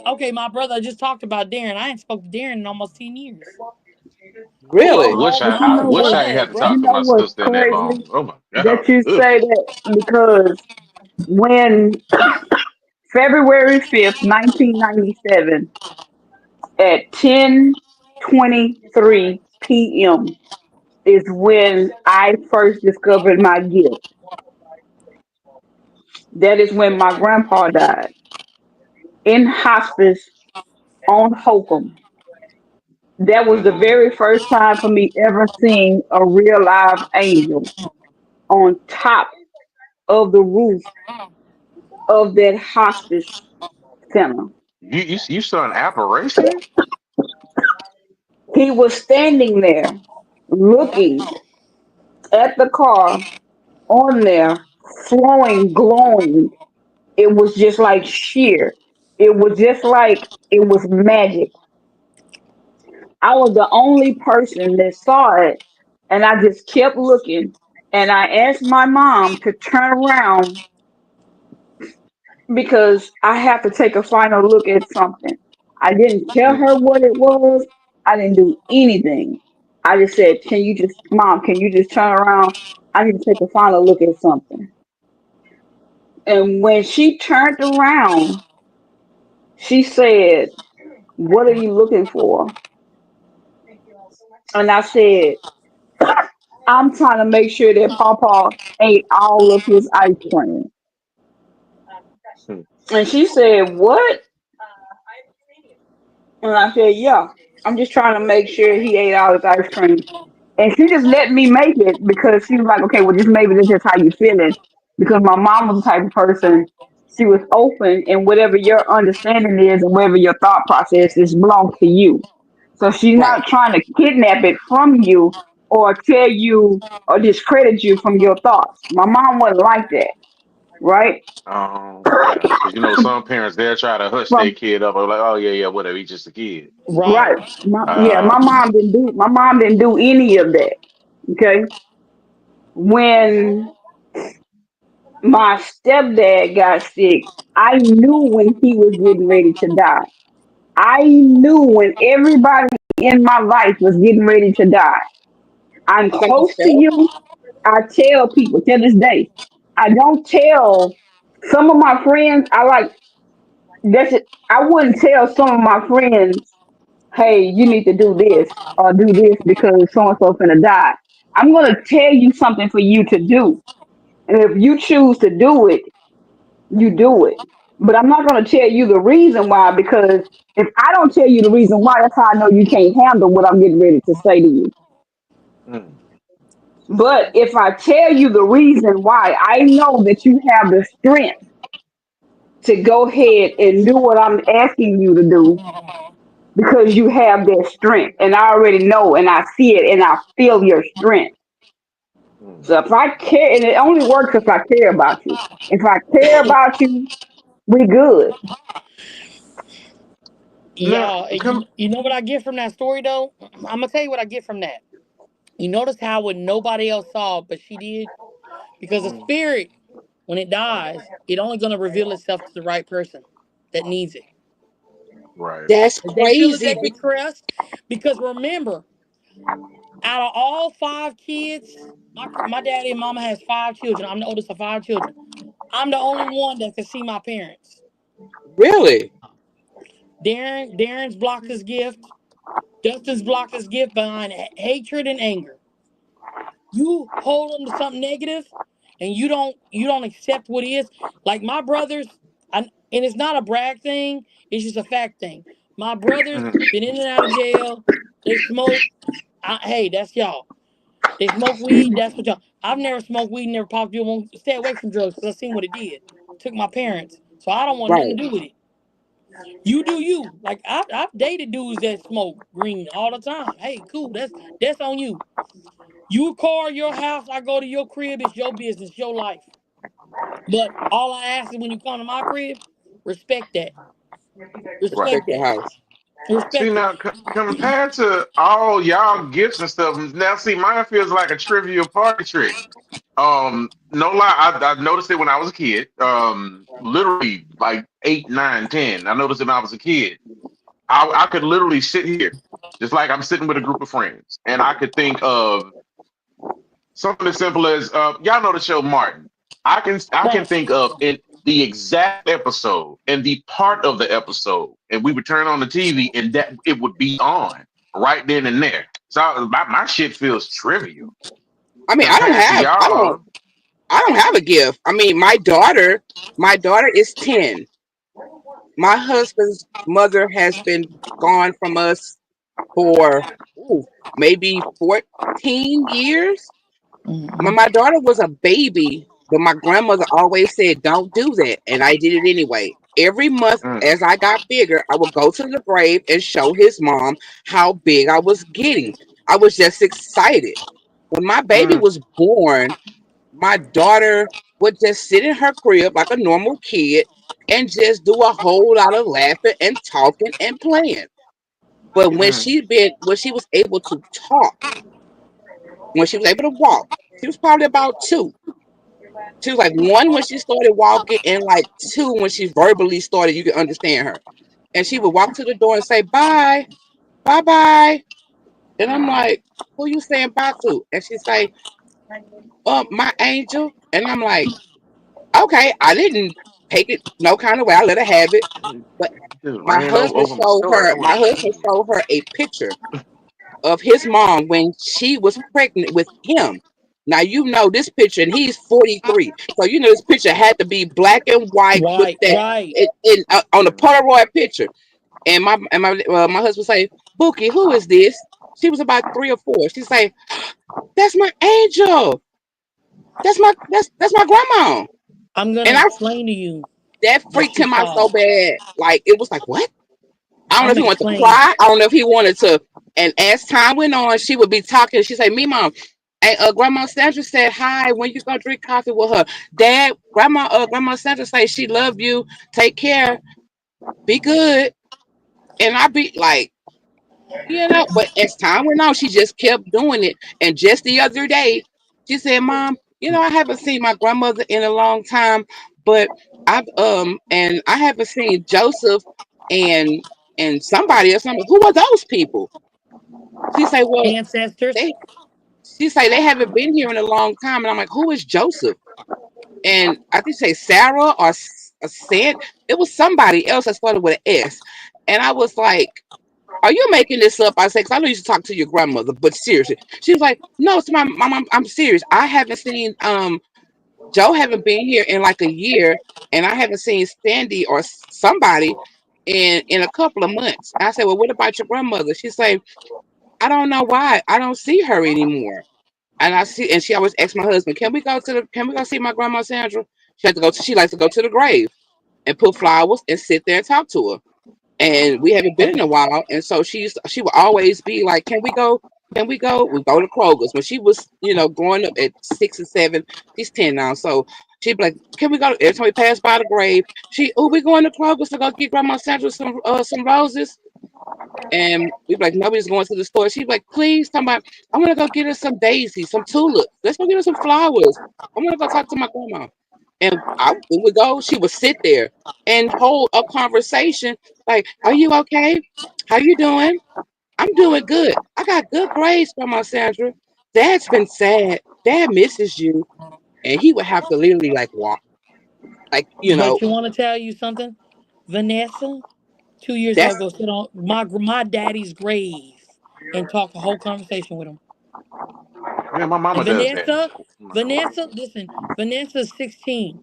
[SPEAKER 3] Okay, my brother just talked about Darren. I ain't spoke to Darren in almost 10 years. He
[SPEAKER 2] I
[SPEAKER 4] really.
[SPEAKER 3] was
[SPEAKER 2] wish
[SPEAKER 1] but
[SPEAKER 2] I wish I ain't
[SPEAKER 3] blood,
[SPEAKER 2] had to
[SPEAKER 3] bro.
[SPEAKER 2] talk
[SPEAKER 1] you
[SPEAKER 2] to
[SPEAKER 1] know
[SPEAKER 2] my
[SPEAKER 1] what's
[SPEAKER 2] sister in that long.
[SPEAKER 1] crazy
[SPEAKER 2] Oh my
[SPEAKER 1] that
[SPEAKER 2] god.
[SPEAKER 1] you
[SPEAKER 2] Ugh.
[SPEAKER 1] say that because when February 5th, 1997, at 10:23 p.m. is when I first discovered my gift. That is when my grandpa died in hospice on Hokum. That was the
[SPEAKER 2] Mm.
[SPEAKER 1] very first time for me ever seeing a real live angel on top of the roof of that hospice center.
[SPEAKER 2] You saw an apparition?
[SPEAKER 1] He was standing there looking at the car on there, flowing, glowing. It was just like sheer. It was just like it was magic. I was the only person that saw it, and I just kept looking. And I asked my mom to turn around because I have to take a final look at something. I didn't tell
[SPEAKER 2] Mm.
[SPEAKER 1] her what it was. I didn't do anything. I just said, "Can you just, Mom, can you just turn around? I need to take a final look at something." And when she turned around, she said, "What are you looking for?" And I said, "I'm trying to make sure that Papa ate all of his ice cream."
[SPEAKER 2] mm,
[SPEAKER 1] And she said, "What?" And I said, "Yeah, I'm just trying to make sure he ate all his ice cream." And she just let me make it because she was like, "Okay, well, just maybe this is how you feeling." Because my mom was the type of person, she was open, and whatever your understanding is and whatever your thought process is belongs to you. So she's
[SPEAKER 4] Right.
[SPEAKER 1] not trying to kidnap it from you or tell you or discredit you from your thoughts. My mom wasn't like that, right?
[SPEAKER 2] yeah, because some parents they'll try to hush their
[SPEAKER 1] From
[SPEAKER 2] kid up, or like, oh yeah, yeah, whatever, he's just a kid.
[SPEAKER 3] Right.
[SPEAKER 1] right, yeah,
[SPEAKER 2] Uh,
[SPEAKER 1] my mom didn't do any of that. Okay, when my stepdad got sick, I knew when he was getting ready to die. I knew when everybody in my life was getting ready to die. I'm
[SPEAKER 4] So you
[SPEAKER 1] close to
[SPEAKER 4] felt
[SPEAKER 1] you. I tell people to this day. I don't tell some of my friends. I like that's it. I wouldn't tell some of my friends, "Hey, you need to do this or do this because so and so's gonna die." I'm gonna tell you something for you to do, and if you choose to do it, you do it. But I'm not going to tell you the reason why because if I don't tell you the reason why, that's how I know you can't handle what I'm getting ready to say to you.
[SPEAKER 2] mm,
[SPEAKER 1] But if I tell you the reason why, I know that you have the strength to go ahead and do what I'm asking you to do because you have that strength. And I already know and I see it and I feel your strength.
[SPEAKER 2] mm.
[SPEAKER 1] So if I care, and it only works if I care about you. If I care about you, we good.
[SPEAKER 2] Now,
[SPEAKER 3] Y'all,
[SPEAKER 2] come.
[SPEAKER 3] you know what I get from that story though? I'm gonna tell you what I get from that. You notice how when nobody else saw, but she did, because the
[SPEAKER 2] Mm,
[SPEAKER 3] spirit, when it dies, it only gonna reveal itself to the right person that needs it.
[SPEAKER 2] right.
[SPEAKER 4] that's
[SPEAKER 3] If they feel that
[SPEAKER 4] crazy.
[SPEAKER 3] they can trust, because remember, out of all five kids, my daddy and mama has five children. I'm the oldest of five children. I'm the only one that can see my parents.
[SPEAKER 4] Really?
[SPEAKER 3] Darren's blocked his gift. Dustin's blocked his gift behind hatred and anger. You hold on to something negative, and you don't accept what is. Like my brothers, and it's not a brag thing. It's just a fact thing. My brothers
[SPEAKER 2] Mm,
[SPEAKER 3] been in and out of jail. They smoke. Hey, that's y'all. They smoke weed. That's what y'all. I've never smoked weed. Never popped. You won't stay away from drugs because I seen what it did. Took my parents, so I don't want nothing to
[SPEAKER 4] Right.
[SPEAKER 3] do with it. You do you. Like I've dated dudes that smoke green all the time. Hey, cool. That's on you. You call your house, I go to your crib, it's your business, your life. But all I ask is when you come to my crib, respect that.
[SPEAKER 2] right.
[SPEAKER 3] Respect
[SPEAKER 4] Respect your
[SPEAKER 3] that.
[SPEAKER 4] house.
[SPEAKER 2] See
[SPEAKER 3] Respect it.
[SPEAKER 2] now, compared to all y'all gifts and stuff, now see mine feels like a trivial party trick. No lie, I noticed it when I was a kid. Literally like 8, 9, 10. I noticed it when I was a kid. I could literally sit here, just like I'm sitting with a group of friends, and I could think of something as simple as y'all know the show Martin. I can
[SPEAKER 3] Right.
[SPEAKER 2] think of in the exact episode and the part of the episode, and we would turn on the TV, and that it would be on right then and there. So my shit feels trivial
[SPEAKER 4] I mean,
[SPEAKER 2] compared to
[SPEAKER 4] I don't
[SPEAKER 2] y'all.
[SPEAKER 4] I don't have a gift. I mean, my daughter is 10. My husband's mother has been gone from us for ooh, maybe 14 years. My daughter was a baby, but my grandmother always said, "Don't do that." And I did it anyway. Every month,
[SPEAKER 2] Mm,
[SPEAKER 4] as I got bigger, I would go to the grave and show his mom how big I was getting. I was just excited. When my baby
[SPEAKER 2] mm,
[SPEAKER 4] was born, my daughter would just sit in her crib like a normal kid and just do a whole lot of laughing and talking and playing. But
[SPEAKER 2] mm,
[SPEAKER 4] when she was able to talk, when she was able to walk, she was probably about two. She was like one when she started walking, and like two when she verbally started. You could understand her, and she would walk to the door and say bye, bye, bye. And I'm
[SPEAKER 2] mm,
[SPEAKER 4] like, who you saying bye to? And she say, my angel. And I'm like, Okay, I didn't take it no kind of way. I let her have it. But
[SPEAKER 2] Just ran over my store. I want
[SPEAKER 4] my
[SPEAKER 2] to
[SPEAKER 4] husband
[SPEAKER 2] see.
[SPEAKER 4] showed her a picture of his mom when she was pregnant with him. Now you know this picture, and he's 43. So you know this picture had to be black and white with
[SPEAKER 3] Right,
[SPEAKER 4] that
[SPEAKER 3] right.
[SPEAKER 4] on the
[SPEAKER 2] Mhm.
[SPEAKER 4] Polaroid picture. And my husband say, Bookie, who is this? She was about 3 or 4. She say, that's my angel. That's my grandma.
[SPEAKER 3] I'm gonna
[SPEAKER 4] And I
[SPEAKER 3] explain to you
[SPEAKER 4] that
[SPEAKER 3] what
[SPEAKER 4] freaked
[SPEAKER 3] she
[SPEAKER 4] him out so
[SPEAKER 3] saw.
[SPEAKER 4] bad. Like it was like what? I don't know
[SPEAKER 3] I'm
[SPEAKER 4] if he
[SPEAKER 3] gonna
[SPEAKER 4] wanted to
[SPEAKER 3] explain.
[SPEAKER 4] cry. I don't know if he wanted to. And as time went on, she would be talking. She'd say, "Me, mom, and Grandma Sandra said hi. When you gonna drink coffee with her, Dad? Grandma Sandra say she love you. Take care. Be good." And I be like, but as time went on, she just kept doing it. And just the other day, she said, "Mom, I haven't seen my grandmother in a long time, but and I haven't seen Joseph and somebody else. I'm like, who are those people?" She said, "Well,
[SPEAKER 3] Ancestors.
[SPEAKER 4] they." She said they haven't been here in a long time, and I'm like, "Who is Joseph?" And I think say Sarah or Said it was somebody else that started with an S, and I was like, are you making this up? I said, because I know you should talk to your grandmother, but seriously. She was like, no, it's my mom. I'm serious. I haven't seen Joe haven't been here in like a year, and I haven't seen Sandy or somebody in a couple of months. I said, well, what about your grandmother? She said, I don't know why. I don't see her anymore. And she always asks my husband, can we go see my grandma Sandra? She likes to go to the grave and put flowers and sit there and talk to her, and we haven't been in a
[SPEAKER 3] Okay.
[SPEAKER 4] while. And so she would always be like, "Can we go? Can we go?" We go to Kroger's when she was, growing up at 6 and 7. She's 10 now, so she'd be like, "Can we go?" Every time we pass by the grave, we going to Kroger's to go get Grandma Sandra some roses. And we'd be like, nobody's going to the store. She'd be like, please, somebody, I want to go get her some daisies, some tulips. Let's go get her some flowers. I want to go talk to my grandma. And we would go, she would sit there and hold a conversation like, are you okay? How you doing? I'm doing good. I got good grades, Grandma Sandra. Dad's been sad. Dad misses you. And he would have to literally like walk, like,
[SPEAKER 3] But you want to tell you something? Vanessa, 2 years ago,
[SPEAKER 4] that's
[SPEAKER 3] go sit on my daddy's grave and talk a whole conversation with him.
[SPEAKER 2] Yeah, my
[SPEAKER 3] And
[SPEAKER 2] mama does that. I'm not gonna lie.
[SPEAKER 3] Listen, Vanessa's 16.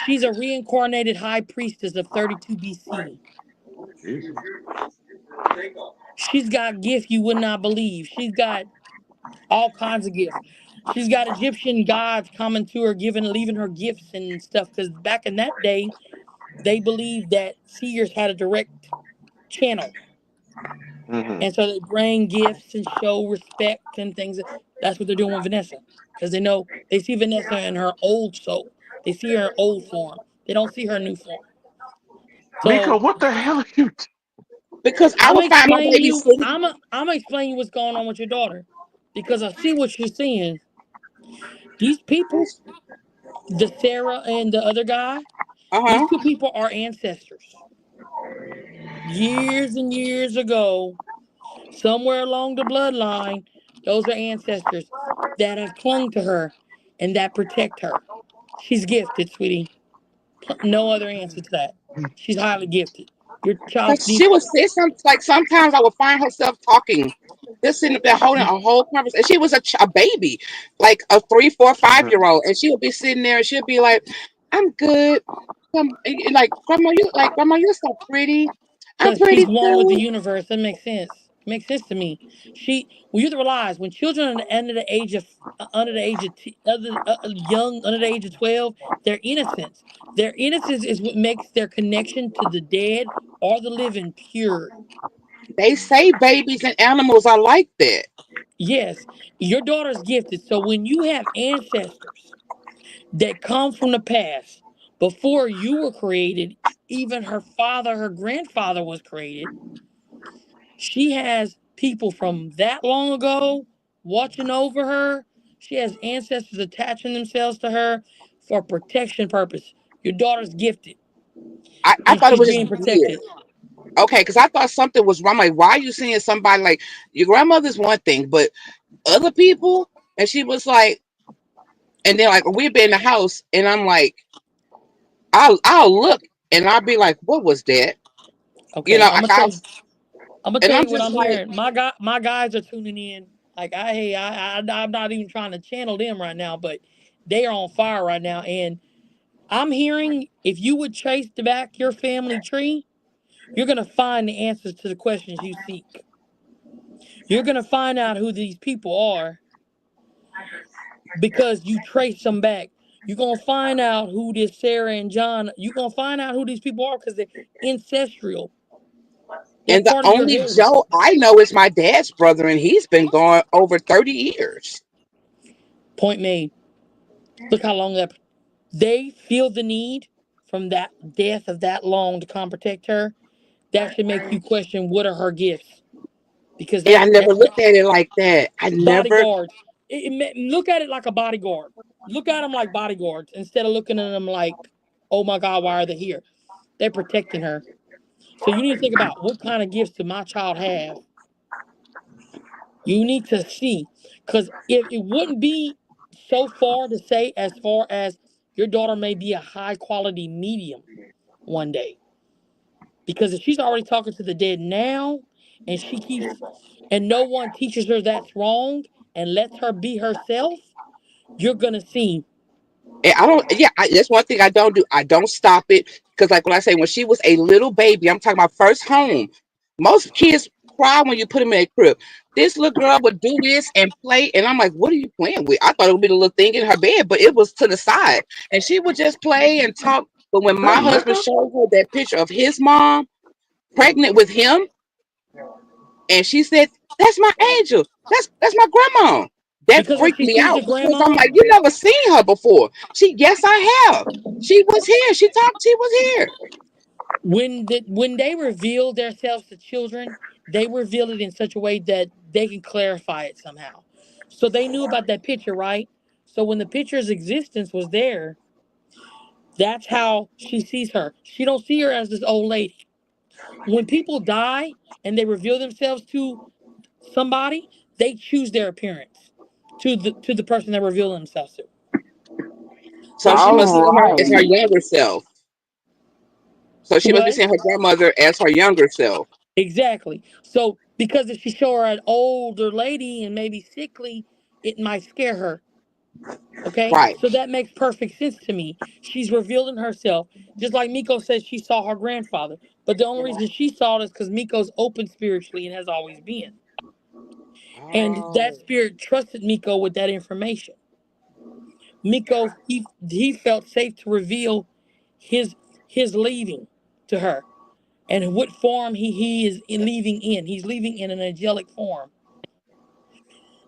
[SPEAKER 3] She's a reincarnated high priestess of 32 BC.
[SPEAKER 2] Jesus.
[SPEAKER 3] She's got gifts you would not believe. She's got all kinds of gifts. She's got Egyptian gods coming to her, leaving her gifts and stuff. Because back in that day, they believed that seers had a direct channel,
[SPEAKER 2] Hmm.
[SPEAKER 3] and so they bring gifts and show respect and things. That's what they're doing with Vanessa, because they know they see Vanessa in her old soul. They see her old form. They don't see her new form.
[SPEAKER 2] Miko,
[SPEAKER 3] So
[SPEAKER 2] what the hell are you?
[SPEAKER 4] because I
[SPEAKER 3] I'm
[SPEAKER 4] would
[SPEAKER 3] gonna
[SPEAKER 4] find my
[SPEAKER 3] explain
[SPEAKER 4] baby
[SPEAKER 3] you.
[SPEAKER 4] sitting.
[SPEAKER 3] I'm gonna explain you what's going on with your daughter, because I see what you're seeing. These people, the Sarah and the other guy, these
[SPEAKER 4] Uh-huh.
[SPEAKER 3] two people are ancestors. Years and years ago, somewhere along the bloodline, those are ancestors that have clung to her and that protect her. She's gifted, sweetie. No other answer to that. She's highly gifted. Your child
[SPEAKER 4] Because she
[SPEAKER 3] needs.
[SPEAKER 4] would say something like sometimes I would find herself talking, just sitting up there holding a whole conversation. She was a baby, like a 3, 4, 5 year
[SPEAKER 2] Hmm.
[SPEAKER 4] old, and she would be sitting there and she'd be like, "I'm good." Like grandma, you're so pretty. I'm
[SPEAKER 3] Because she's
[SPEAKER 4] pretty
[SPEAKER 3] one with the
[SPEAKER 4] too.
[SPEAKER 3] universe. That makes sense. It makes sense to me. Well, you have to realize when children are under the age of young under the age of 12, their innocence. Their innocence is what makes their connection to the dead or the living pure.
[SPEAKER 4] They say babies and animals are like that.
[SPEAKER 3] Yes, your daughter's gifted. So when you have ancestors that come from the past before you were created, even her father, her grandfather was created. She has people from that long ago watching over her. She has ancestors attaching themselves to her for protection purpose. Your daughter's gifted
[SPEAKER 4] I
[SPEAKER 3] and
[SPEAKER 4] thought it
[SPEAKER 3] she's
[SPEAKER 4] was just
[SPEAKER 3] being
[SPEAKER 4] weird.
[SPEAKER 3] protected.
[SPEAKER 4] Okay, because I thought something was wrong. Like, why are you seeing somebody like your grandmother's one thing, but other people? And she was like, and then like we'd be in the house, and I'm like. I'll look and I'll be like, what was that? You
[SPEAKER 3] Okay,
[SPEAKER 4] know, like I'll,
[SPEAKER 3] I'm gonna
[SPEAKER 4] and
[SPEAKER 3] tell
[SPEAKER 4] I'm
[SPEAKER 3] you what
[SPEAKER 4] just
[SPEAKER 3] I'm
[SPEAKER 4] like,
[SPEAKER 3] hearing. My guys are tuning in. Like I'm not even trying to channel them right now, but they are on fire right now. And I'm hearing if you would trace back your family tree, you're gonna find the answers to the questions you seek. You're gonna find out who these people are because you trace them back. You're gonna find out who this Sarah and John. You're gonna find out who these people are because they're ancestral. They're
[SPEAKER 4] and the
[SPEAKER 3] part of your
[SPEAKER 4] only
[SPEAKER 3] heritage.
[SPEAKER 4] Joe I know is my dad's brother, and he's been gone over 30 years.
[SPEAKER 3] Point made. Look how long that they feel the need from that death of that long to come protect her. That should make you question what are her gifts because
[SPEAKER 4] And I never
[SPEAKER 3] that
[SPEAKER 4] looked at it like that. I never.
[SPEAKER 3] bodyguards. Look at it like a bodyguard. Look at them like bodyguards instead of looking at them like, oh my God, why are they here? They're protecting her. So you need to think about what kind of gifts did my child have. You need to see because if it wouldn't be so far to say as far as your daughter may be a high quality medium one day. Because if she's already talking to the dead now and she keeps and no one teaches her that's wrong and lets her be herself, you're gonna see.
[SPEAKER 4] And I don't. Yeah, that's one thing I don't do. I don't stop it because, like when I say, when she was a little baby, I'm talking about first home. Most kids cry when you put them in a crib. This little girl would do this and play, and I'm like, "What are you playing with?" I thought it would be the little thing in her bed, but it was to the side, and she would just play and talk. But when my husband showed her that picture of his mom pregnant with him, and she said, "That's my angel. That's my grandma." That
[SPEAKER 3] Because when
[SPEAKER 4] freaked
[SPEAKER 3] she
[SPEAKER 4] me
[SPEAKER 3] sees
[SPEAKER 4] out
[SPEAKER 3] the
[SPEAKER 4] because I'm
[SPEAKER 3] grandma,
[SPEAKER 4] like, "You never seen her before." Yes, I have. She was here. She talked. She was here.
[SPEAKER 3] when they reveal themselves to children, they reveal it in such a way that they can clarify it somehow. So they knew about that picture, right? So when the picture's existence was there, that's how she sees her. She don't see her as this old lady. When people die and they reveal themselves to somebody, they choose their appearance to the person they reveal themselves to.
[SPEAKER 4] So
[SPEAKER 3] They
[SPEAKER 4] she
[SPEAKER 3] choose
[SPEAKER 4] must
[SPEAKER 3] the
[SPEAKER 4] see her
[SPEAKER 1] All
[SPEAKER 4] as
[SPEAKER 3] appearance.
[SPEAKER 4] her
[SPEAKER 1] right.
[SPEAKER 4] younger self. So she must be
[SPEAKER 3] What?
[SPEAKER 4] seeing her grandmother as her younger self.
[SPEAKER 3] Exactly. So because if she show her an older lady and maybe sickly, it might scare her. Okay,
[SPEAKER 4] Right.
[SPEAKER 3] so that makes perfect sense to me. She's revealing herself, just like Miko said she saw her grandfather. But the only reason she saw it is because Miko's open spiritually and has always been. And that
[SPEAKER 4] Oh.
[SPEAKER 3] spirit trusted Miko with that information. Miko, he felt safe to reveal his his leaving to her and what form he is leaving in. He's leaving in an angelic form.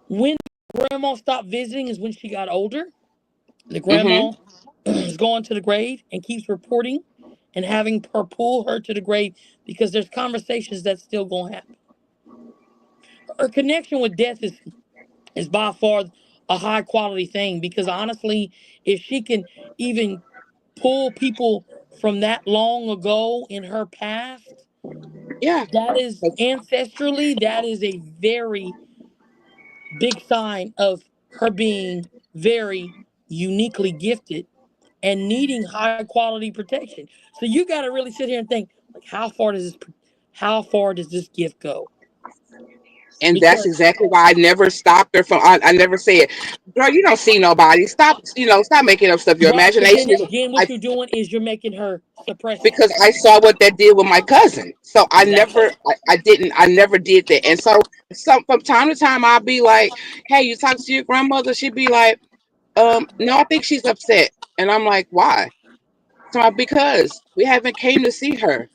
[SPEAKER 3] When grandma stopped visiting is when she got older. The
[SPEAKER 4] Mm-hmm.
[SPEAKER 3] grandma is going to the grave and keeps reporting and having her pull her to the grave because there's conversations that's still going to happen. Her connection with death is by far a high quality thing because honestly, if she can even pull people from that long ago in her past,
[SPEAKER 4] Yeah.
[SPEAKER 3] that is ancestrally, that is a very big sign of her being very uniquely gifted and needing high quality protection. So you got to really sit here and think like how far does this gift go?
[SPEAKER 4] And that's
[SPEAKER 3] Because
[SPEAKER 4] exactly why I never stopped her from. I never said, "Girl, you don't see nobody. Stop. Stop making up stuff. Your
[SPEAKER 3] right, but
[SPEAKER 4] imagination is."
[SPEAKER 3] then
[SPEAKER 4] I
[SPEAKER 3] what you're doing is you're making her suppress it.
[SPEAKER 4] because I saw what that did with my cousin. So
[SPEAKER 3] Exactly.
[SPEAKER 4] I never did that. And so from time to time, I'll be like, "Hey, you talk to your grandmother?" She'd be like, no, I think she's upset." And I'm like, "Why?" So because we haven't came to see her.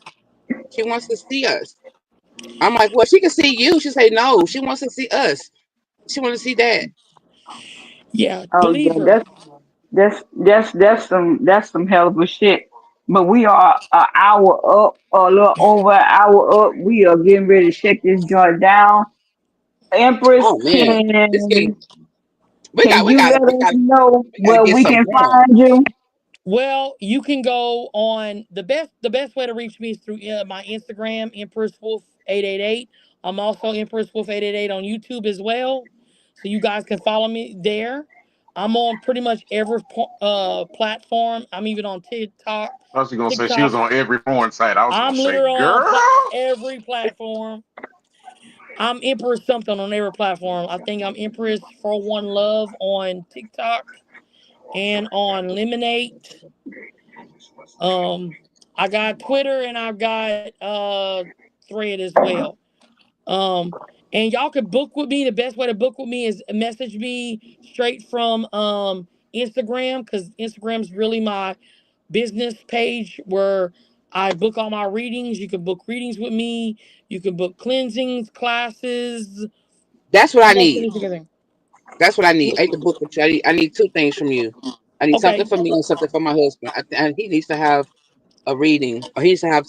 [SPEAKER 4] She wants to see us. I'm like, "Well, she can see you." She say, "No, she wants to see us. She wants to see that."
[SPEAKER 3] Yeah,
[SPEAKER 1] Oh yeah,
[SPEAKER 3] believer.
[SPEAKER 1] that's some hell of a shit. But we are an hour up, or a little over an hour up. We are getting ready to shut this joint down. Empress,
[SPEAKER 4] Oh man, it's getting.
[SPEAKER 1] can you let us know
[SPEAKER 4] We gotta
[SPEAKER 1] where
[SPEAKER 4] get
[SPEAKER 1] we
[SPEAKER 4] some
[SPEAKER 1] can
[SPEAKER 4] going.
[SPEAKER 1] find you?
[SPEAKER 3] Well, you can go on the best way to reach me is through my Instagram, Empress Wolf 888. I'm also Empress Wolf 888 on YouTube as well, so you guys can follow me there. I'm on pretty much every platform. I'm even on TikTok.
[SPEAKER 2] I was gonna say she
[SPEAKER 3] TikTok.
[SPEAKER 2] was on every porn site. I was gonna
[SPEAKER 3] I'm
[SPEAKER 2] say,
[SPEAKER 3] literally on
[SPEAKER 2] girl.
[SPEAKER 3] every platform. I'm Empress something on every platform. I think I'm Empress for One Love on TikTok and on Lemonade. Um, I got Twitter and I've got Thread as well. Um, and y'all could book with me. The best way to book with me is message me straight from Instagram, because Instagram's really my business page where I book all my readings. You can book readings with me. You can book cleansings, classes,
[SPEAKER 4] That's what I
[SPEAKER 3] most
[SPEAKER 4] need.
[SPEAKER 3] anything.
[SPEAKER 4] That's what I need. I need the book with you. I need two things from you. I need something
[SPEAKER 3] Okay,
[SPEAKER 4] for me and something for my husband. And he needs to have a reading, or he needs to have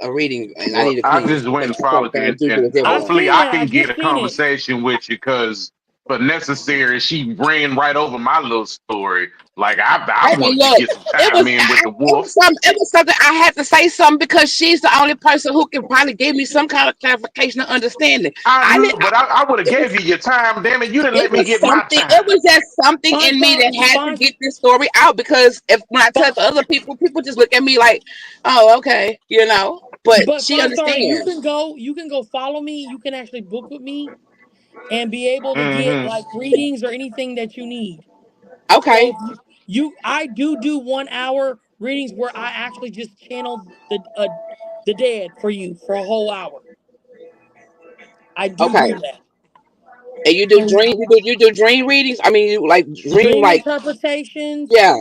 [SPEAKER 4] a reading, and I need
[SPEAKER 2] Well,
[SPEAKER 4] to
[SPEAKER 2] I
[SPEAKER 4] clean
[SPEAKER 2] just went and
[SPEAKER 4] because
[SPEAKER 2] followed you,
[SPEAKER 4] I do do
[SPEAKER 2] and
[SPEAKER 4] it that
[SPEAKER 3] I
[SPEAKER 4] way.
[SPEAKER 2] hopefully
[SPEAKER 3] seen
[SPEAKER 2] I
[SPEAKER 3] that. I
[SPEAKER 2] can get
[SPEAKER 3] just
[SPEAKER 2] a
[SPEAKER 3] seen it.
[SPEAKER 2] conversation with you. Because for necessary, she ran right over my little story. Like I
[SPEAKER 4] Baby,
[SPEAKER 2] wanted to
[SPEAKER 4] look,
[SPEAKER 2] get some time in with the wolf.
[SPEAKER 4] it was something I had to say something because she's the only person who can probably give me some kind of clarification or understanding.
[SPEAKER 2] I
[SPEAKER 4] I
[SPEAKER 2] know,
[SPEAKER 4] didn't.
[SPEAKER 2] but I would have
[SPEAKER 4] It
[SPEAKER 2] gave
[SPEAKER 4] was
[SPEAKER 2] you your time. Damn it, you didn't
[SPEAKER 4] it
[SPEAKER 2] let me
[SPEAKER 4] was
[SPEAKER 2] get my
[SPEAKER 4] something. It
[SPEAKER 2] time.
[SPEAKER 4] was just something
[SPEAKER 3] Fine,
[SPEAKER 4] in me that had to
[SPEAKER 3] fine,
[SPEAKER 4] get this story out because if when I tell it to other people, people just look at me like, "Oh, okay," you know. But
[SPEAKER 3] but
[SPEAKER 4] she
[SPEAKER 3] fine star,
[SPEAKER 4] understands.
[SPEAKER 3] you can go follow me. You can actually book with me and be able to get
[SPEAKER 2] Hmm.
[SPEAKER 3] like readings or anything that you need. So
[SPEAKER 4] Okay,
[SPEAKER 3] if I do 1 hour readings where I actually just channel the dead for you for a whole hour. I do
[SPEAKER 4] okay.
[SPEAKER 3] that.
[SPEAKER 4] And you do dream. You do dream readings. I mean, you like dream
[SPEAKER 3] Dream
[SPEAKER 4] like
[SPEAKER 3] interpretations,
[SPEAKER 4] yeah.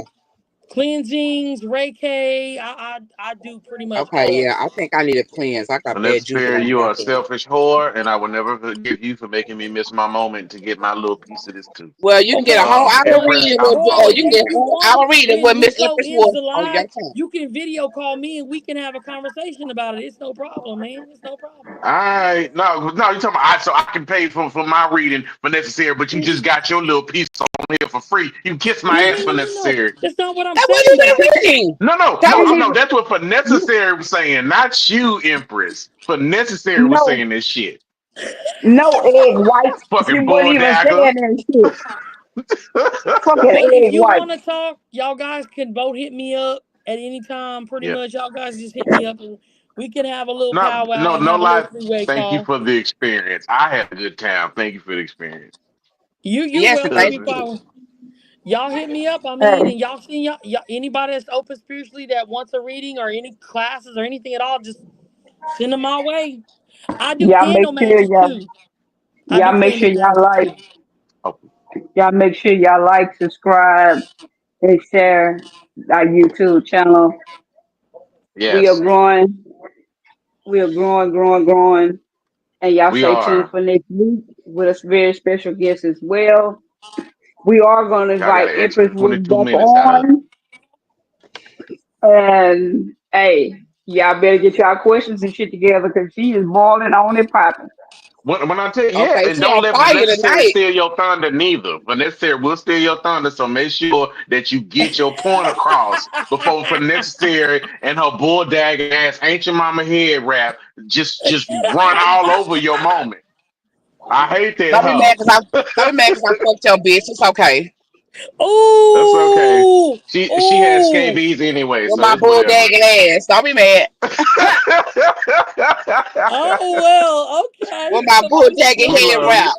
[SPEAKER 3] cleansings, Reiki. I do pretty much
[SPEAKER 4] Okay,
[SPEAKER 3] all of
[SPEAKER 4] yeah.
[SPEAKER 3] it.
[SPEAKER 4] I think I need a cleanse. I got bad juju
[SPEAKER 2] Unnecessary,
[SPEAKER 4] on
[SPEAKER 2] you
[SPEAKER 4] my
[SPEAKER 2] are a
[SPEAKER 4] thing.
[SPEAKER 2] selfish whore, and I will never forgive you for making me miss my moment to get my little piece of this too.
[SPEAKER 4] Well, you can get a
[SPEAKER 3] Okay.
[SPEAKER 4] whole hour
[SPEAKER 2] Empress,
[SPEAKER 4] reading with
[SPEAKER 2] I'm
[SPEAKER 3] Or
[SPEAKER 4] you can
[SPEAKER 3] if
[SPEAKER 4] get
[SPEAKER 2] gone.
[SPEAKER 4] a
[SPEAKER 3] you
[SPEAKER 4] whole
[SPEAKER 3] want,
[SPEAKER 4] hour reading with
[SPEAKER 3] when we
[SPEAKER 4] Miss
[SPEAKER 3] go
[SPEAKER 4] Empress
[SPEAKER 3] into
[SPEAKER 4] Wolf on your
[SPEAKER 3] live,
[SPEAKER 4] time.
[SPEAKER 3] you can video call me and we can have a conversation about it. It's no problem, man. It's no problem.
[SPEAKER 2] I no, you talking about so I can pay for my reading for necessary, but you just got your little piece on here for free. You kiss my
[SPEAKER 3] No,
[SPEAKER 2] ass
[SPEAKER 3] no,
[SPEAKER 2] for
[SPEAKER 3] no, no, no.
[SPEAKER 2] necessary.
[SPEAKER 3] That's not what I'm
[SPEAKER 4] That wasn't
[SPEAKER 3] saying,
[SPEAKER 4] even
[SPEAKER 3] though.
[SPEAKER 4] a reading.
[SPEAKER 2] No, no,
[SPEAKER 4] That
[SPEAKER 2] no,
[SPEAKER 4] was
[SPEAKER 2] no. That's what for
[SPEAKER 1] You,
[SPEAKER 2] necessary was saying, not you, Empress. For necessary was
[SPEAKER 1] no,
[SPEAKER 2] saying this shit.
[SPEAKER 1] no egg whites. She
[SPEAKER 2] Fucking
[SPEAKER 1] wasn't
[SPEAKER 2] bull
[SPEAKER 1] even
[SPEAKER 2] dagger.
[SPEAKER 1] saying that shit. Fucking
[SPEAKER 3] But if
[SPEAKER 1] egg
[SPEAKER 3] you
[SPEAKER 1] white.
[SPEAKER 3] want to talk, y'all guys can both hit me up at any time. Pretty
[SPEAKER 2] Yeah.
[SPEAKER 3] much, y'all guys just hit me up and we can have a little
[SPEAKER 2] No,
[SPEAKER 3] powwow
[SPEAKER 2] no,
[SPEAKER 3] and
[SPEAKER 2] no
[SPEAKER 3] have a little
[SPEAKER 2] lie.
[SPEAKER 3] three-way
[SPEAKER 2] Thank you
[SPEAKER 3] call.
[SPEAKER 2] for the experience. I had a good time. Thank you for the experience.
[SPEAKER 3] You're
[SPEAKER 4] yes, and
[SPEAKER 3] welcome to
[SPEAKER 4] thank
[SPEAKER 3] be
[SPEAKER 2] Husband.
[SPEAKER 4] you.
[SPEAKER 3] power. Y'all hit me up. I mean,
[SPEAKER 1] Hey,
[SPEAKER 3] and y'all see y'all anybody that's open spiritually that wants a reading or any classes or anything at all, just send them my way. I do
[SPEAKER 1] y'all make
[SPEAKER 3] candle
[SPEAKER 1] sure
[SPEAKER 3] magic
[SPEAKER 1] y'all
[SPEAKER 3] too. I
[SPEAKER 1] y'all
[SPEAKER 3] do
[SPEAKER 1] make sure
[SPEAKER 3] candle
[SPEAKER 1] y'all
[SPEAKER 3] magic
[SPEAKER 1] like
[SPEAKER 3] too.
[SPEAKER 2] Oh,
[SPEAKER 1] y'all make sure y'all like, subscribe, and share our YouTube channel. We are
[SPEAKER 2] yes,
[SPEAKER 1] growing. We are growing, growing, growing. And y'all
[SPEAKER 2] we
[SPEAKER 1] stay tuned
[SPEAKER 2] are.
[SPEAKER 1] for next week with a very special guest as well. We are going to
[SPEAKER 2] Y'all got
[SPEAKER 1] invite
[SPEAKER 2] an
[SPEAKER 1] Empress
[SPEAKER 2] extra
[SPEAKER 1] Wolf
[SPEAKER 2] 22
[SPEAKER 1] back
[SPEAKER 2] minutes out of it.
[SPEAKER 1] on. And hey, y'all better get y'all questions and shit together because she is balling on and popping.
[SPEAKER 2] When I tell you, yeah,
[SPEAKER 4] Okay,
[SPEAKER 2] and
[SPEAKER 4] she
[SPEAKER 2] don't
[SPEAKER 4] on
[SPEAKER 2] let
[SPEAKER 4] fire
[SPEAKER 2] necessary
[SPEAKER 4] tonight.
[SPEAKER 2] steal your thunder neither. But necessary will steal your thunder, so make sure that you get your point across before for necessary and her bull dagger ass ancient mama head wrap just run all over your moment. I hate that
[SPEAKER 4] Don't be
[SPEAKER 2] hoe.
[SPEAKER 4] mad because don't be mad because I fucked your bitch. It's okay.
[SPEAKER 2] That's okay.
[SPEAKER 3] Ooh,
[SPEAKER 2] She has
[SPEAKER 3] ooh.
[SPEAKER 2] scabies anyway,
[SPEAKER 4] With
[SPEAKER 2] so
[SPEAKER 4] my
[SPEAKER 2] it's
[SPEAKER 4] bull
[SPEAKER 2] whatever.
[SPEAKER 4] dagging ass. Don't be mad.
[SPEAKER 3] Oh well, okay.
[SPEAKER 4] With my bull
[SPEAKER 3] Somebody
[SPEAKER 4] dagging
[SPEAKER 2] We
[SPEAKER 4] head
[SPEAKER 2] love
[SPEAKER 3] said
[SPEAKER 2] you.
[SPEAKER 4] wrap.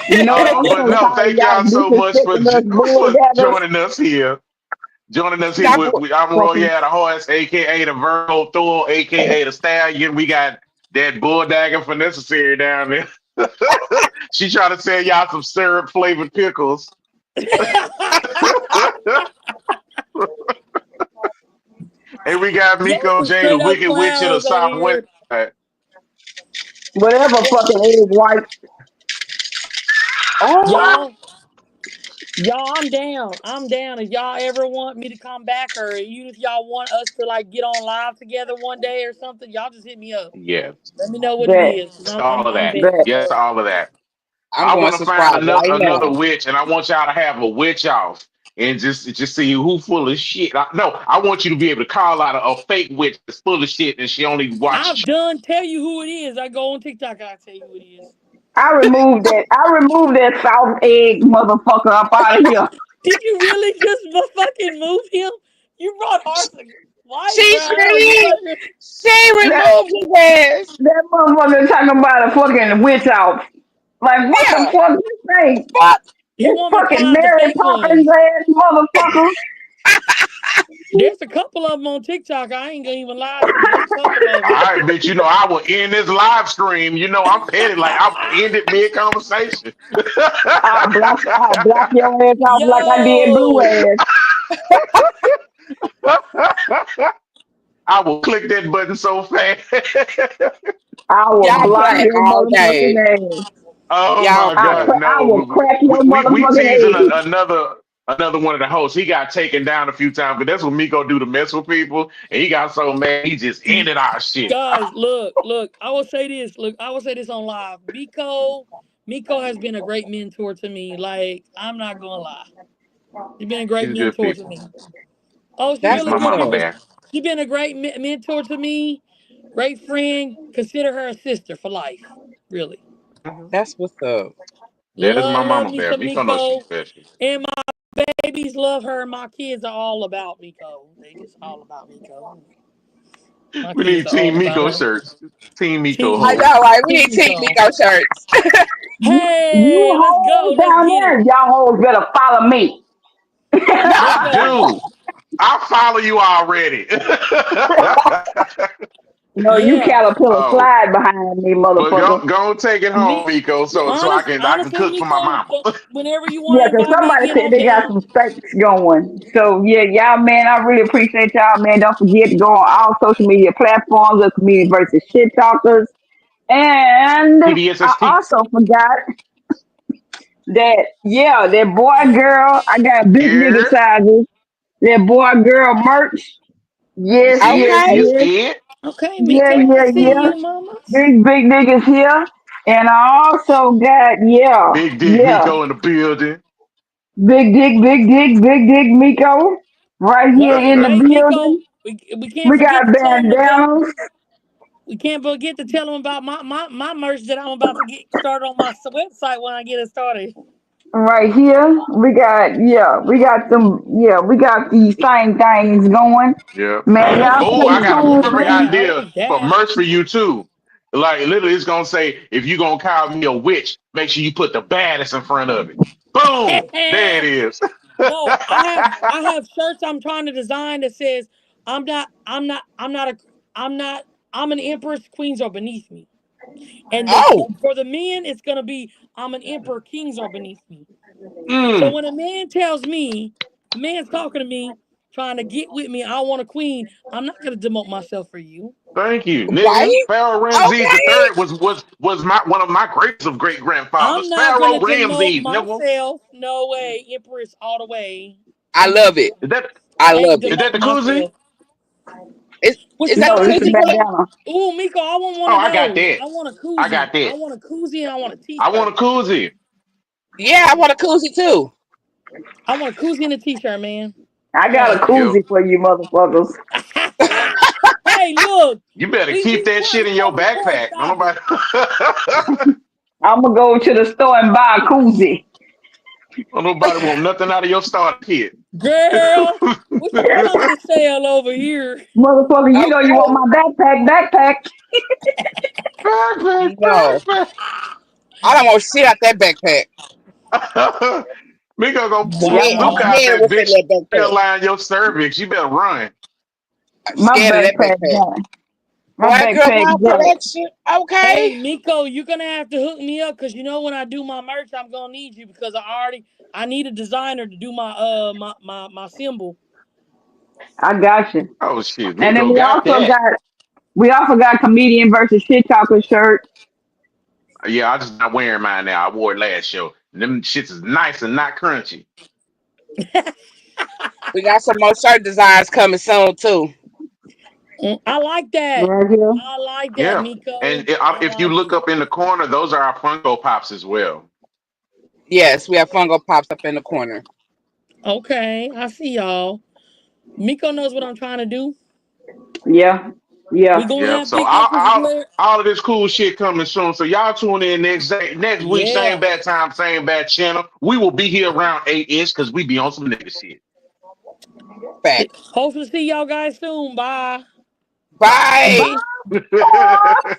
[SPEAKER 1] You know, I'm
[SPEAKER 2] But
[SPEAKER 1] so
[SPEAKER 2] no,
[SPEAKER 1] tired of
[SPEAKER 2] thank y'all
[SPEAKER 1] y'all
[SPEAKER 2] so much for
[SPEAKER 1] disrespecting us bull
[SPEAKER 2] for
[SPEAKER 1] daggers.
[SPEAKER 2] joining us here. Joining us here
[SPEAKER 4] Got
[SPEAKER 2] with
[SPEAKER 4] bull.
[SPEAKER 2] I'm
[SPEAKER 1] Fucking,
[SPEAKER 2] Royale the Horse, aka the Virgo Thor, aka the Stallion. We got that bull dagger for necessary down there. She trying to sell y'all some syrup flavored pickles. And we got
[SPEAKER 3] y'all
[SPEAKER 2] Miko
[SPEAKER 3] some
[SPEAKER 2] J, the
[SPEAKER 3] straight up
[SPEAKER 2] Wicked Witch of the
[SPEAKER 3] clowns on
[SPEAKER 2] Southwest.
[SPEAKER 3] here.
[SPEAKER 1] whatever fucking egg white.
[SPEAKER 4] Oh,
[SPEAKER 3] Y'all, y'all, I'm down. I'm down. If y'all ever want me to come back, or even if y'all want us to like get on live together one day or something, y'all just hit me up.
[SPEAKER 2] Yeah,
[SPEAKER 3] Let me know what it
[SPEAKER 1] That,
[SPEAKER 3] is, cause
[SPEAKER 2] to all of
[SPEAKER 3] I'm
[SPEAKER 2] that.
[SPEAKER 3] vetting
[SPEAKER 1] that.
[SPEAKER 2] Yes,
[SPEAKER 3] for
[SPEAKER 2] to
[SPEAKER 3] it.
[SPEAKER 2] all of that.
[SPEAKER 4] I'm
[SPEAKER 2] I
[SPEAKER 4] going
[SPEAKER 2] want
[SPEAKER 4] to
[SPEAKER 2] to find
[SPEAKER 4] subscribe right
[SPEAKER 2] another
[SPEAKER 4] now.
[SPEAKER 2] witch, and I want y'all to have a witch off, and just see who full of shit. No, I want you to be able to call out a fake witch that's full of shit, and she only
[SPEAKER 3] I've
[SPEAKER 2] watch.
[SPEAKER 3] done tell you who it is. I go on TikTok. I tell you who it is.
[SPEAKER 1] I removed that South egg motherfucker up out of here.
[SPEAKER 3] Did you really just fucking move him? You brought Hearts to life,
[SPEAKER 4] She
[SPEAKER 3] bro. Hell, you
[SPEAKER 4] Shirley,
[SPEAKER 3] better.
[SPEAKER 4] she
[SPEAKER 1] That
[SPEAKER 4] removed his ass.
[SPEAKER 1] that motherfucker talking about a fucking witch out. Like what the
[SPEAKER 4] Yeah,
[SPEAKER 1] fuck you think?
[SPEAKER 4] fuck.
[SPEAKER 3] He
[SPEAKER 1] It's
[SPEAKER 3] want me to pull
[SPEAKER 1] fucking
[SPEAKER 3] out the
[SPEAKER 1] Mary
[SPEAKER 3] fake
[SPEAKER 1] Poppins
[SPEAKER 3] ones.
[SPEAKER 1] ass motherfucker.
[SPEAKER 3] There's a couple of them on TikTok. I ain't gonna even lie to you. There's a couple of
[SPEAKER 2] All
[SPEAKER 3] them.
[SPEAKER 2] right, bitch. You know I will end this live stream. You know I'm petty. Like I'll end it mid conversation.
[SPEAKER 1] I'll block your ass off like I did Blue
[SPEAKER 3] Yo,
[SPEAKER 1] ass.
[SPEAKER 2] I will click that button so fast.
[SPEAKER 1] I will
[SPEAKER 4] Y'all
[SPEAKER 1] block
[SPEAKER 4] play
[SPEAKER 1] your
[SPEAKER 4] all day.
[SPEAKER 1] motherfucking ass.
[SPEAKER 2] Oh
[SPEAKER 4] Y'all
[SPEAKER 2] my God,
[SPEAKER 4] play.
[SPEAKER 1] I will
[SPEAKER 2] no!
[SPEAKER 1] crack your
[SPEAKER 2] We teasing
[SPEAKER 1] motherfucking head.
[SPEAKER 2] another one of the hosts. He got taken down a few times, but that's what Miko do to mess with people, and he got so mad he just ended our shit.
[SPEAKER 3] guys, look. I will say this. Look, I will say this on live. Miko has been a great mentor to me. Like, I'm not gonna lie. She's been a great
[SPEAKER 2] He's good
[SPEAKER 3] mentor to
[SPEAKER 2] people.
[SPEAKER 3] me. Oh, she
[SPEAKER 2] He's
[SPEAKER 4] That's
[SPEAKER 3] really
[SPEAKER 2] my
[SPEAKER 4] what's
[SPEAKER 3] good
[SPEAKER 2] mama
[SPEAKER 3] people.
[SPEAKER 4] up.
[SPEAKER 2] bear.
[SPEAKER 3] She's been a great mentor to me. Great friend. Consider her a sister for life. Really.
[SPEAKER 2] Mhm.
[SPEAKER 4] That's what's up.
[SPEAKER 2] That is my
[SPEAKER 3] Love
[SPEAKER 2] mama
[SPEAKER 3] me
[SPEAKER 2] bear.
[SPEAKER 3] some
[SPEAKER 2] Miko knows she's
[SPEAKER 3] Miko.
[SPEAKER 2] special.
[SPEAKER 3] And my babies love her. My kids are all about Miko. They just all about Miko. My
[SPEAKER 2] We
[SPEAKER 3] kids
[SPEAKER 2] need
[SPEAKER 3] are all
[SPEAKER 2] Team
[SPEAKER 3] about
[SPEAKER 2] Miko
[SPEAKER 3] her.
[SPEAKER 2] shirts. Team Miko
[SPEAKER 3] Team
[SPEAKER 4] I
[SPEAKER 3] Miko.
[SPEAKER 2] hoes.
[SPEAKER 4] know, right? We
[SPEAKER 3] Team
[SPEAKER 4] need Team
[SPEAKER 3] Miko.
[SPEAKER 4] Miko shirts.
[SPEAKER 1] You
[SPEAKER 3] Hey, let's go.
[SPEAKER 1] hoes
[SPEAKER 3] Let's
[SPEAKER 1] down
[SPEAKER 3] get
[SPEAKER 1] there,
[SPEAKER 3] it.
[SPEAKER 1] y'all hoes better follow me.
[SPEAKER 3] Let's
[SPEAKER 2] I
[SPEAKER 3] go.
[SPEAKER 2] do. I follow you already.
[SPEAKER 1] No, you
[SPEAKER 3] Yeah.
[SPEAKER 1] caterpillar
[SPEAKER 2] Oh,
[SPEAKER 1] slide behind me,
[SPEAKER 2] well,
[SPEAKER 1] motherfucker.
[SPEAKER 2] go take it home,
[SPEAKER 3] Me,
[SPEAKER 2] Miko, so I can
[SPEAKER 3] honestly,
[SPEAKER 2] cook for my
[SPEAKER 3] Miko,
[SPEAKER 2] mama.
[SPEAKER 3] whenever you want
[SPEAKER 1] Yeah,
[SPEAKER 3] to
[SPEAKER 1] 'cause
[SPEAKER 3] invite me
[SPEAKER 1] somebody
[SPEAKER 3] again,
[SPEAKER 1] said
[SPEAKER 3] I'm
[SPEAKER 1] they got
[SPEAKER 3] down.
[SPEAKER 1] some steaks going. So yeah, y'all man, I really appreciate y'all, man. Don't forget to go on all social media platforms of Community versus Shit Talkers. And I
[SPEAKER 2] TBSST.
[SPEAKER 1] also forgot that yeah, that boy girl, I got big nigga
[SPEAKER 2] Yeah.
[SPEAKER 1] sizes. That boy girl merch.
[SPEAKER 2] You
[SPEAKER 1] Yes,
[SPEAKER 2] see it?
[SPEAKER 1] yes,
[SPEAKER 2] You
[SPEAKER 4] Okay.
[SPEAKER 1] yes.
[SPEAKER 2] see it?
[SPEAKER 3] Okay,
[SPEAKER 1] Yeah,
[SPEAKER 3] Miko, I
[SPEAKER 1] yeah,
[SPEAKER 3] see
[SPEAKER 1] yeah.
[SPEAKER 3] you, mamas.
[SPEAKER 1] Big niggas here. And I also got yeah,
[SPEAKER 2] Big Dick
[SPEAKER 1] yeah.
[SPEAKER 2] Miko in the building.
[SPEAKER 1] Big dick Miko. Right here
[SPEAKER 3] Wait,
[SPEAKER 1] in the
[SPEAKER 3] wait, Miko.
[SPEAKER 1] building.
[SPEAKER 3] We can't
[SPEAKER 1] We
[SPEAKER 3] forget
[SPEAKER 1] got
[SPEAKER 3] to tell them about.
[SPEAKER 1] bandanas
[SPEAKER 3] We can't forget to tell them about my merch that I'm about to get started on my website when I get it started.
[SPEAKER 1] right here. We got these same things going.
[SPEAKER 2] Yeah.
[SPEAKER 1] Man, y'all
[SPEAKER 2] Oh,
[SPEAKER 1] stay
[SPEAKER 2] I
[SPEAKER 3] Okay,
[SPEAKER 2] got a
[SPEAKER 1] tuned,
[SPEAKER 2] perfect
[SPEAKER 3] okay,
[SPEAKER 1] man.
[SPEAKER 2] idea
[SPEAKER 3] oh
[SPEAKER 2] for
[SPEAKER 3] damn.
[SPEAKER 2] merch for you too. Like literally, it's gonna say if you gonna call me a witch, make sure you put the baddest in front of it. Boom, there it is.
[SPEAKER 3] No, I have shirts I'm trying to design that says I'm an empress, queens are beneath me. And
[SPEAKER 4] Oh,
[SPEAKER 3] for the men, it's gonna be I'm an emperor, kings are beneath me. So
[SPEAKER 2] Mm,
[SPEAKER 3] when a man tells me, a man's talking to me, trying to get with me, I want a queen, I'm not gonna demote myself for you.
[SPEAKER 2] thank you, nigga.
[SPEAKER 4] right?
[SPEAKER 2] Pharaoh Ramses the
[SPEAKER 4] Okay.
[SPEAKER 2] third was my one of my greatest of great
[SPEAKER 3] I'm
[SPEAKER 2] grandfathers.
[SPEAKER 3] not gonna
[SPEAKER 2] Pharaoh
[SPEAKER 3] demote
[SPEAKER 2] Ramses, nigga.
[SPEAKER 3] myself. No way. Empress all the way.
[SPEAKER 4] I
[SPEAKER 3] Queen
[SPEAKER 4] love it.
[SPEAKER 3] all
[SPEAKER 2] Is that
[SPEAKER 4] I
[SPEAKER 3] I ain't
[SPEAKER 4] love it.
[SPEAKER 2] is that
[SPEAKER 3] demoting
[SPEAKER 2] the koozie?
[SPEAKER 3] myself.
[SPEAKER 4] Is
[SPEAKER 3] What
[SPEAKER 4] is
[SPEAKER 3] you
[SPEAKER 4] that
[SPEAKER 1] No,
[SPEAKER 4] the
[SPEAKER 3] want,
[SPEAKER 1] it's a
[SPEAKER 4] koozie
[SPEAKER 3] Miko?
[SPEAKER 4] girl?
[SPEAKER 1] bandana.
[SPEAKER 3] Ooh, Miko, I want one
[SPEAKER 2] Oh,
[SPEAKER 3] of
[SPEAKER 2] I got
[SPEAKER 3] those.
[SPEAKER 2] that.
[SPEAKER 3] I want a
[SPEAKER 2] I got
[SPEAKER 3] koozie. I
[SPEAKER 2] that.
[SPEAKER 3] want a koozie and I want a
[SPEAKER 2] I want a
[SPEAKER 3] t-shirt.
[SPEAKER 2] koozie.
[SPEAKER 4] Yeah, I want a koozie too.
[SPEAKER 3] I want a koozie and a t-shirt, man.
[SPEAKER 1] I
[SPEAKER 3] I
[SPEAKER 1] got a
[SPEAKER 3] want
[SPEAKER 2] Yep.
[SPEAKER 1] koozie for you motherfuckers.
[SPEAKER 3] it. Hey, look,
[SPEAKER 2] You better keep that shit
[SPEAKER 3] we
[SPEAKER 2] in your
[SPEAKER 3] gonna support.
[SPEAKER 2] backpack. Don't
[SPEAKER 3] Stop it.
[SPEAKER 2] nobody.
[SPEAKER 1] I'm gonna go to the store and buy a koozie.
[SPEAKER 2] Don't nobody want nothing out of your starter kit.
[SPEAKER 3] Girl, we finna something sale over here.
[SPEAKER 1] Motherfucker, you know you want
[SPEAKER 4] Okay.
[SPEAKER 1] my backpack.
[SPEAKER 2] Backpack,
[SPEAKER 4] No, I don't want shit out that backpack.
[SPEAKER 2] backpack. Miko gonna pull
[SPEAKER 1] Y'all
[SPEAKER 4] Scared.
[SPEAKER 1] know
[SPEAKER 4] I'm
[SPEAKER 2] Luke
[SPEAKER 1] my
[SPEAKER 2] out
[SPEAKER 4] scared
[SPEAKER 2] that
[SPEAKER 4] what's in
[SPEAKER 2] bitch.
[SPEAKER 4] that backpack.
[SPEAKER 2] Align your cervix. You better run.
[SPEAKER 4] I'm
[SPEAKER 1] my
[SPEAKER 4] scared of that
[SPEAKER 1] backpack
[SPEAKER 4] backpack.
[SPEAKER 1] got my
[SPEAKER 4] Boy, girl,
[SPEAKER 1] backpack
[SPEAKER 4] my
[SPEAKER 1] got
[SPEAKER 4] collection. Okay.
[SPEAKER 3] Hey, Miko, you're gonna have to hook me up because you know when I do my merch, I'm gonna need you because I need a designer to do my symbol.
[SPEAKER 1] I got you.
[SPEAKER 2] Oh shit,
[SPEAKER 1] And then
[SPEAKER 2] Miko got that.
[SPEAKER 1] we also got comedian versus shit talker shirt.
[SPEAKER 2] Yeah, I just not wearing mine now. I wore it last show. Them shits is nice and not crunchy.
[SPEAKER 4] We got some more shirt designs coming soon too.
[SPEAKER 3] I like that.
[SPEAKER 1] Right here.
[SPEAKER 3] I like that,
[SPEAKER 2] Yeah, and
[SPEAKER 3] Miko. I
[SPEAKER 2] if you
[SPEAKER 3] like
[SPEAKER 2] look
[SPEAKER 3] it.
[SPEAKER 2] up in the corner, those are our Funko Pops as well.
[SPEAKER 4] Yes, we have Fungo Pops up in the corner.
[SPEAKER 3] Okay, I see y'all. Miko knows what I'm trying to do.
[SPEAKER 1] Yeah.
[SPEAKER 3] We
[SPEAKER 1] Yeah.
[SPEAKER 3] gonna
[SPEAKER 2] Yep.
[SPEAKER 3] have
[SPEAKER 2] So
[SPEAKER 3] big Christmas Larry.
[SPEAKER 2] all of this cool shit coming soon. So y'all tune in next week, same
[SPEAKER 3] Yeah.
[SPEAKER 2] bad time, same bad channel. We will be here around 8-ish because we be on some nigga shit.
[SPEAKER 4] Facts.
[SPEAKER 3] Hopefully see y'all guys soon. Bye.
[SPEAKER 1] Bye.
[SPEAKER 4] Bye.